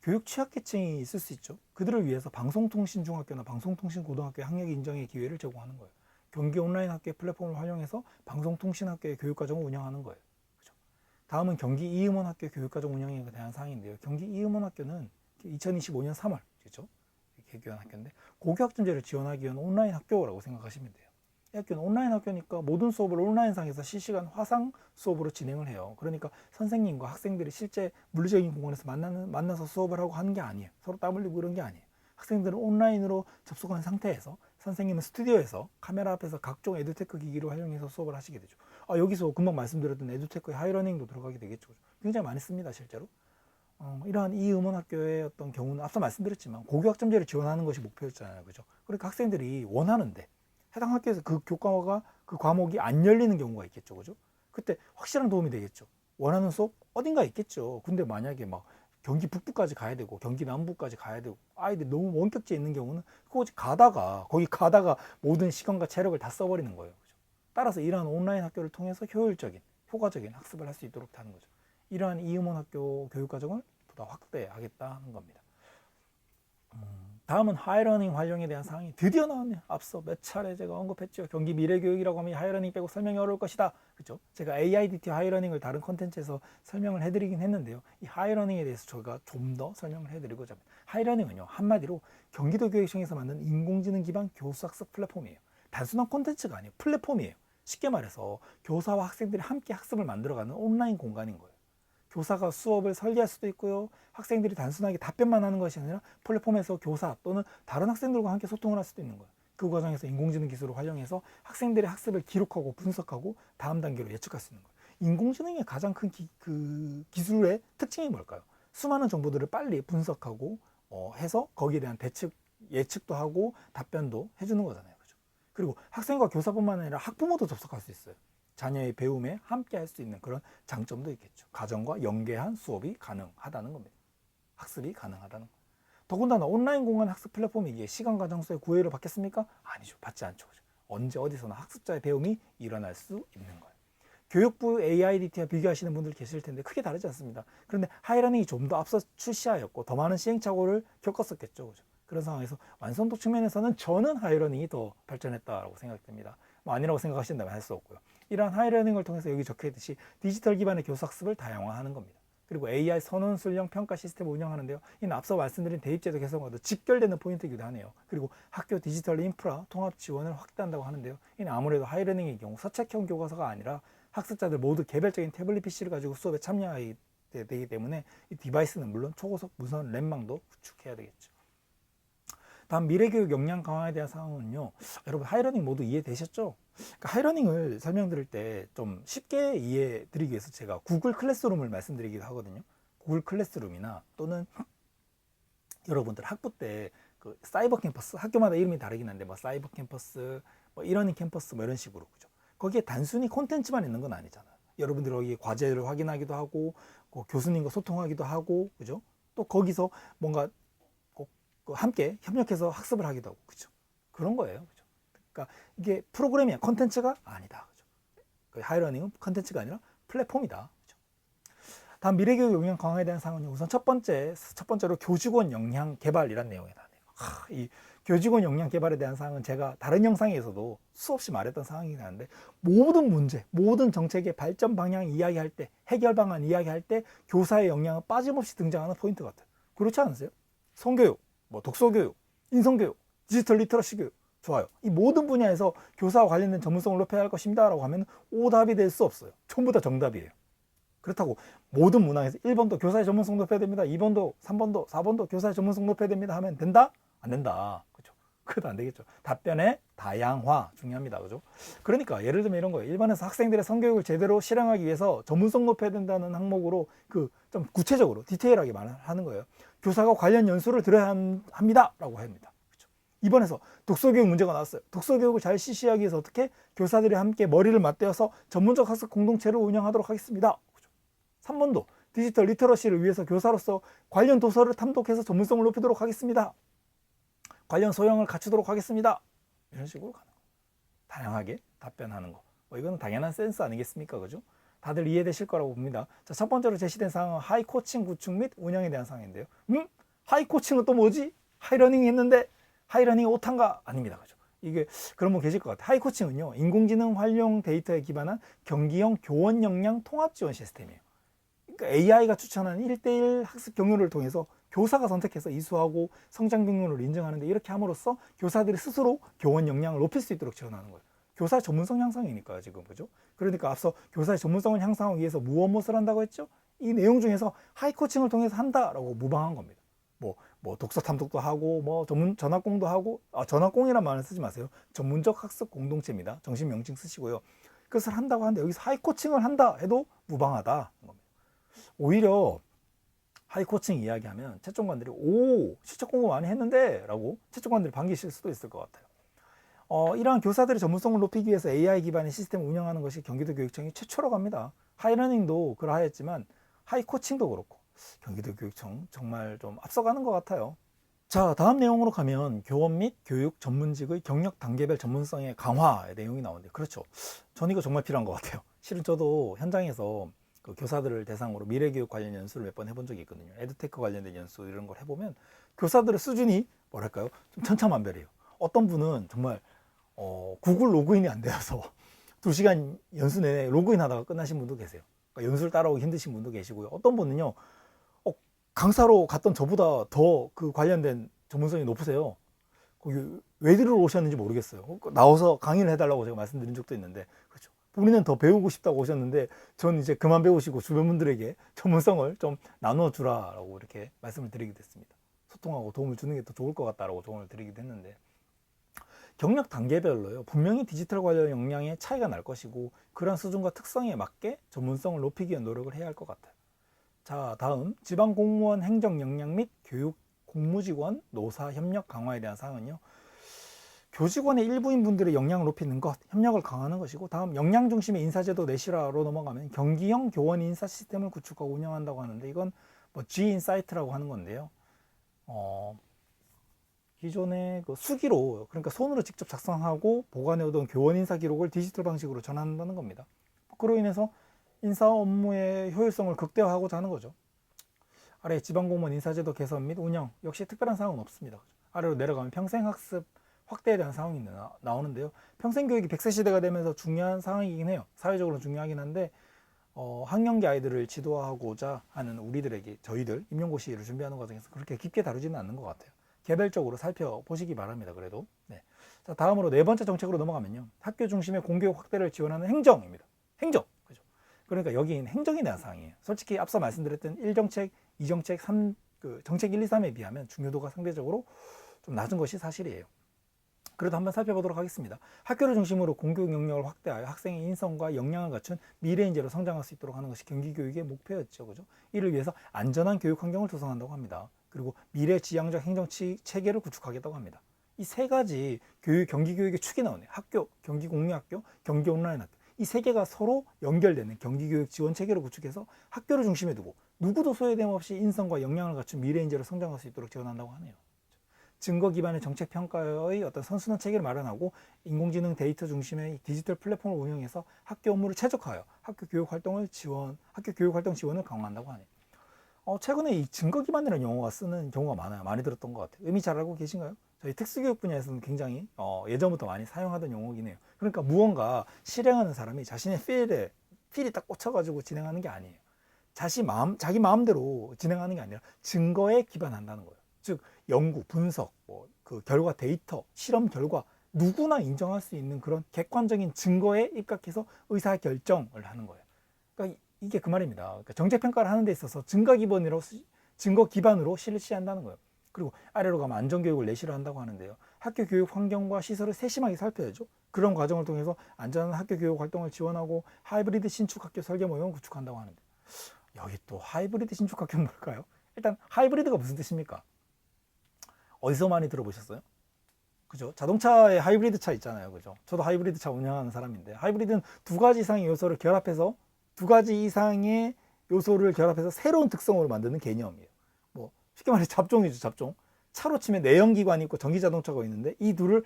교육 취약계층이 있을 수 있죠. 그들을 위해서 방송통신중학교나 방송통신고등학교의 학력 인정의 기회를 제공하는 거예요. 경기 온라인 학교의 플랫폼을 활용해서 방송통신학교의 교육과정을 운영하는 거예요. 그렇죠? 다음은 경기 이음원학교 교육과정 운영에 대한 사항인데요. 경기 이음원학교는 2025년 3월 그렇죠? 개교한 학교인데, 고교학점제를 지원하기 위한 온라인 학교라고 생각하시면 돼요. 이 학교는 온라인 학교니까 모든 수업을 온라인상에서 실시간 화상 수업으로 진행을 해요. 그러니까 선생님과 학생들이 실제 물리적인 공간에서 만나서 수업을 하고 하는 게 아니에요. 서로 땀 흘리고 그런 게 아니에요. 학생들은 온라인으로 접속한 상태에서 선생님은 스튜디오에서 카메라 앞에서 각종 에듀테크 기기를 활용해서 수업을 하시게 되죠. 여기서 금방 말씀드렸던 에듀테크의 하이러닝도 들어가게 되겠죠. 굉장히 많이 씁니다, 실제로. 이러한 이 음원학교의 어떤 경우는 앞서 말씀드렸지만 고교학점제를 지원하는 것이 목표였잖아요. 그죠? 그러니까 학생들이 원하는데 해당 학교에서 그 교과가 그 과목이 안 열리는 경우가 있겠죠. 그죠? 그때 확실한 도움이 되겠죠. 원하는 수업 어딘가 있겠죠. 근데 만약에 막 경기 북부까지 가야 되고 경기 남부까지 가야 되고 아이들이 너무 원격지에 있는 경우는 거기 가다가 모든 시간과 체력을 다 써버리는 거예요. 그죠? 따라서 이러한 온라인 학교를 통해서 효과적인 학습을 할 수 있도록 하는 거죠. 이러한 이음원학교 교육과정을 보다 확대하겠다는 겁니다. 다음은 하이러닝 활용에 대한 사항이 드디어 나왔네요. 앞서 몇 차례 제가 언급했죠. 경기 미래교육이라고 하면 하이러닝 빼고 설명이 어려울 것이다. 그렇죠? 제가 AIDT 하이러닝을 다른 컨텐츠에서 설명을 해드리긴 했는데요. 이 하이러닝에 대해서 제가 좀 더 설명을 해드리고자 합니다. 하이러닝은요, 한마디로 경기도교육청에서 만든 인공지능 기반 교수학습 플랫폼이에요. 단순한 콘텐츠가 아니에요. 플랫폼이에요. 쉽게 말해서 교사와 학생들이 함께 학습을 만들어가는 온라인 공간인 거예요. 교사가 수업을 설계할 수도 있고요. 학생들이 단순하게 답변만 하는 것이 아니라 플랫폼에서 교사 또는 다른 학생들과 함께 소통을 할 수도 있는 거예요. 그 과정에서 인공지능 기술을 활용해서 학생들의 학습을 기록하고 분석하고 다음 단계로 예측할 수 있는 거예요. 인공지능의 가장 큰 기술의 특징이 뭘까요? 수많은 정보들을 빨리 분석하고 해서 거기에 대한 예측도 하고 답변도 해주는 거잖아요. 그죠? 그리고 학생과 교사뿐만 아니라 학부모도 접속할 수 있어요. 자녀의 배움에 함께 할 수 있는 그런 장점도 있겠죠. 가정과 연계한 수업이 가능하다는 겁니다. 학습이 가능하다는 겁니다. 더군다나 온라인 공간 학습 플랫폼이기에 시간과 장소에 구애를 받겠습니까? 아니죠. 받지 않죠. 언제 어디서나 학습자의 배움이 일어날 수 있는 거예요. 교육부 AIDT와 비교하시는 분들 계실 텐데 크게 다르지 않습니다. 그런데 하이러닝이 좀 더 앞서 출시하였고 더 많은 시행착오를 겪었었겠죠. 그죠? 그런 상황에서 완성도 측면에서는 저는 하이러닝이 더 발전했다고 생각됩니다. 뭐 아니라고 생각하신다면 할 수 없고요. 이러한 하이러닝을 통해서 여기 적혀있듯이 디지털 기반의 교수학습을 다양화하는 겁니다. 그리고 AI 선원 순령 평가 시스템을 운영하는데요. 이는 앞서 말씀드린 대입제도 개선과도 직결되는 포인트이기도 하네요. 그리고 학교 디지털 인프라 통합 지원을 확대한다고 하는데요. 이는 아무래도 하이러닝의 경우 서책형 교과서가 아니라 학습자들 모두 개별적인 태블릿 PC를 가지고 수업에 참여하게 되기 때문에 이 디바이스는 물론 초고속 무선 랜망도 구축해야 되겠죠. 다음 미래교육 역량 강화에 대한 사항은요. 여러분 하이러닝 모두 이해되셨죠? 그러니까 하이러닝을 설명드릴 때 좀 쉽게 이해 드리기 위해서 제가 구글 클래스룸을 말씀드리기도 하거든요. 구글 클래스룸이나 또는 여러분들 학부 때 그 사이버 캠퍼스, 학교마다 이름이 다르긴 한데 뭐 사이버 캠퍼스, 뭐 이러닝 캠퍼스 뭐 이런 식으로, 그죠? 거기에 단순히 콘텐츠만 있는 건 아니잖아요. 여러분들 거기 과제를 확인하기도 하고 교수님과 소통하기도 하고, 그죠? 또 거기서 뭔가 함께 협력해서 학습을 하기도 하고, 그죠? 그런 거예요, 그죠? 그러니까 이게 프로그램이야, 컨텐츠가 아니다, 그죠? 하이러닝은 컨텐츠가 아니라 플랫폼이다, 그죠? 다음 미래교육 역량 강화에 대한 사항은 우선 첫 번째로 교직원 역량 개발이란 내용이 나네요. 이 교직원 역량 개발에 대한 사항은 제가 다른 영상에서도 수없이 말했던 사항이긴 한데 모든 문제, 모든 정책의 발전 방향 이야기할 때, 해결 방안 이야기할 때 교사의 역량은 빠짐없이 등장하는 포인트 같아요. 그렇지 않으세요? 성교육, 뭐 독서교육, 인성교육, 디지털 리터러시 교육, 좋아요. 이 모든 분야에서 교사와 관련된 전문성을 높여야 할 것입니다 라고 하면 오답이 될 수 없어요. 전부 다 정답이에요. 그렇다고 모든 문항에서 1번도 교사의 전문성 높여야 됩니다, 2번도 3번도 4번도 교사의 전문성 높여야 됩니다 하면 된다? 안 된다, 그죠? 그것도 안 되겠죠. 답변의 다양화 중요합니다, 그죠? 그러니까 예를 들면 이런 거예요. 일반에서 학생들의 성교육을 제대로 실행하기 위해서 전문성 높여야 된다는 항목으로 좀 구체적으로 디테일하게 말하는 거예요. 교사가 관련 연수를 들어야 합니다 라고 합니다. 그렇죠? 이번에서 독서교육 문제가 나왔어요. 독서교육을 잘 실시하기 위해서 어떻게 교사들이 함께 머리를 맞대어서 전문적 학습 공동체를 운영하도록 하겠습니다. 그렇죠? 3번도 디지털 리터러시를 위해서 교사로서 관련 도서를 탐독해서 전문성을 높이도록 하겠습니다. 관련 소양을 갖추도록 하겠습니다. 이런 식으로 가는 거. 다양하게 답변하는 거. 이거는 당연한 센스 아니겠습니까? 그죠? 다들 이해되실 거라고 봅니다. 자, 첫 번째로 제시된 사항은 하이 코칭 구축 및 운영에 대한 사항인데요. 하이 코칭은 또 뭐지? 하이러닝 했는데 하이러닝이 오탄가? 아닙니다. 그죠? 이게 그런 분 계실 것 같아요. 하이 코칭은요, 인공지능 활용 데이터에 기반한 경기형 교원 역량 통합 지원 시스템이에요. 그러니까 AI가 추천하는 1대1 학습 경로를 통해서 교사가 선택해서 이수하고 성장 경로를 인정하는데, 이렇게 함으로써 교사들이 스스로 교원 역량을 높일 수 있도록 지원하는 거예요. 교사의 전문성 향상이니까요, 지금. 그죠? 그러니까 앞서 교사의 전문성을 향상하기 위해서 무엇을 한다고 했죠? 이 내용 중에서 하이 코칭을 통해서 한다라고 무방한 겁니다. 뭐 독서 탐독도 하고, 뭐 전학공도 하고, 전학공이란 말은 쓰지 마세요. 전문적 학습 공동체입니다. 정식 명칭 쓰시고요. 그것을 한다고 하는데 여기서 하이 코칭을 한다 해도 무방하다. 오히려 하이 코칭 이야기하면 채점관들이 실적 공부 많이 했는데 라고 채점관들이 반기실 수도 있을 것 같아요. 이러한 교사들의 전문성을 높이기 위해서 AI 기반의 시스템을 운영하는 것이 경기도 교육청이 최초라고 합니다. 하이러닝도 그러하였지만 하이 코칭도 그렇고 경기도 교육청 정말 좀 앞서가는 것 같아요. 자, 다음 내용으로 가면 교원 및 교육 전문직의 경력 단계별 전문성의 강화의 내용이 나오는데, 그렇죠. 전 이거 정말 필요한 것 같아요. 실은 저도 현장에서 그 교사들을 대상으로 미래교육 관련 연수를 몇 번 해본 적이 있거든요. 에듀테크 관련된 연수 이런 걸 해보면 교사들의 수준이 뭐랄까요, 좀 천차만별이에요. 어떤 분은 정말 구글 로그인이 안 되어서 2시간 연수 내내 로그인 하다가 끝나신 분도 계세요. 그러니까 연수를 따라오기 힘드신 분도 계시고요. 어떤 분은요, 강사로 갔던 저보다 더 그 관련된 전문성이 높으세요. 거기 왜 들어 오셨는지 모르겠어요. 나와서 강의를 해달라고 제가 말씀드린 적도 있는데, 그렇죠. 본인은 더 배우고 싶다고 오셨는데 전 이제 그만 배우시고 주변 분들에게 전문성을 좀 나눠주라라고 이렇게 말씀을 드리기도 했습니다. 소통하고 도움을 주는 게 더 좋을 것 같다라고 조언을 드리기도 했는데, 경력 단계별로요, 분명히 디지털 관련 역량의 차이가 날 것이고 그런 수준과 특성에 맞게 전문성을 높이기 위한 노력을 해야 할 것 같아요. 자, 다음 지방공무원 행정 역량 및 교육 공무직원 노사 협력 강화에 대한 사항은요, 교직원의 일부인 분들의 역량을 높이는 것, 협력을 강화하는 것이고, 다음 역량 중심의 인사제도 내실화로 넘어가면 경기형 교원 인사 시스템을 구축하고 운영한다고 하는데, 이건 뭐 G인사이트라고 하는 건데요. 기존의 그 수기로, 그러니까 손으로 직접 작성하고 보관해오던 교원 인사 기록을 디지털 방식으로 전환한다는 겁니다. 그로 인해서 인사 업무의 효율성을 극대화하고자 하는 거죠. 아래 지방공무원 인사제도 개선 및 운영 역시 특별한 사항은 없습니다. 아래로 내려가면 평생학습 확대에 대한 사항이 나오는데요. 평생교육이 100세 시대가 되면서 중요한 사항이긴 해요. 사회적으로 중요하긴 한데 학령기 아이들을 지도하고자 하는 우리들에게 저희들 임용고시를 준비하는 과정에서 그렇게 깊게 다루지는 않는 것 같아요. 개별적으로 살펴보시기 바랍니다. 그래도 자, 다음으로 네 번째 정책으로 넘어가면요. 학교 중심의 공교육 확대를 지원하는 행정입니다. 행정. 그죠? 그러니까 여기는 행정에 대한 사항이에요. 솔직히 앞서 말씀드렸던 1정책, 2정책, 3, 정책 1, 2, 3에 비하면 중요도가 상대적으로 좀 낮은 것이 사실이에요. 그래도 한번 살펴보도록 하겠습니다. 학교를 중심으로 공교육 영역을 확대하여 학생의 인성과 역량을 갖춘 미래 인재로 성장할 수 있도록 하는 것이 경기교육의 목표였죠. 그죠? 이를 위해서 안전한 교육 환경을 조성한다고 합니다. 그리고 미래 지향적 행정 체계를 구축하겠다고 합니다. 이 세 가지 경기교육의 축이 나오네요. 학교, 경기공립학교, 경기온라인학교. 이 세 개가 서로 연결되는 경기교육 지원 체계를 구축해서 학교를 중심에 두고 누구도 소외됨 없이 인성과 역량을 갖춘 미래 인재로 성장할 수 있도록 지원한다고 하네요. 증거 기반의 정책 평가의 어떤 선순환 체계를 마련하고 인공지능 데이터 중심의 디지털 플랫폼을 운영해서 학교 업무를 최적화하여 학교 교육 활동 지원을 강화한다고 하네요. 최근에 이 증거 기반이라는 용어가 쓰는 경우가 많아요. 많이 들었던 것 같아요. 의미 잘 알고 계신가요? 저희 특수교육 분야에서는 굉장히 예전부터 많이 사용하던 용어긴 해요. 그러니까 무언가 실행하는 사람이 자신의 필이 딱 꽂혀가지고 진행하는 게 아니에요. 자기 마음대로 진행하는 게 아니라 증거에 기반한다는 거예요. 즉 연구, 분석, 그 결과 데이터, 실험 결과 누구나 인정할 수 있는 그런 객관적인 증거에 입각해서 의사 결정을 하는 거예요. 그러니까 이게 그 말입니다. 그러니까 정책 평가를 하는 데 있어서 증거 기반으로 실시한다는 거예요. 그리고 아래로 가면 안전교육을 내실화 한다고 하는데요. 학교 교육 환경과 시설을 세심하게 살펴야죠. 그런 과정을 통해서 안전한 학교 교육 활동을 지원하고 하이브리드 신축 학교 설계 모형을 구축한다고 하는데 여기 또 하이브리드 신축 학교는 뭘까요? 일단 하이브리드가 무슨 뜻입니까? 어디서 많이 들어보셨어요? 그죠? 자동차에 하이브리드 차 있잖아요. 그죠? 저도 하이브리드 차 운영하는 사람인데 하이브리드는 두 가지 이상의 요소를 결합해서 새로운 특성으로 만드는 개념이에요. 쉽게 말해 잡종이죠. 잡종. 차로 치면 내연기관이 있고 전기자동차가 있는데 이 둘을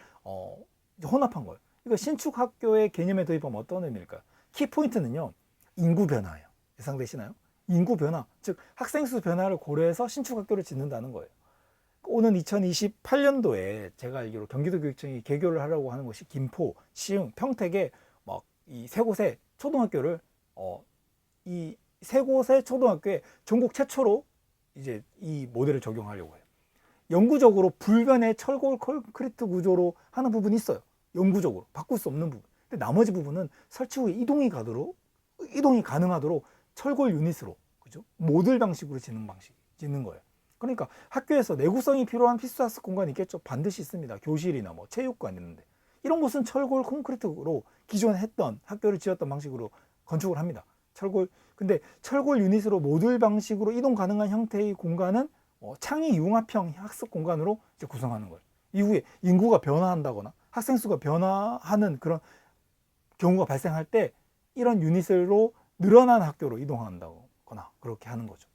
혼합한 거예요. 이거 신축 학교의 개념에 도입하면 어떤 의미일까요? 키포인트는요. 인구 변화예요. 예상되시나요? 인구 변화, 즉 학생 수 변화를 고려해서 신축 학교를 짓는다는 거예요. 오는 2028년도에 제가 알기로 경기도교육청이 개교를 하려고 하는 것이 김포, 시흥, 평택에 이 세 곳의 초등학교를 이 세 곳의 초등학교에 전국 최초로 이제 이 모델을 적용하려고 해요. 영구적으로 불변의 철골 콘크리트 구조로 하는 부분이 있어요. 영구적으로 바꿀 수 없는 부분. 근데 나머지 부분은 설치 후에 이동이 가능하도록 철골 유닛으로, 그죠? 모듈 방식으로 짓는 거예요. 그러니까 학교에서 내구성이 필요한 필수 학습 공간이 있겠죠. 반드시 있습니다. 교실이나 체육관 있는데 이런 곳은 철골 콘크리트로 기존에 했던 학교를 지었던 방식으로 건축을 합니다. 근데 철골 유닛으로 모듈 방식으로 이동 가능한 형태의 공간은 창의 융합형 학습 공간으로 이제 구성하는 거예요. 이후에 인구가 변화한다거나 학생 수가 변화하는 그런 경우가 발생할 때 이런 유닛으로 늘어난 학교로 이동한다거나 그렇게 하는 거죠.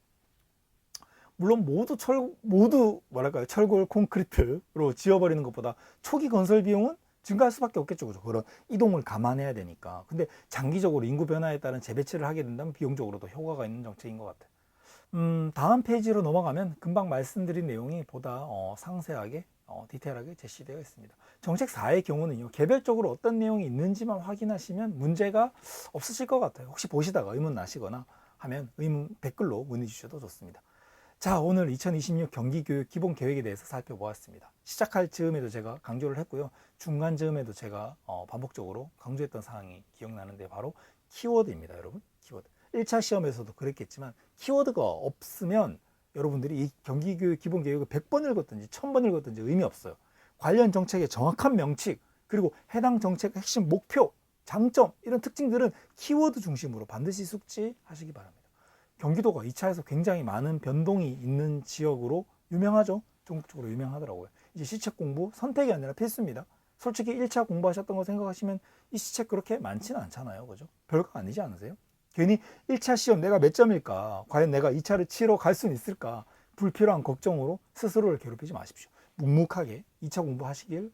물론 모두 철골 콘크리트로 지어버리는 것보다 초기 건설 비용은 증가할 수밖에 없겠죠. 그죠? 그런 이동을 감안해야 되니까. 근데 장기적으로 인구 변화에 따른 재배치를 하게 된다면 비용적으로도 효과가 있는 정책인 것 같아요. 다음 페이지로 넘어가면 금방 말씀드린 내용이 보다 상세하게 디테일하게 제시되어 있습니다. 정책 4의 경우는요. 개별적으로 어떤 내용이 있는지만 확인하시면 문제가 없으실 것 같아요. 혹시 보시다가 의문 나시거나 하면 댓글로 문의 주셔도 좋습니다. 자, 오늘 2026 경기교육 기본계획에 대해서 살펴보았습니다. 시작할 즈음에도 제가 강조를 했고요. 중간 즈음에도 제가 반복적으로 강조했던 사항이 기억나는데 바로 키워드입니다. 여러분, 키워드. 1차 시험에서도 그랬겠지만 키워드가 없으면 여러분들이 이 경기교육 기본계획을 100번 읽었든지 1000번 읽었든지 의미 없어요. 관련 정책의 정확한 명칭, 그리고 해당 정책의 핵심 목표, 장점 이런 특징들은 키워드 중심으로 반드시 숙지하시기 바랍니다. 경기도가 2차에서 굉장히 많은 변동이 있는 지역으로 유명하죠. 전국적으로 유명하더라고요. 이제 시책 공부 선택이 아니라 필수입니다. 솔직히 1차 공부하셨던 거 생각하시면 이 시책 그렇게 많지는 않잖아요. 그죠? 별거 아니지 않으세요? 괜히 1차 시험 내가 몇 점일까? 과연 내가 2차를 치러 갈 수는 있을까? 불필요한 걱정으로 스스로를 괴롭히지 마십시오. 묵묵하게 2차 공부하시길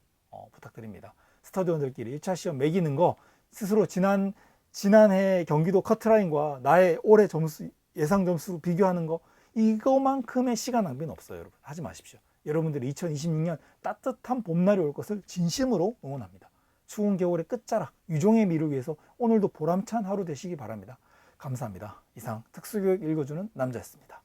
부탁드립니다. 스터디원들끼리 1차 시험 매기는 거 스스로 지난 지난해 경기도 커트라인과 나의 올해 점수, 예상 점수 비교하는 거, 이거만큼의 시간 낭비는 없어요. 여러분 하지 마십시오. 여러분들이 2026년 따뜻한 봄날이 올 것을 진심으로 응원합니다. 추운 겨울의 끝자락 유종의 미를 위해서 오늘도 보람찬 하루 되시기 바랍니다. 감사합니다. 이상 특수교육 읽어주는 남자였습니다.